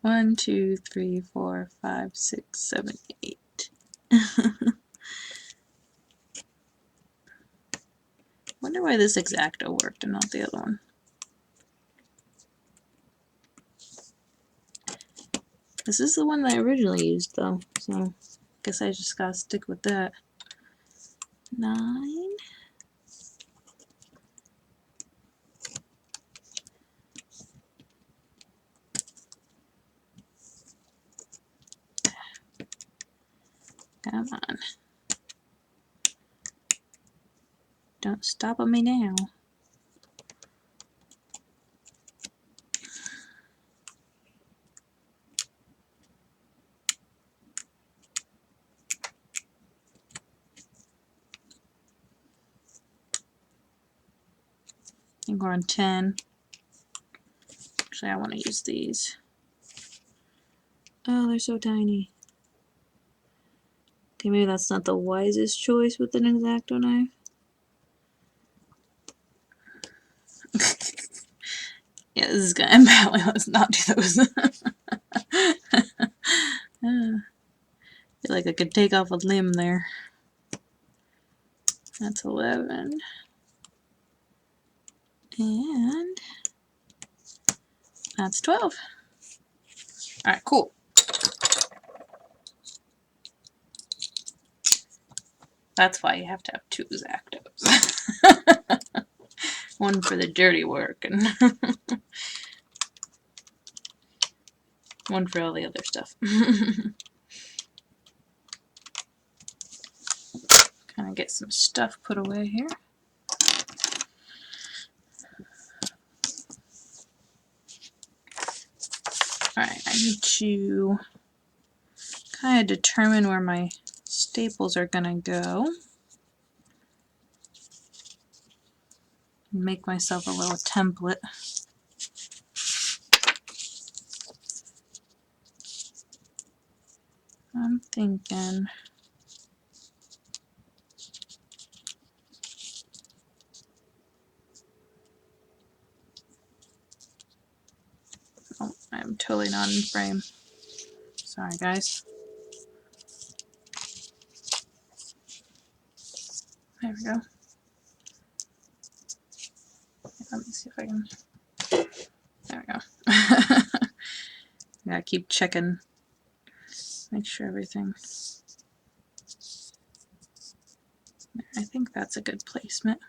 1, 2, 3, 4, 5, 6, 7, 8. Wonder why this X-Acto worked and not the other one. This is the one that I originally used though, so I guess I just gotta stick with that. 9. Come on. Don't stop on me now. I think we're on 10. Actually, I want to use these. Oh, they're so tiny. Okay, maybe that's not the wisest choice with an X-Acto knife. Yeah, this is gonna end badly. Let's not do those. I feel like I could take off a limb there. That's 11. And that's 12. Alright, cool. That's why you have to have 2 X-Actos. One for the dirty work and one for all the other stuff. Kind of get some stuff put away here. Alright, I need to kind of determine where my staples are gonna go. Make myself a little template. I'm thinking oh, I'm totally not in frame. Sorry guys. There we go. Let me see if I can. There we go. Gotta keep checking. Make sure everything. I think that's a good placement.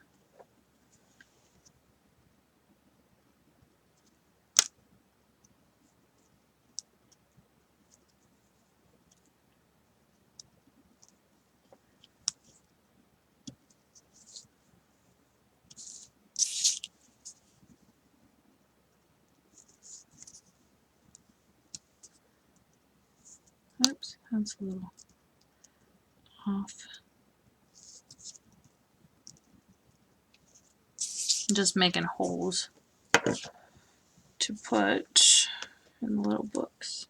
Oops, that's a little off. I'm just making holes to put in the little books.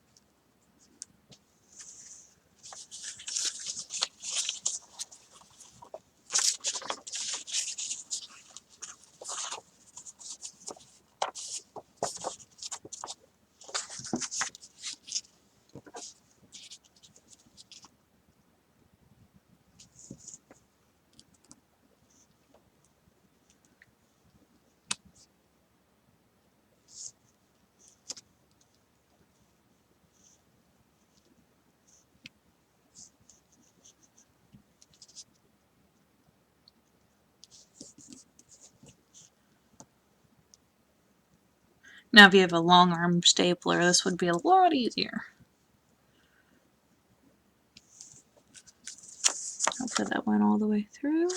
Now if you have a long arm stapler, this would be a lot easier. Hopefully that went all the way through.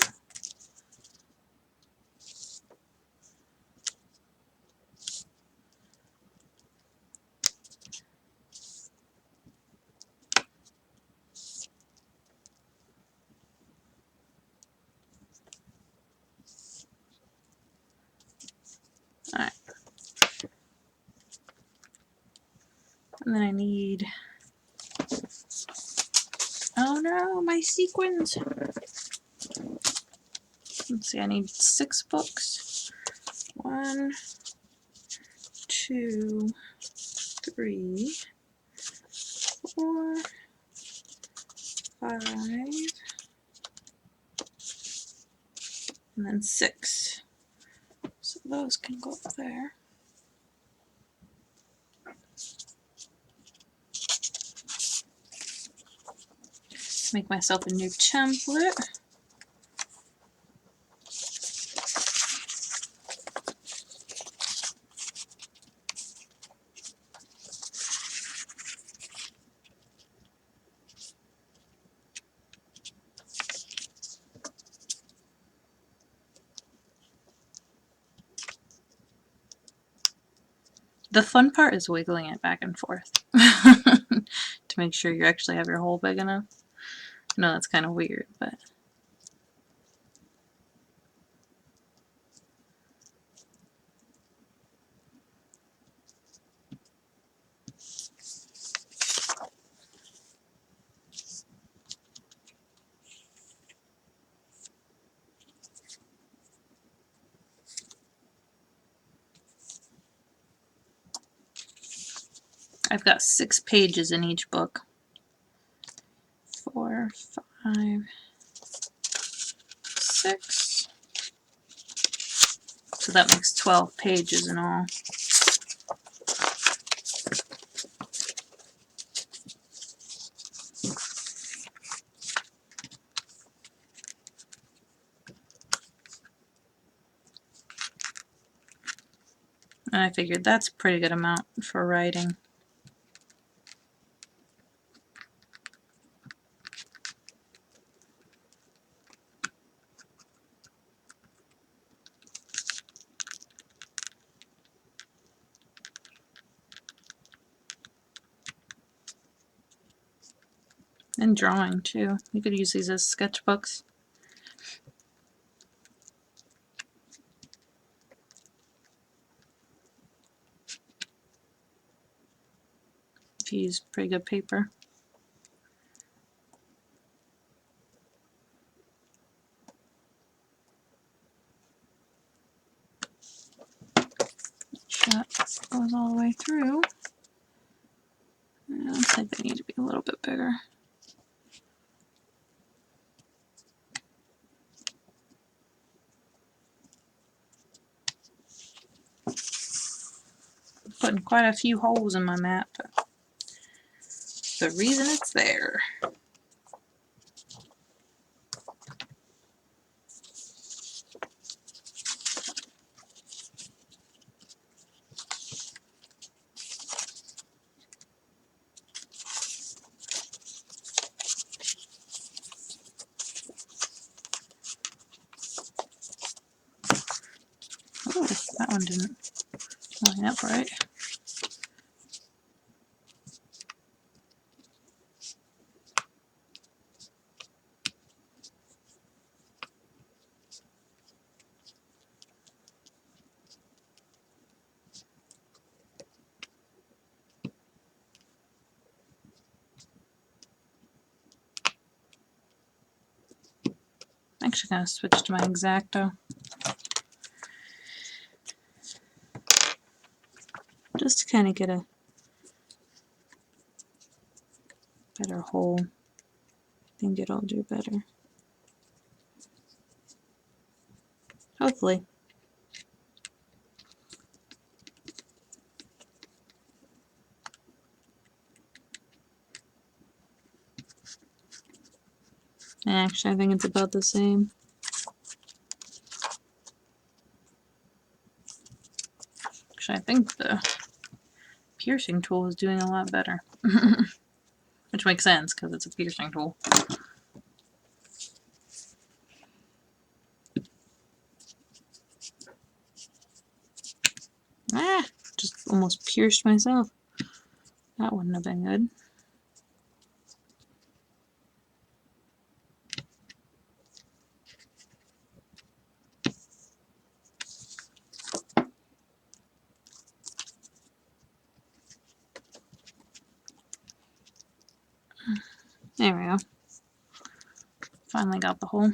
Alright. And then I need, oh no, my sequins. let's see, I need 6 books. 1, 2, 3, 4, 5, and then 6. So those can go up there. Make myself a new template. The fun part is wiggling it back and forth to make sure you actually have your hole big enough. I know that's kind of weird, but I've got 6 pages in each book. 4, 5, 6. So that makes 12 pages in all. And I figured that's a pretty good amount for writing. And drawing too. You could use these as sketchbooks. If you use pretty good paper. That goes all the way through. It looks like they need to be a little bit bigger. I'm putting quite a few holes in my map, but the reason it's there. Oh, that one didn't line up right. I'm actually going to switch to my X-Acto. Just to kind of get a better hole. I think it'll do better. Hopefully. Actually, I think it's about the same. Actually, I think the piercing tool is doing a lot better. Which makes sense, because it's a piercing tool. Ah! Just almost pierced myself. That wouldn't have been good. There we go. Finally got the hole.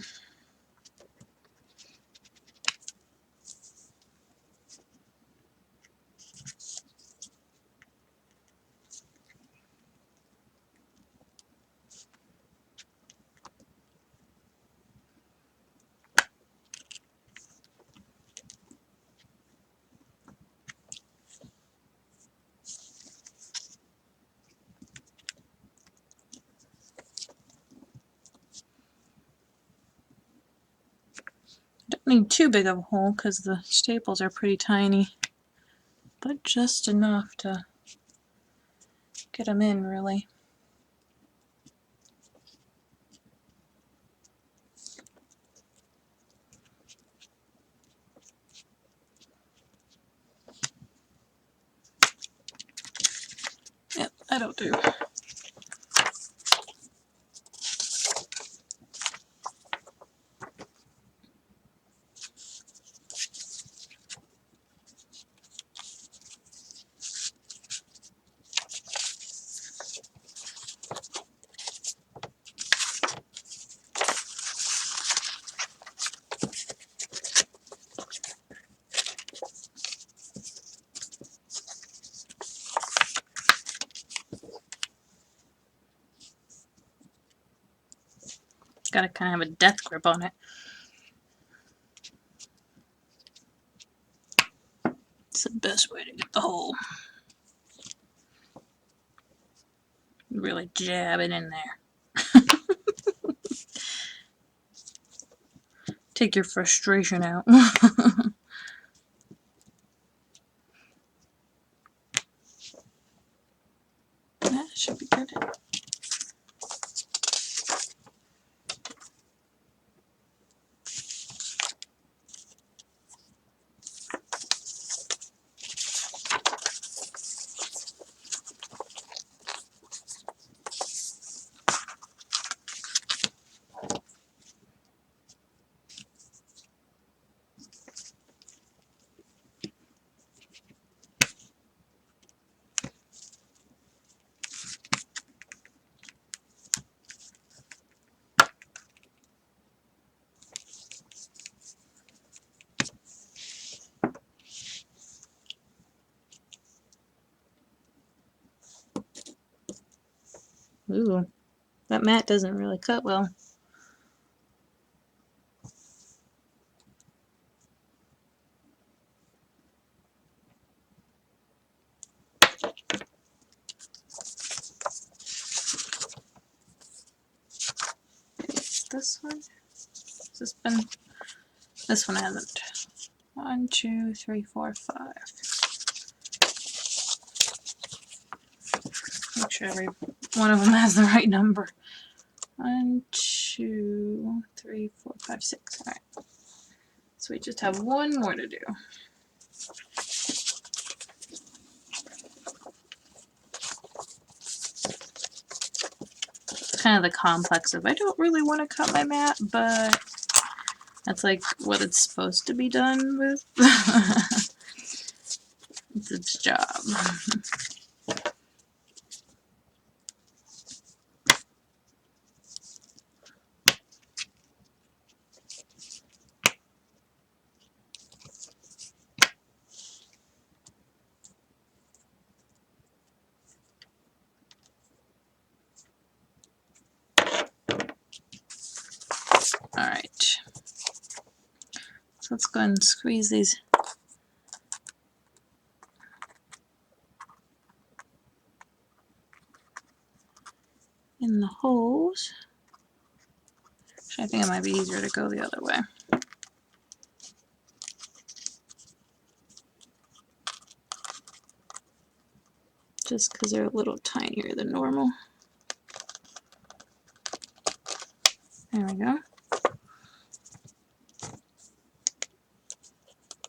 Don't need too big of a hole because the staples are pretty tiny, but just enough to get them in, really. Yep, that'll do. Gotta kind of have a death grip on it. It's the best way to get the hole. Really jab it in there. Take your frustration out. That should be good. Ooh, that mat doesn't really cut well. This one? Has this been? This one hasn't. 1, 2, 3, 4, 5. Make sure every one of them has the right number. 1, 2, 3, 4, 5, 6. Alright. So we just have one more to do. It's kind of the complex of I don't really want to cut my mat, but that's like what it's supposed to be done with. It's its job. Alright. So let's go ahead and squeeze these in the holes. Actually, I think it might be easier to go the other way. Just because they're a little tinier than normal. There we go.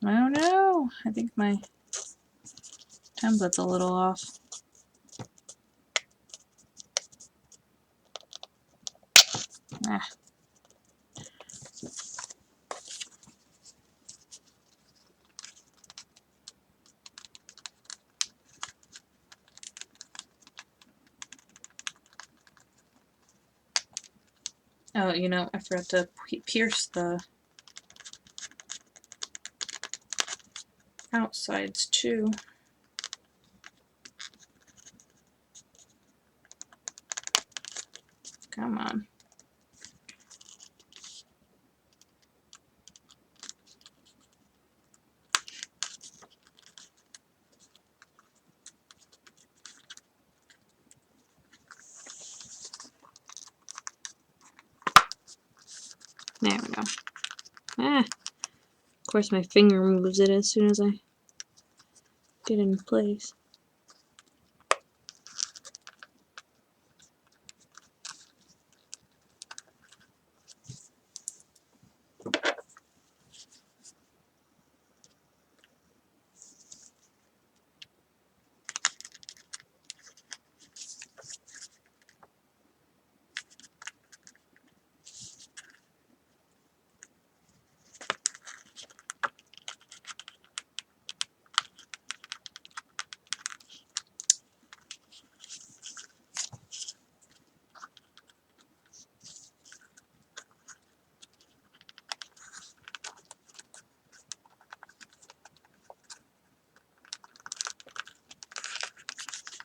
Oh no! I think my template's a little off. Ah. Oh, you know, I forgot to pierce the outsides too. Come on. There we go. Ah. course, my finger moves it as soon as I get it in place.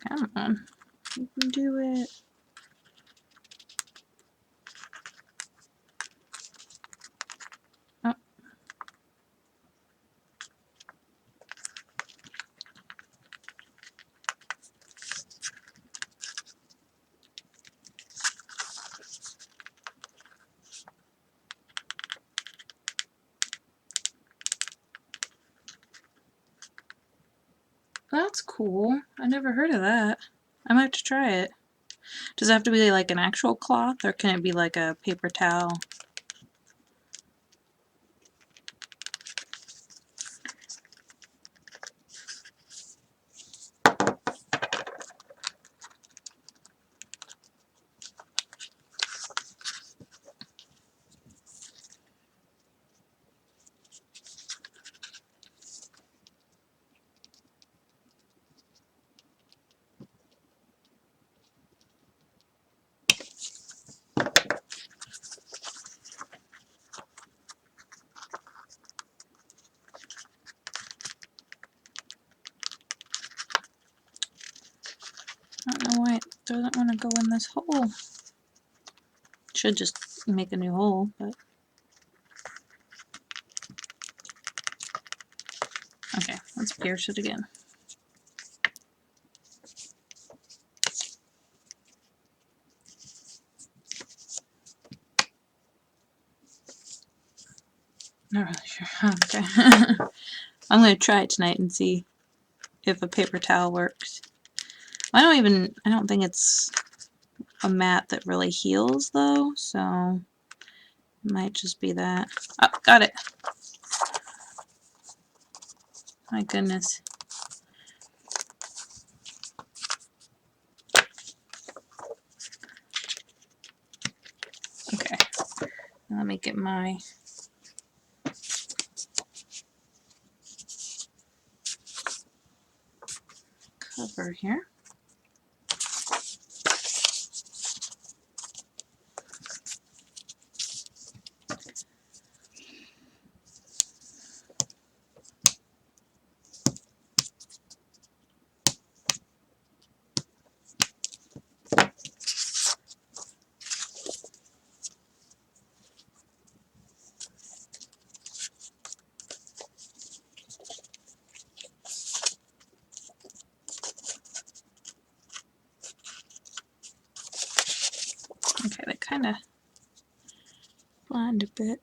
Come on, you can do it. Oh. That's cool. I never heard of that. I might have to try it. Does it have to be like an actual cloth, or can it be like a paper towel? I don't know why it doesn't want to go in this hole. Should just make a new hole, but okay, let's pierce it again. Not really sure. Okay. I'm going to try it tonight and see if a paper towel works. I don't think it's a mat that really heals though, so it might just be that. Oh, got it. My goodness. Okay. Let me get my cover here. Okay, that kind of blind a bit.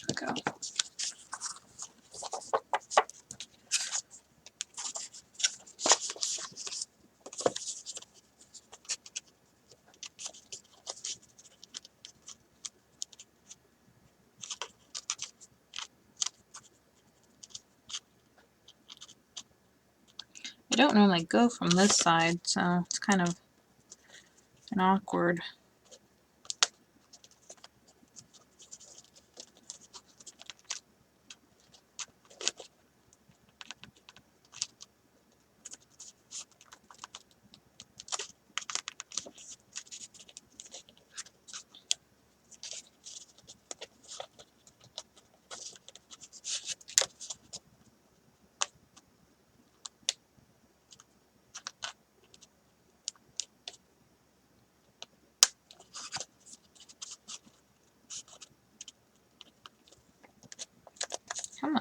There we go. I don't normally go from this side, so it's kind of an awkward.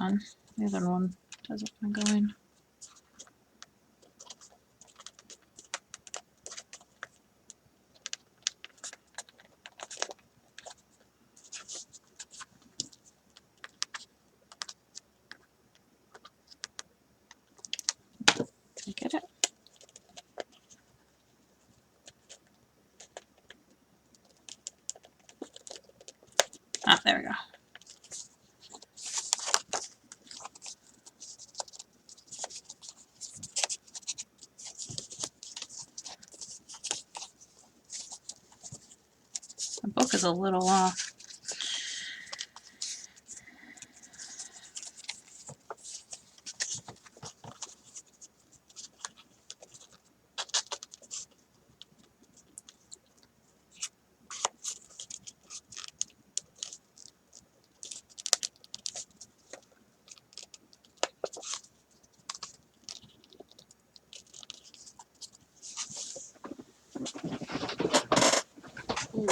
on. The other one doesn't want to go in. Get it? Ah, there we go. The book is a little off. Ooh.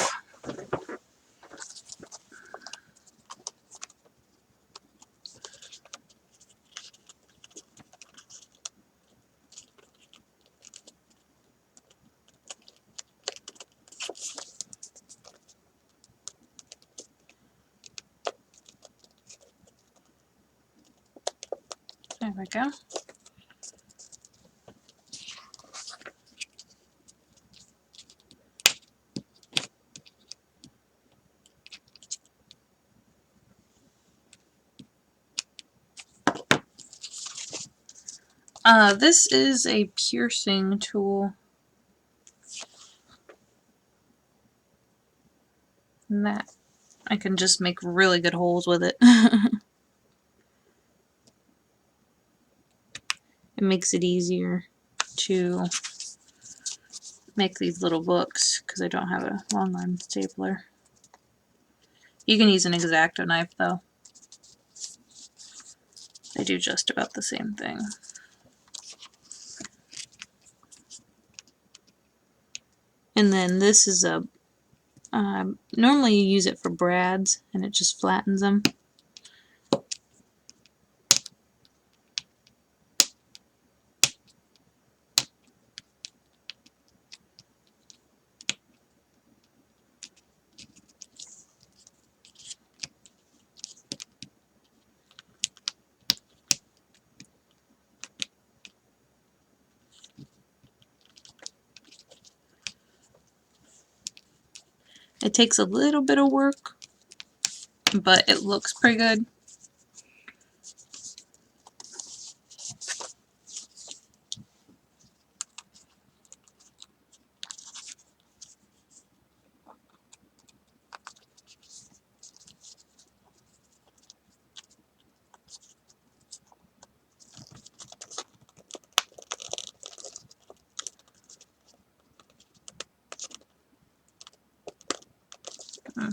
There we go. This is a piercing tool. And that I can just make really good holes with it. It makes it easier to make these little books because I don't have a long arm stapler. You can use an X-Acto knife though. They do just about the same thing. And then this is a, normally you use it for brads and it just flattens them. It takes a little bit of work, but it looks pretty good.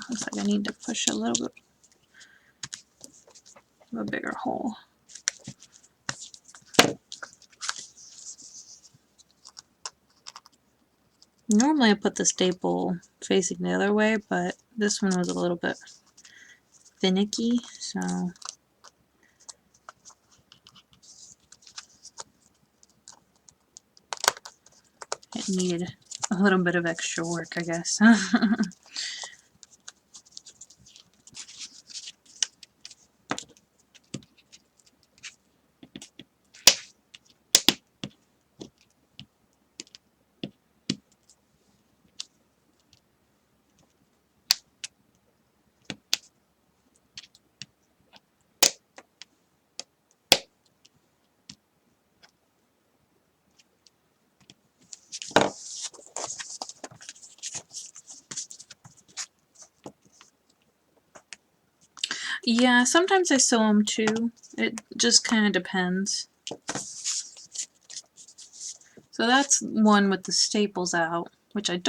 Looks like I need to push a little bit of a bigger hole. Normally I put the staple facing the other way, but this one was a little bit finicky, so it needed a little bit of extra work, I guess. Yeah, sometimes I sew them too. It just kind of depends. So that's one with the staples out, which I'm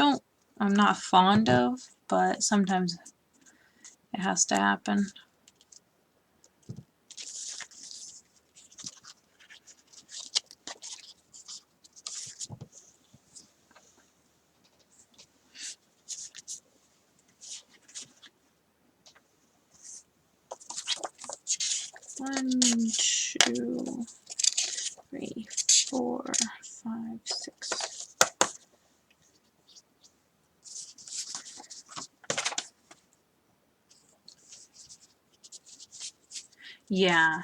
not fond of, but sometimes it has to happen. One Yeah,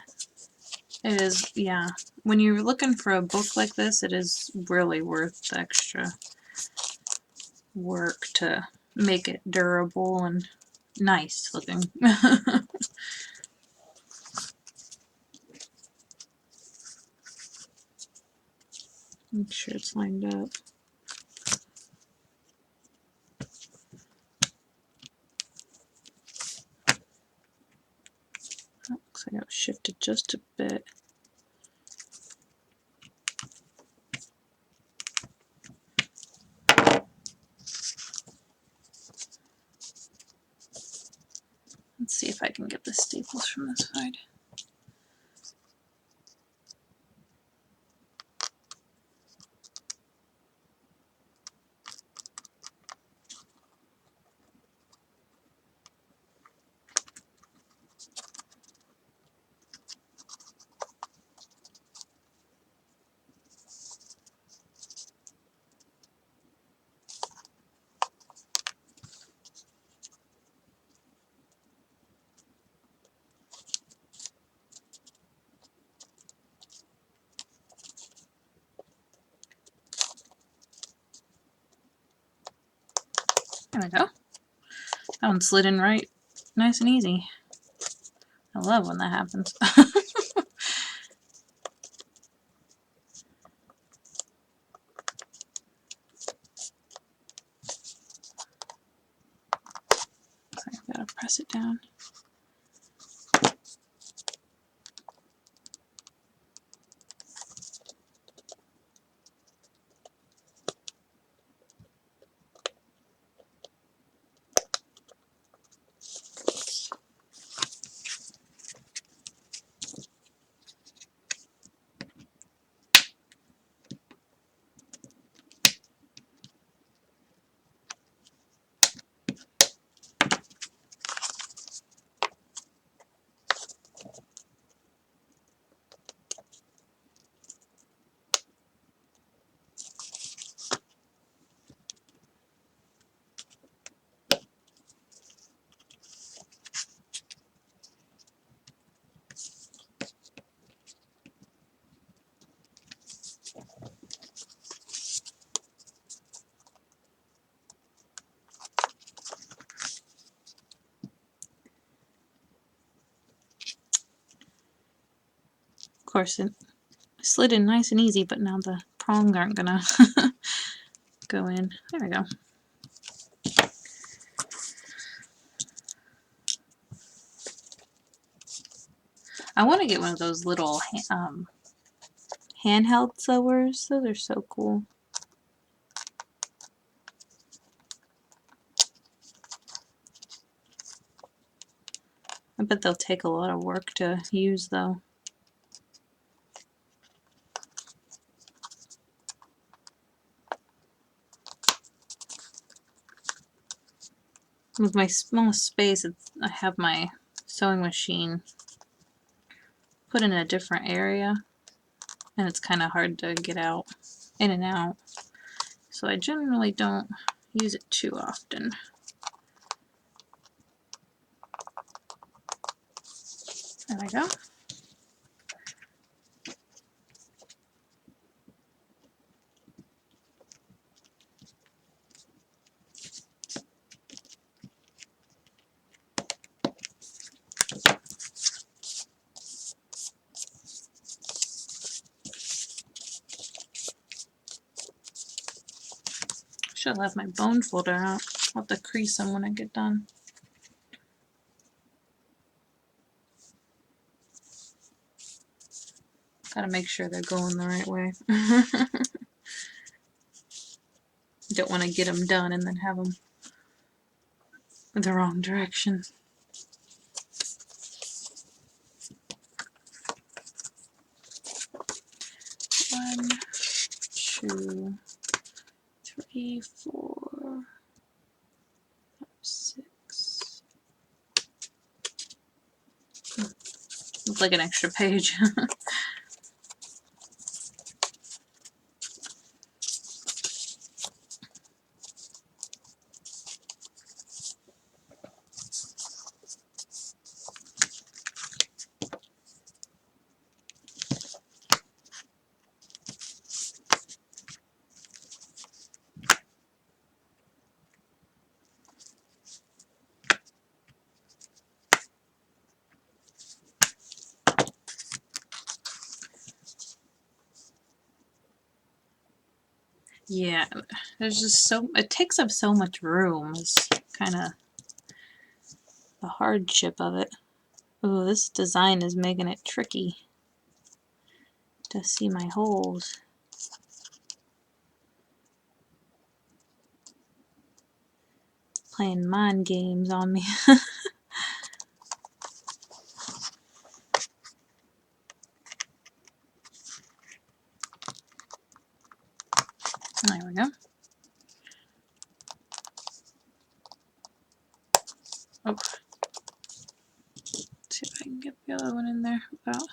it is, yeah. When you're looking for a book like this, it is really worth the extra work to make it durable and nice looking. Make sure it's lined up. Oh, looks like it was shifted just a bit. Let's see if I can get the staples from this side. There we go. That one slid in right nice and easy. I love when that happens. So I've got to press it down. Of course, it slid in nice and easy, but now the prongs aren't gonna go in. There we go. I want to get one of those little handheld sewers. Those are so cool. I bet they'll take a lot of work to use though. With my small space, I have my sewing machine put in a different area, and it's kind of hard to get out, in and out. So I generally don't use it too often. There we go. Should have left my bone folder out. I'll have to crease them when I get done. Gotta make sure they're going the right way. Don't want to get them done and then have them the wrong direction. One, two, three, 4, 5, 6. Looks like an extra page. Yeah, there's just so, it takes up so much room. It's kind of the hardship of it. Oh, this design is making it tricky to see my holes. Playing mind games on me. There we go. Oh, see if I can get the other one in there without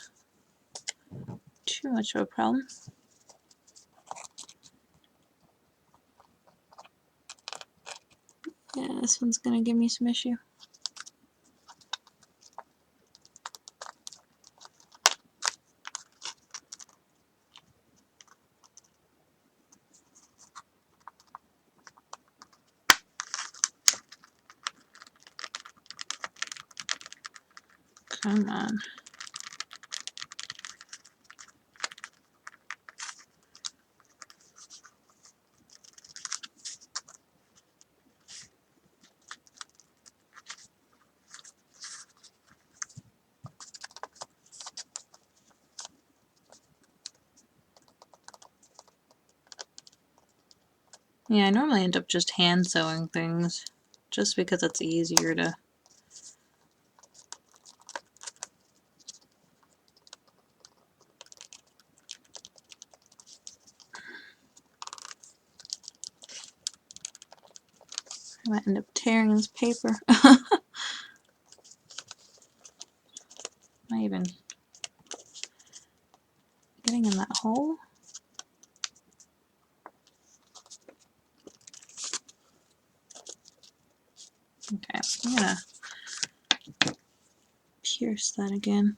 too much of a problem. Yeah, this one's gonna give me some issue. Come on. Yeah, I normally end up just hand sewing things just because it's easier to. I might end up tearing this paper. Am I even getting in that hole? Okay, I'm gonna pierce that again.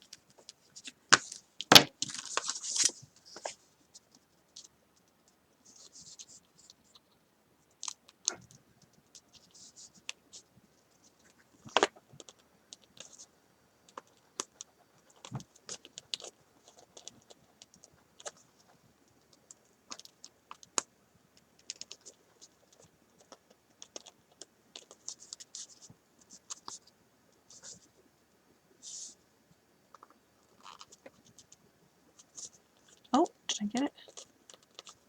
Oh, did I get it?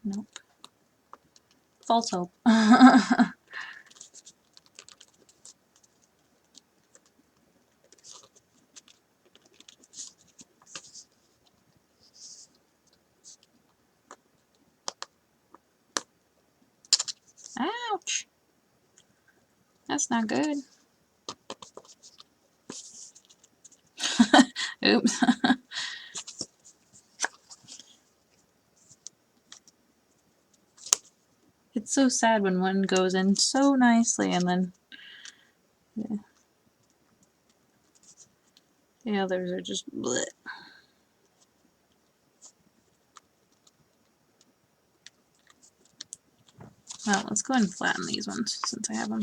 Nope. False hope. Ouch! That's not good. Oops. It's so sad when one goes in so nicely and then the others are just bleh. Well, let's go ahead and flatten these ones since I have them.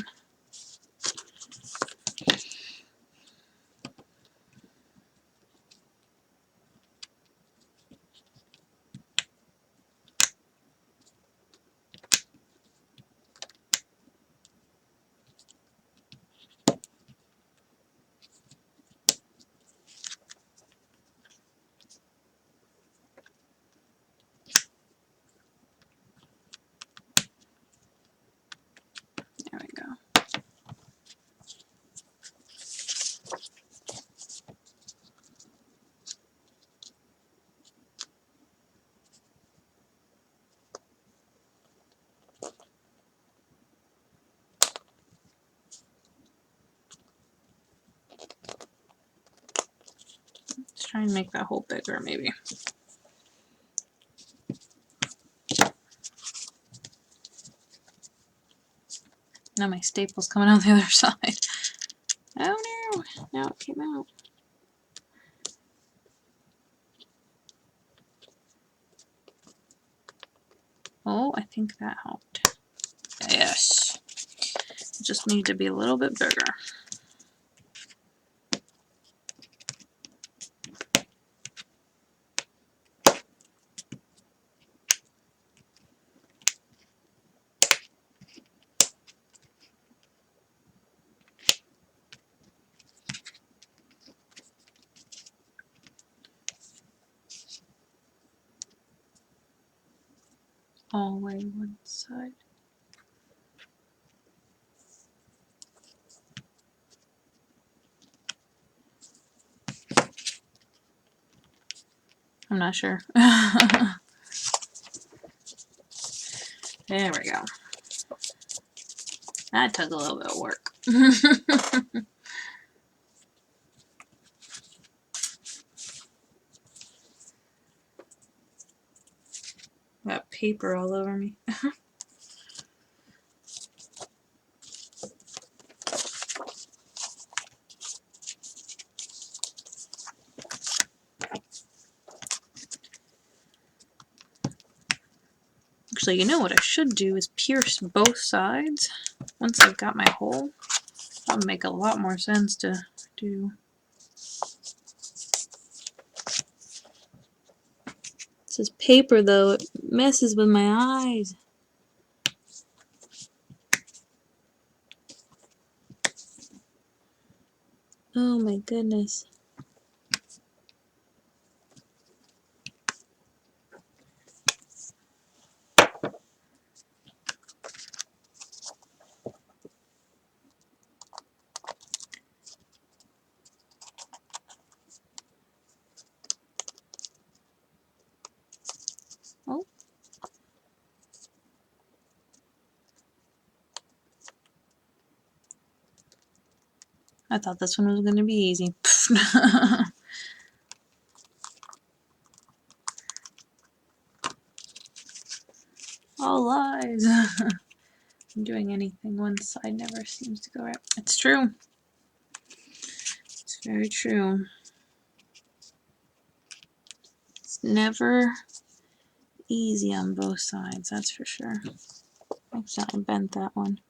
There we go. Let's try and make that hole bigger, maybe. Now my staple's coming out the other side. Oh no! Now it came out. Oh, I think that helped. Yes. Just need to be a little bit bigger. all the way one side. I'm not sure. There we go. That took a little bit of work. Got paper all over me. Actually, you know what I should do is pierce both sides once I've got my hole. That would make a lot more sense to do. This is paper though, it messes with my eyes. Oh my goodness. Oh. I thought this one was going to be easy. All lies. I'm doing anything, one side never seems to go right. It's true. It's very true. It's never easy on both sides, that's for sure. I accidentally bent that one.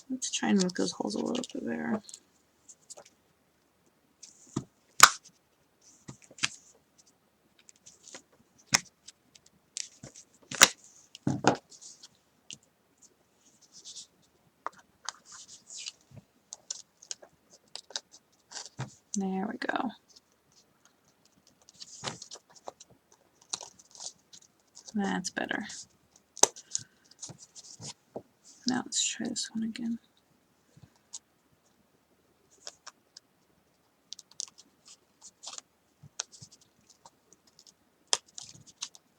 Let's try and make those holes a little bit bigger. There we go. That's better. Now let's try this one again.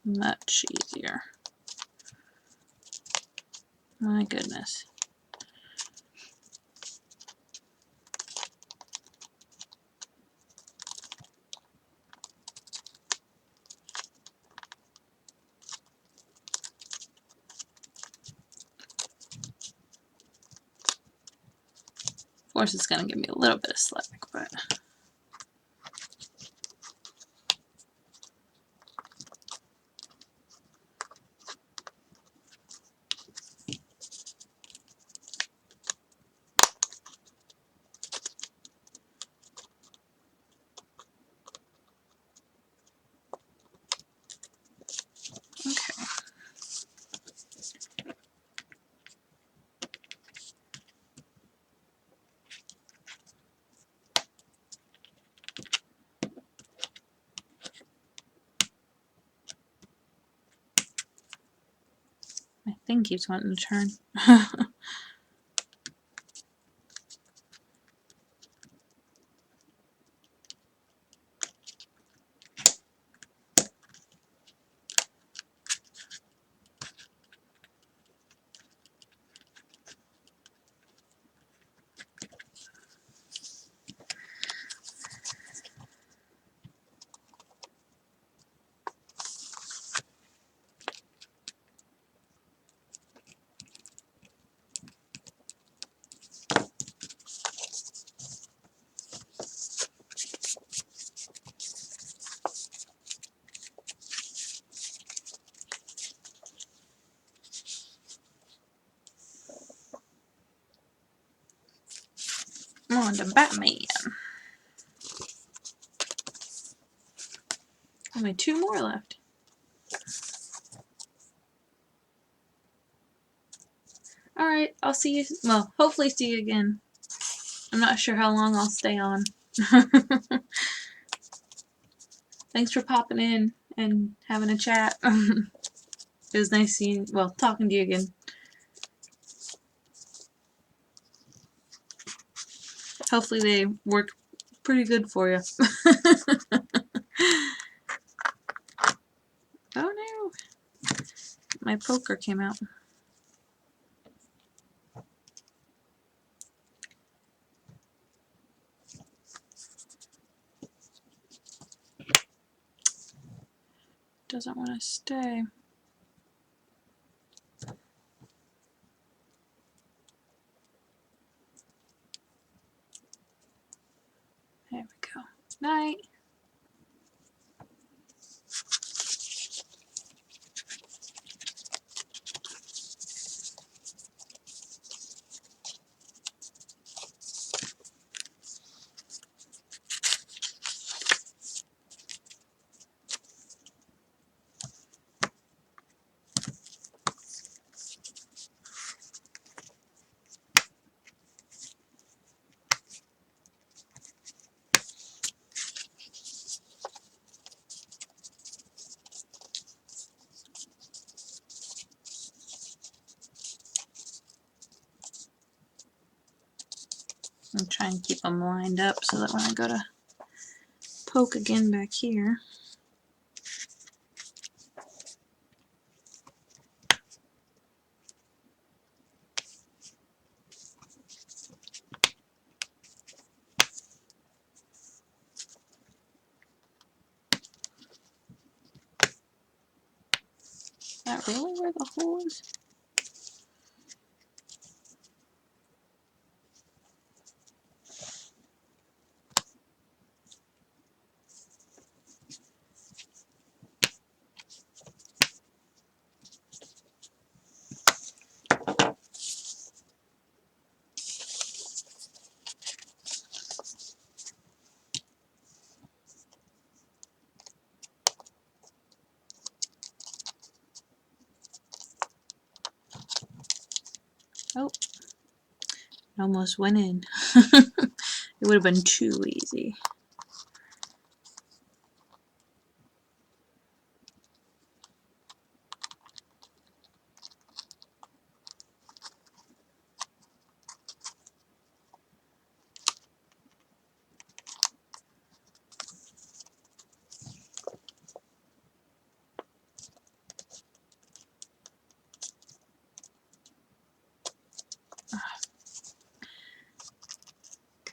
Much easier. My goodness. Of course, it's going to give me a little bit of slack, but okay. My thing keeps wanting to turn. On to Batman. Only two more left. Alright, I'll see you, well, hopefully see you again. I'm not sure how long I'll stay on. Thanks for popping in and having a chat. It was nice seeing, well, talking to you again. Hopefully they work pretty good for you. Oh no! My poker came out. Doesn't want to stay. There we go. Night. I'm trying to keep them lined up so that when I go to poke again back here. Is that really where the hole is? Oh, it almost went in. It would have been too easy.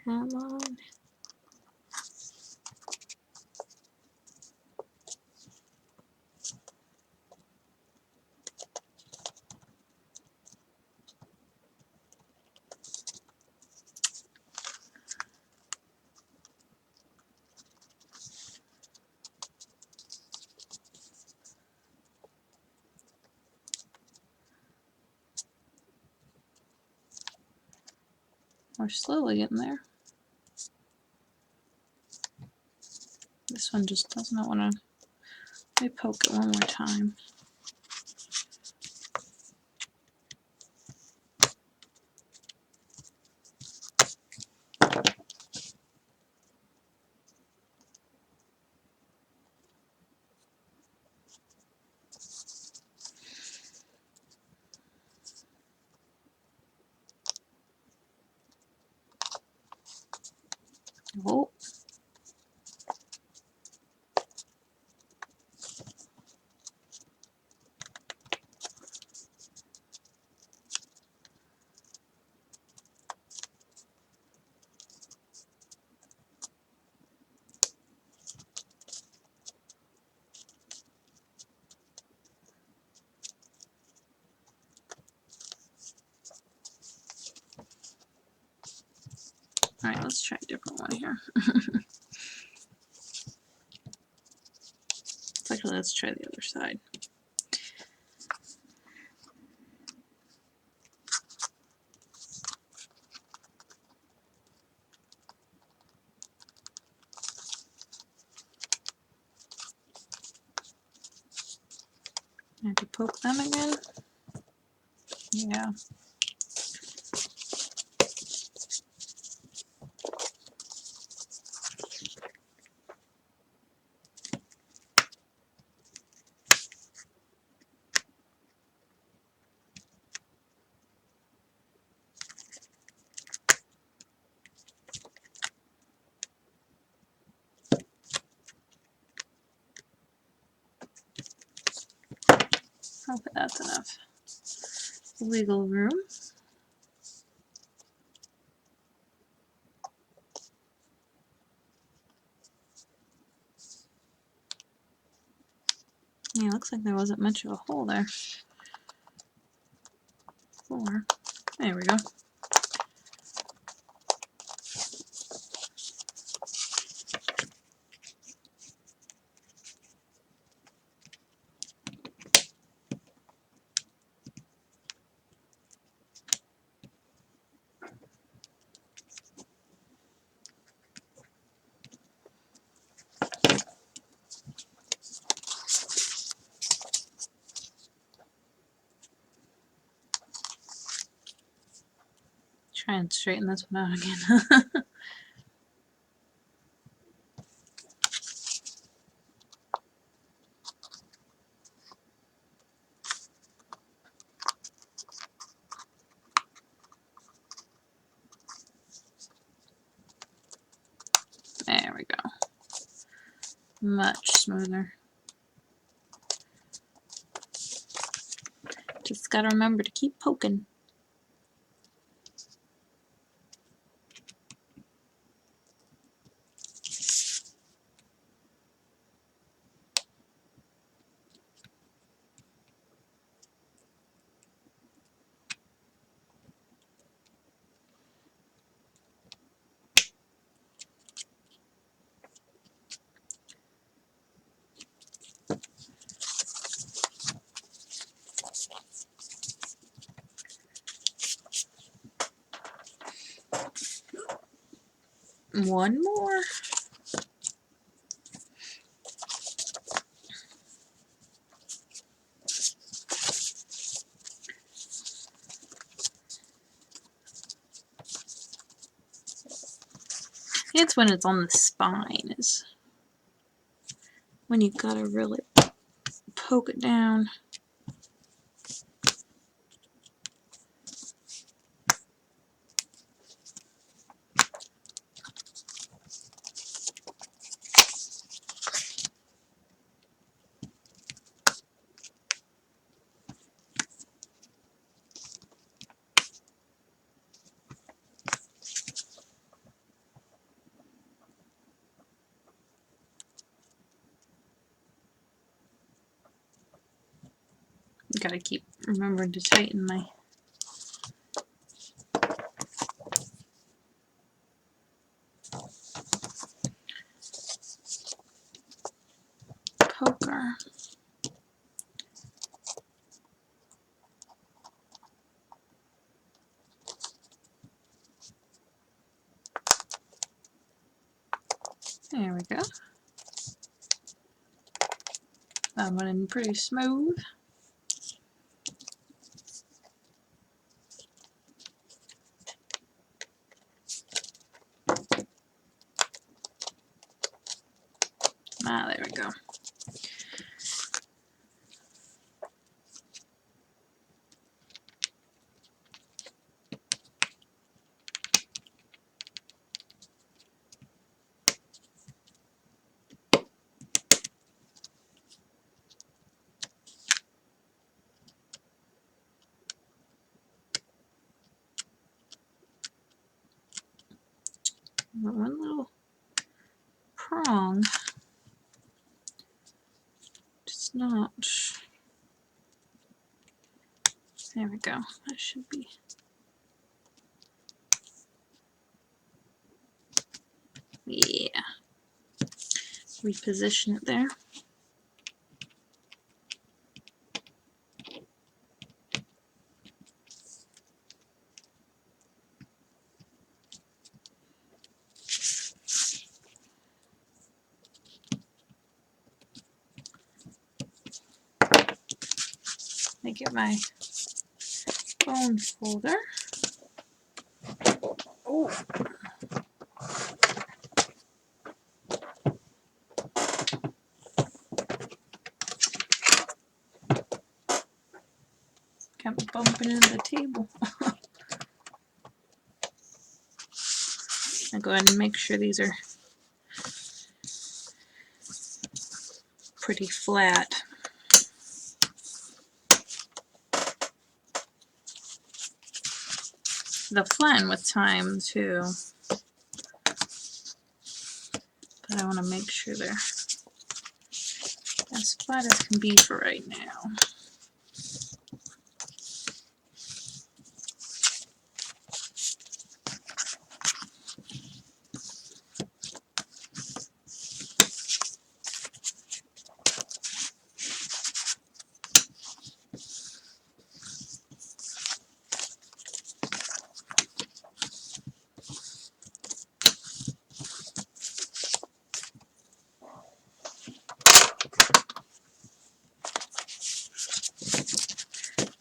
Come on. We're slowly getting there. This one just does not want to. Let me poke it one more time. Oh. Alright, let's try a different one here. Actually, let's try the other side. I have to poke them again. Yeah. that's enough wiggle room. Yeah, looks like there wasn't much of a hole there. 4. There we go. Try and straighten this one out again. There we go. Much smoother. Just gotta remember to keep poking. One more. It's when it's on the spine is when you gotta really poke it down. Gotta keep remembering to tighten my poker. There we go. That went in pretty smooth. Ah, there we go. One little prong. Just not. There we go. That should be. Yeah. Reposition it there. Make it my bone folder. Oh. Kept bumping into the table. I'll go ahead and make sure these are pretty flat. they'll flatten with time too. But I want to make sure they're as flat as can be for right now.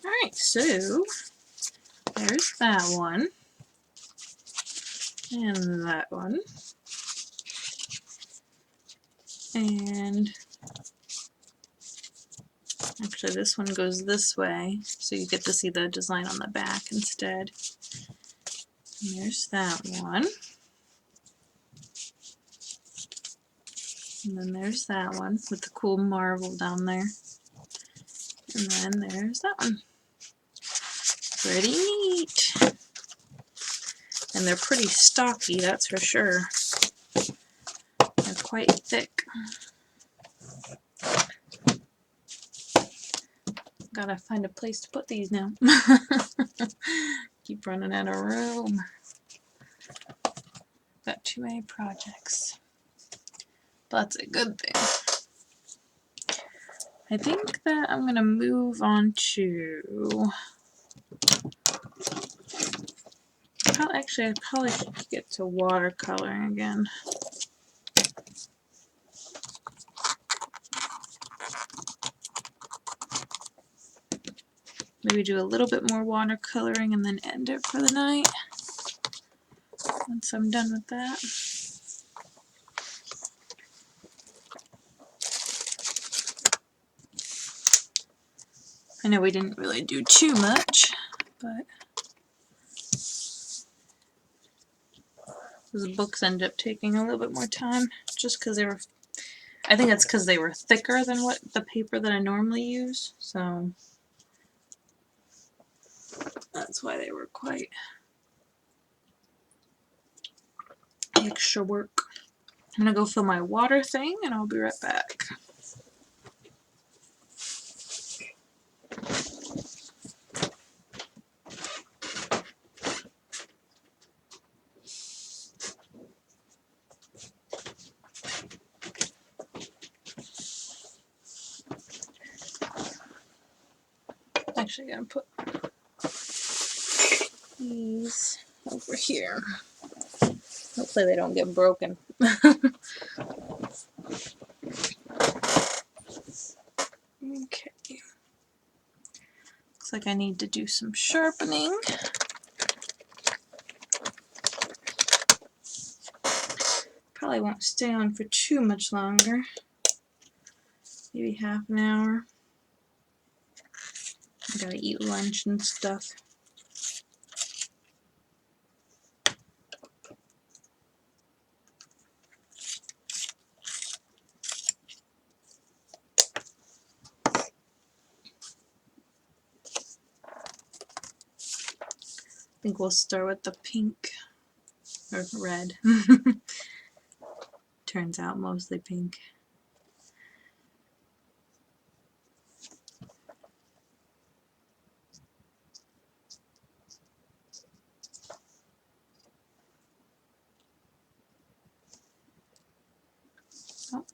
Alright, so there's that one. And that one. And actually this one goes this way, so you get to see the design on the back instead. And there's that one. And then there's that one with the cool marble down there. And then there's that one. Pretty neat. And they're pretty stocky, that's for sure. They're quite thick. Gotta find a place to put these now. Keep running out of room. Got too many projects. But that's a good thing. I think that I'm gonna move on to... Actually, I probably should get to watercoloring again. Maybe do a little bit more watercoloring and then end it for the night. Once I'm done with that. I know we didn't really do too much, but those books ended up taking a little bit more time just because they were, I think it's because they were thicker than what the paper that I normally use, so that's why they were quite extra work. I'm gonna go fill my water thing and I'll be right back. Actually gonna put these over here. Hopefully they don't get broken. Okay. Looks like I need to do some sharpening. Probably won't stay on for too much longer. Maybe half an hour. I gotta eat lunch and stuff. I think we'll start with the pink, or red. Turns out mostly pink. Oh.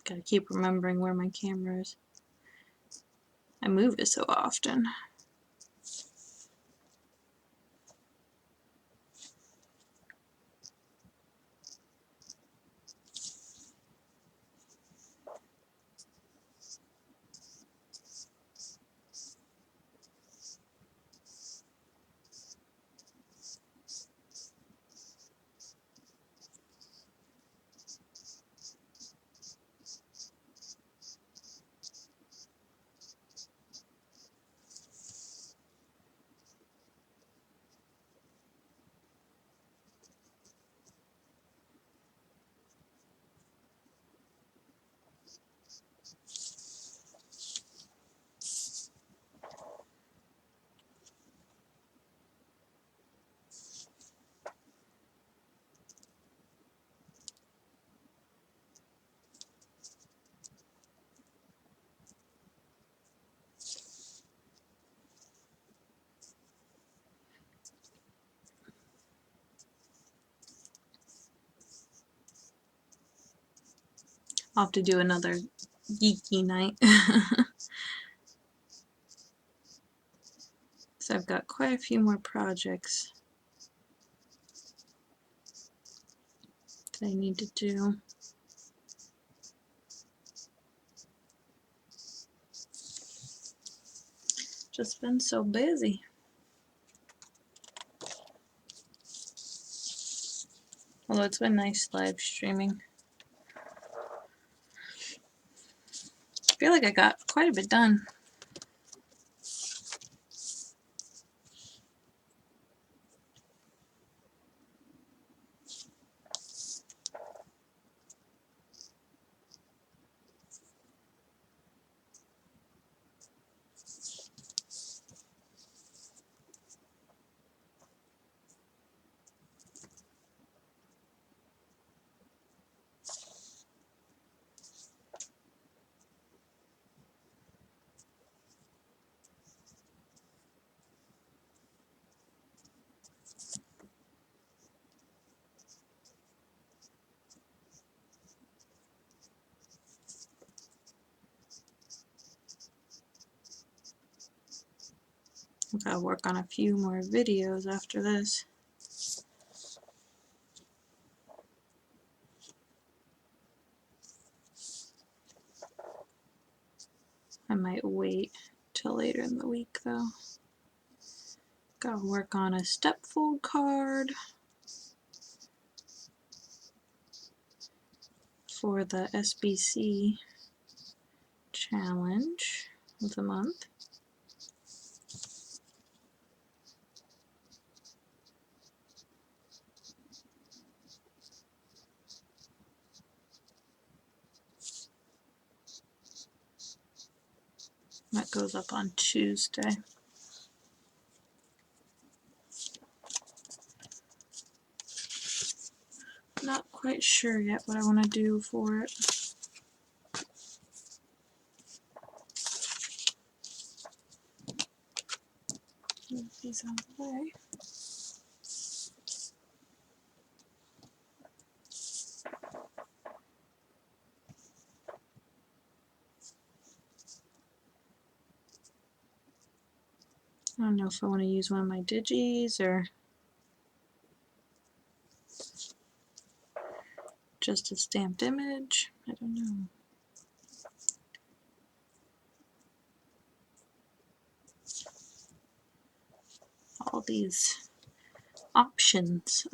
Gotta keep remembering where my camera is. I move it so often. I'll have to do another geeky night. So I've got quite a few more projects that I need to do. Just been so busy. Although it's been nice live streaming. I feel like I got quite a bit done. I've got to work on a few more videos after this. I might wait till later in the week though. Gotta work on a stepfold card for the SBC challenge of the month. That goes up on Tuesday. Not quite sure yet what I want to do for it. Move these out of the way. I don't know if I want to use one of my digis or just a stamped image. I don't know. All these options.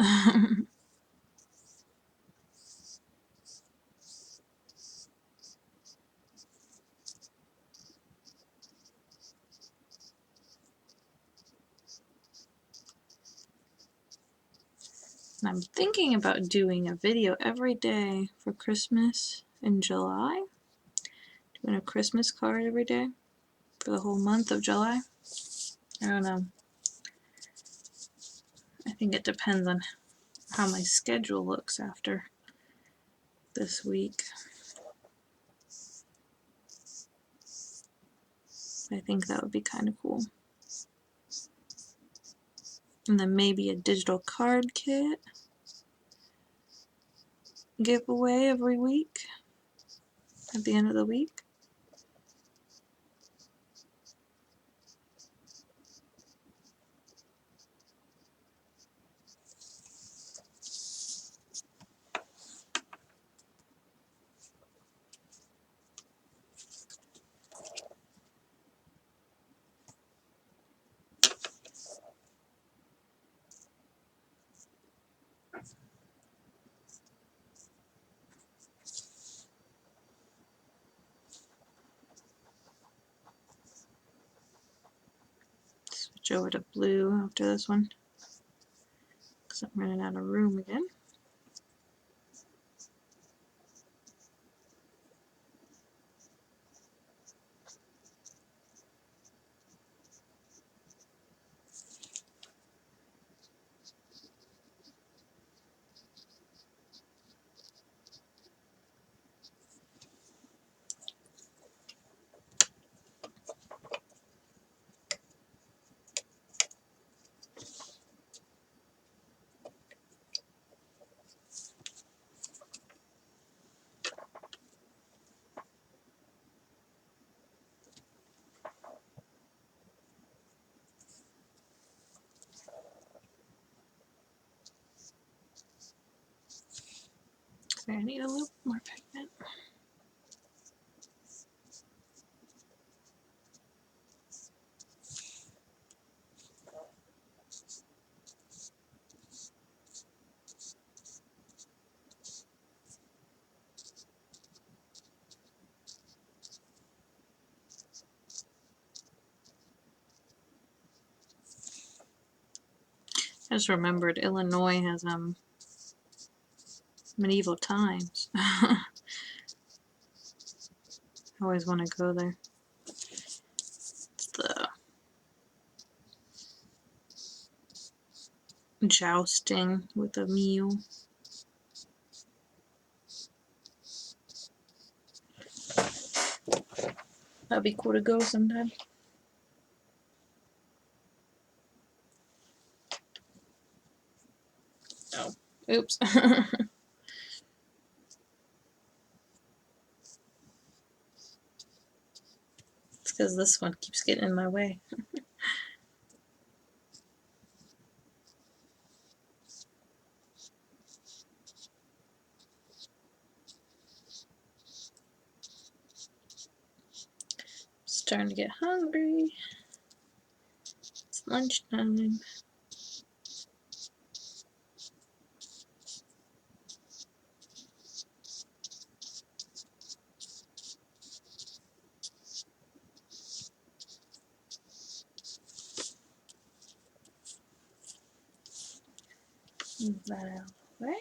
And I'm thinking about doing a video every day for Christmas in July. Doing a Christmas card every day for the whole month of July. I don't know. I think it depends on how my schedule looks after this week. I think that would be kind of cool. And then maybe a digital card kit giveaway every week at the end of the week. Switch over to blue after this one because I'm running out of room again. need a little more pigment. I just remembered Illinois has medieval times. I always want to go there. It's the jousting with a mule. That'd be cool to go sometime. Oh, oops. It's because this one keeps getting in my way. Starting to get hungry. It's lunchtime. Move that out of the way.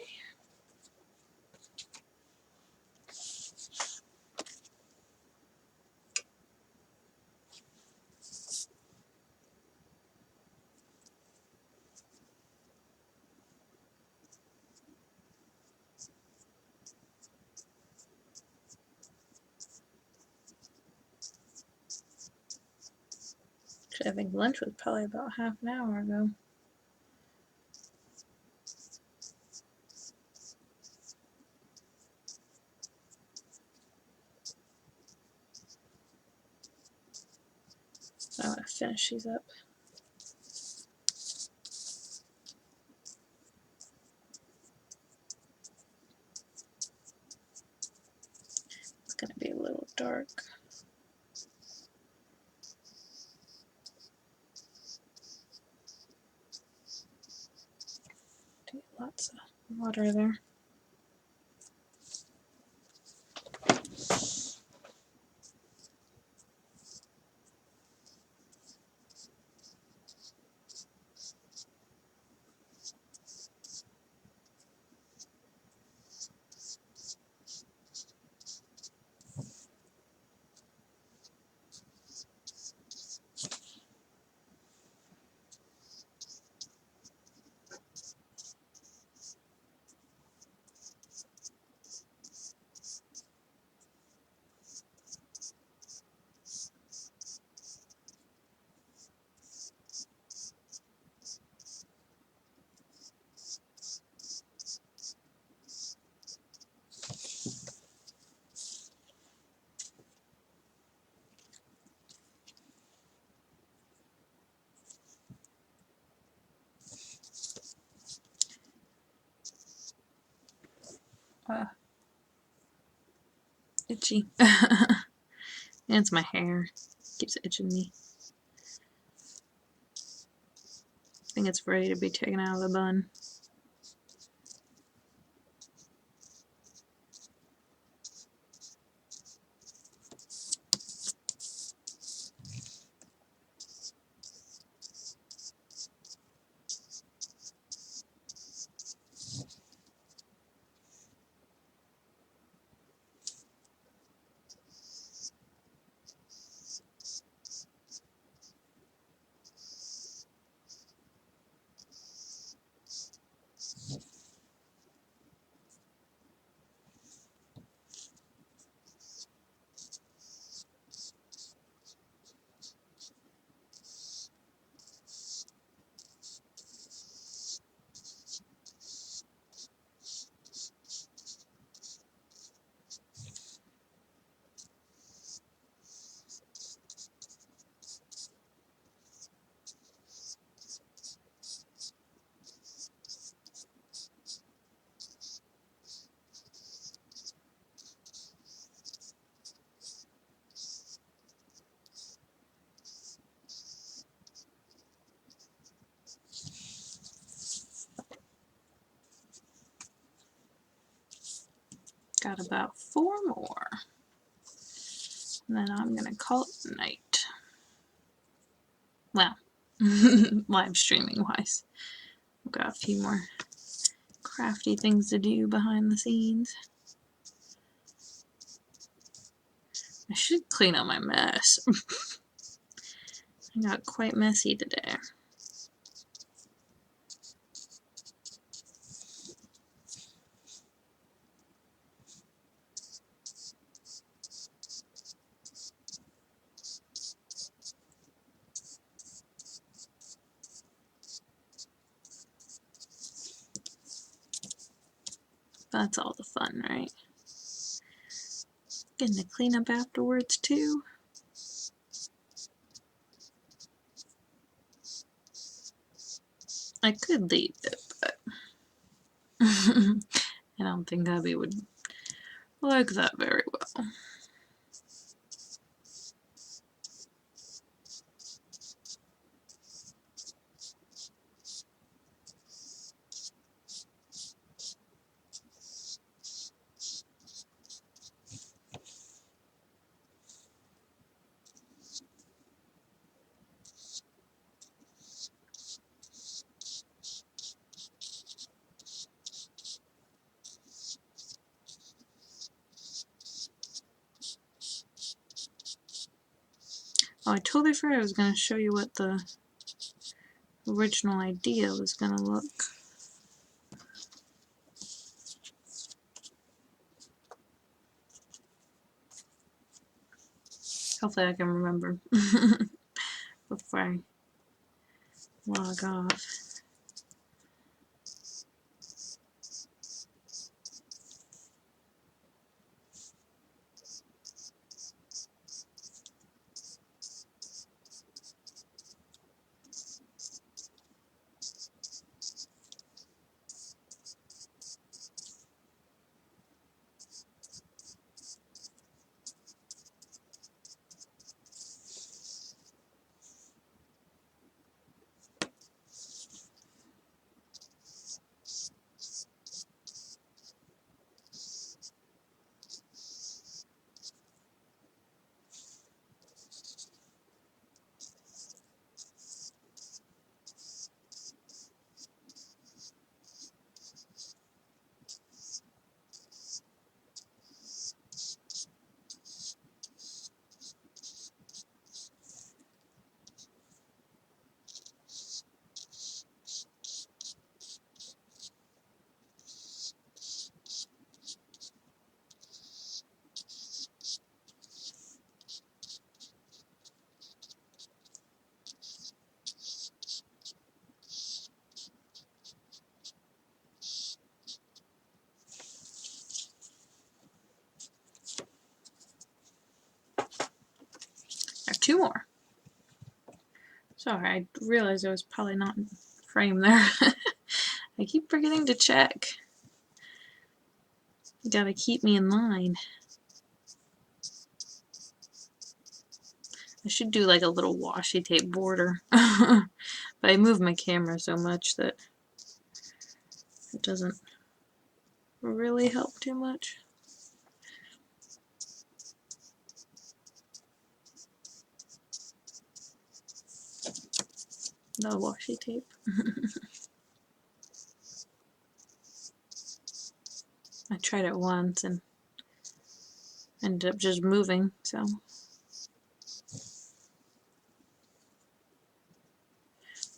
I think lunch was probably about half an hour ago. I want to finish these up. It's going to be a little dark. Lots of water there. Itchy. And it's my hair. Keeps itching me. I think it's ready to be taken out of the bun. Got about 4 more. And then I'm going to call it a night. Well, live streaming wise. I've got a few more crafty things to do behind the scenes. I should clean up my mess. I got quite messy today. That's all the fun, right? Getting to clean up afterwards too. I could leave it, but I don't think Abby would like that very well. Oh, I totally forgot I was going to show you what the original idea was going to look. Hopefully I can remember before I log off. I have 2 more. Sorry, I realized I was probably not in frame there. I keep forgetting to check. You gotta keep me in line. I should do like a little washi tape border. But I move my camera so much that it doesn't really help too much. The washi tape. I tried it once and ended up just moving, so.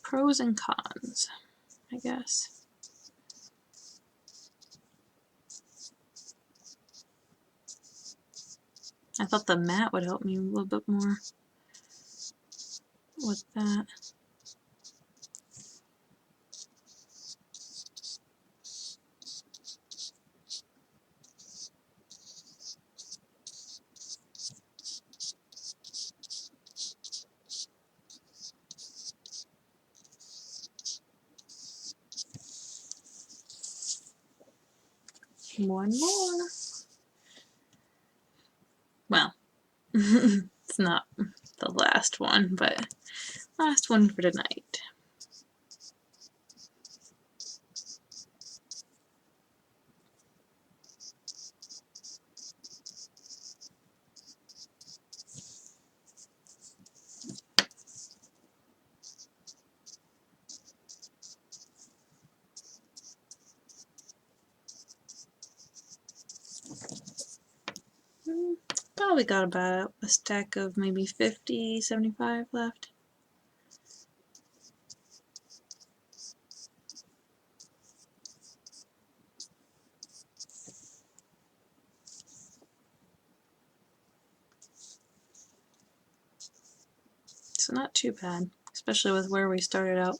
Pros and cons, I guess. I thought the mat would help me a little bit more with that. One more. Well, it's not the last one, but last one for tonight. probably got about a stack of maybe 50, 75 left. So not too bad, especially with where we started out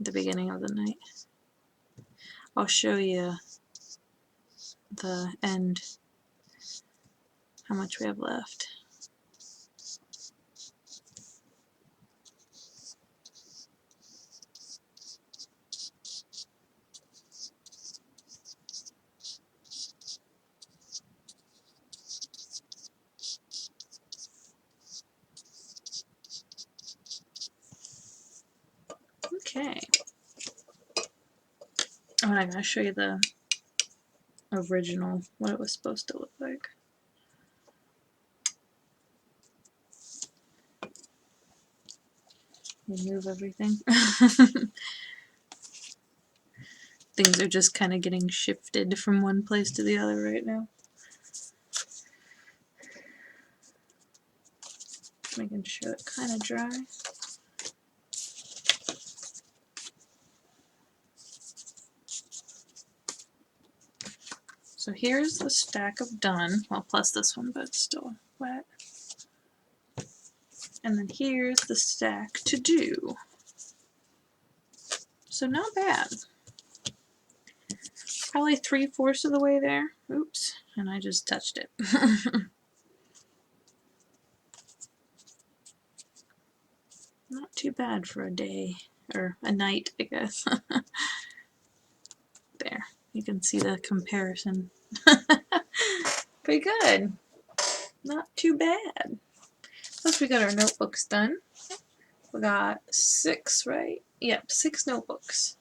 at the beginning of the night. I'll show you the end, how much we have left. Okay. Oh, and I'm going to show you the original, what it was supposed to look like. Remove everything. Things are just kind of getting shifted from one place to the other right now. Making sure it's kind of dry. So here's the stack of done, well, plus this one, but it's still wet. And then here's the stack to do. So not bad. Probably 3/4 of the way there. Oops, and I just touched it. Not too bad for a day, or a night, I guess. There, you can see the comparison. Pretty good. Not too bad. Plus we got our notebooks done. We got 6, right? Yep, 6 notebooks.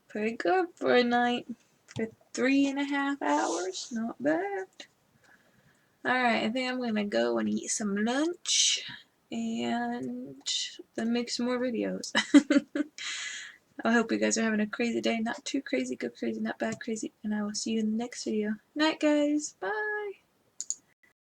Pretty good for a night. For 3.5 hours. Not bad. Alright, I think I'm gonna go and eat some lunch and then make some more videos. I hope you guys are having a crazy day. Not too crazy, good crazy, not bad crazy. And I will see you in the next video. Night, guys. Bye.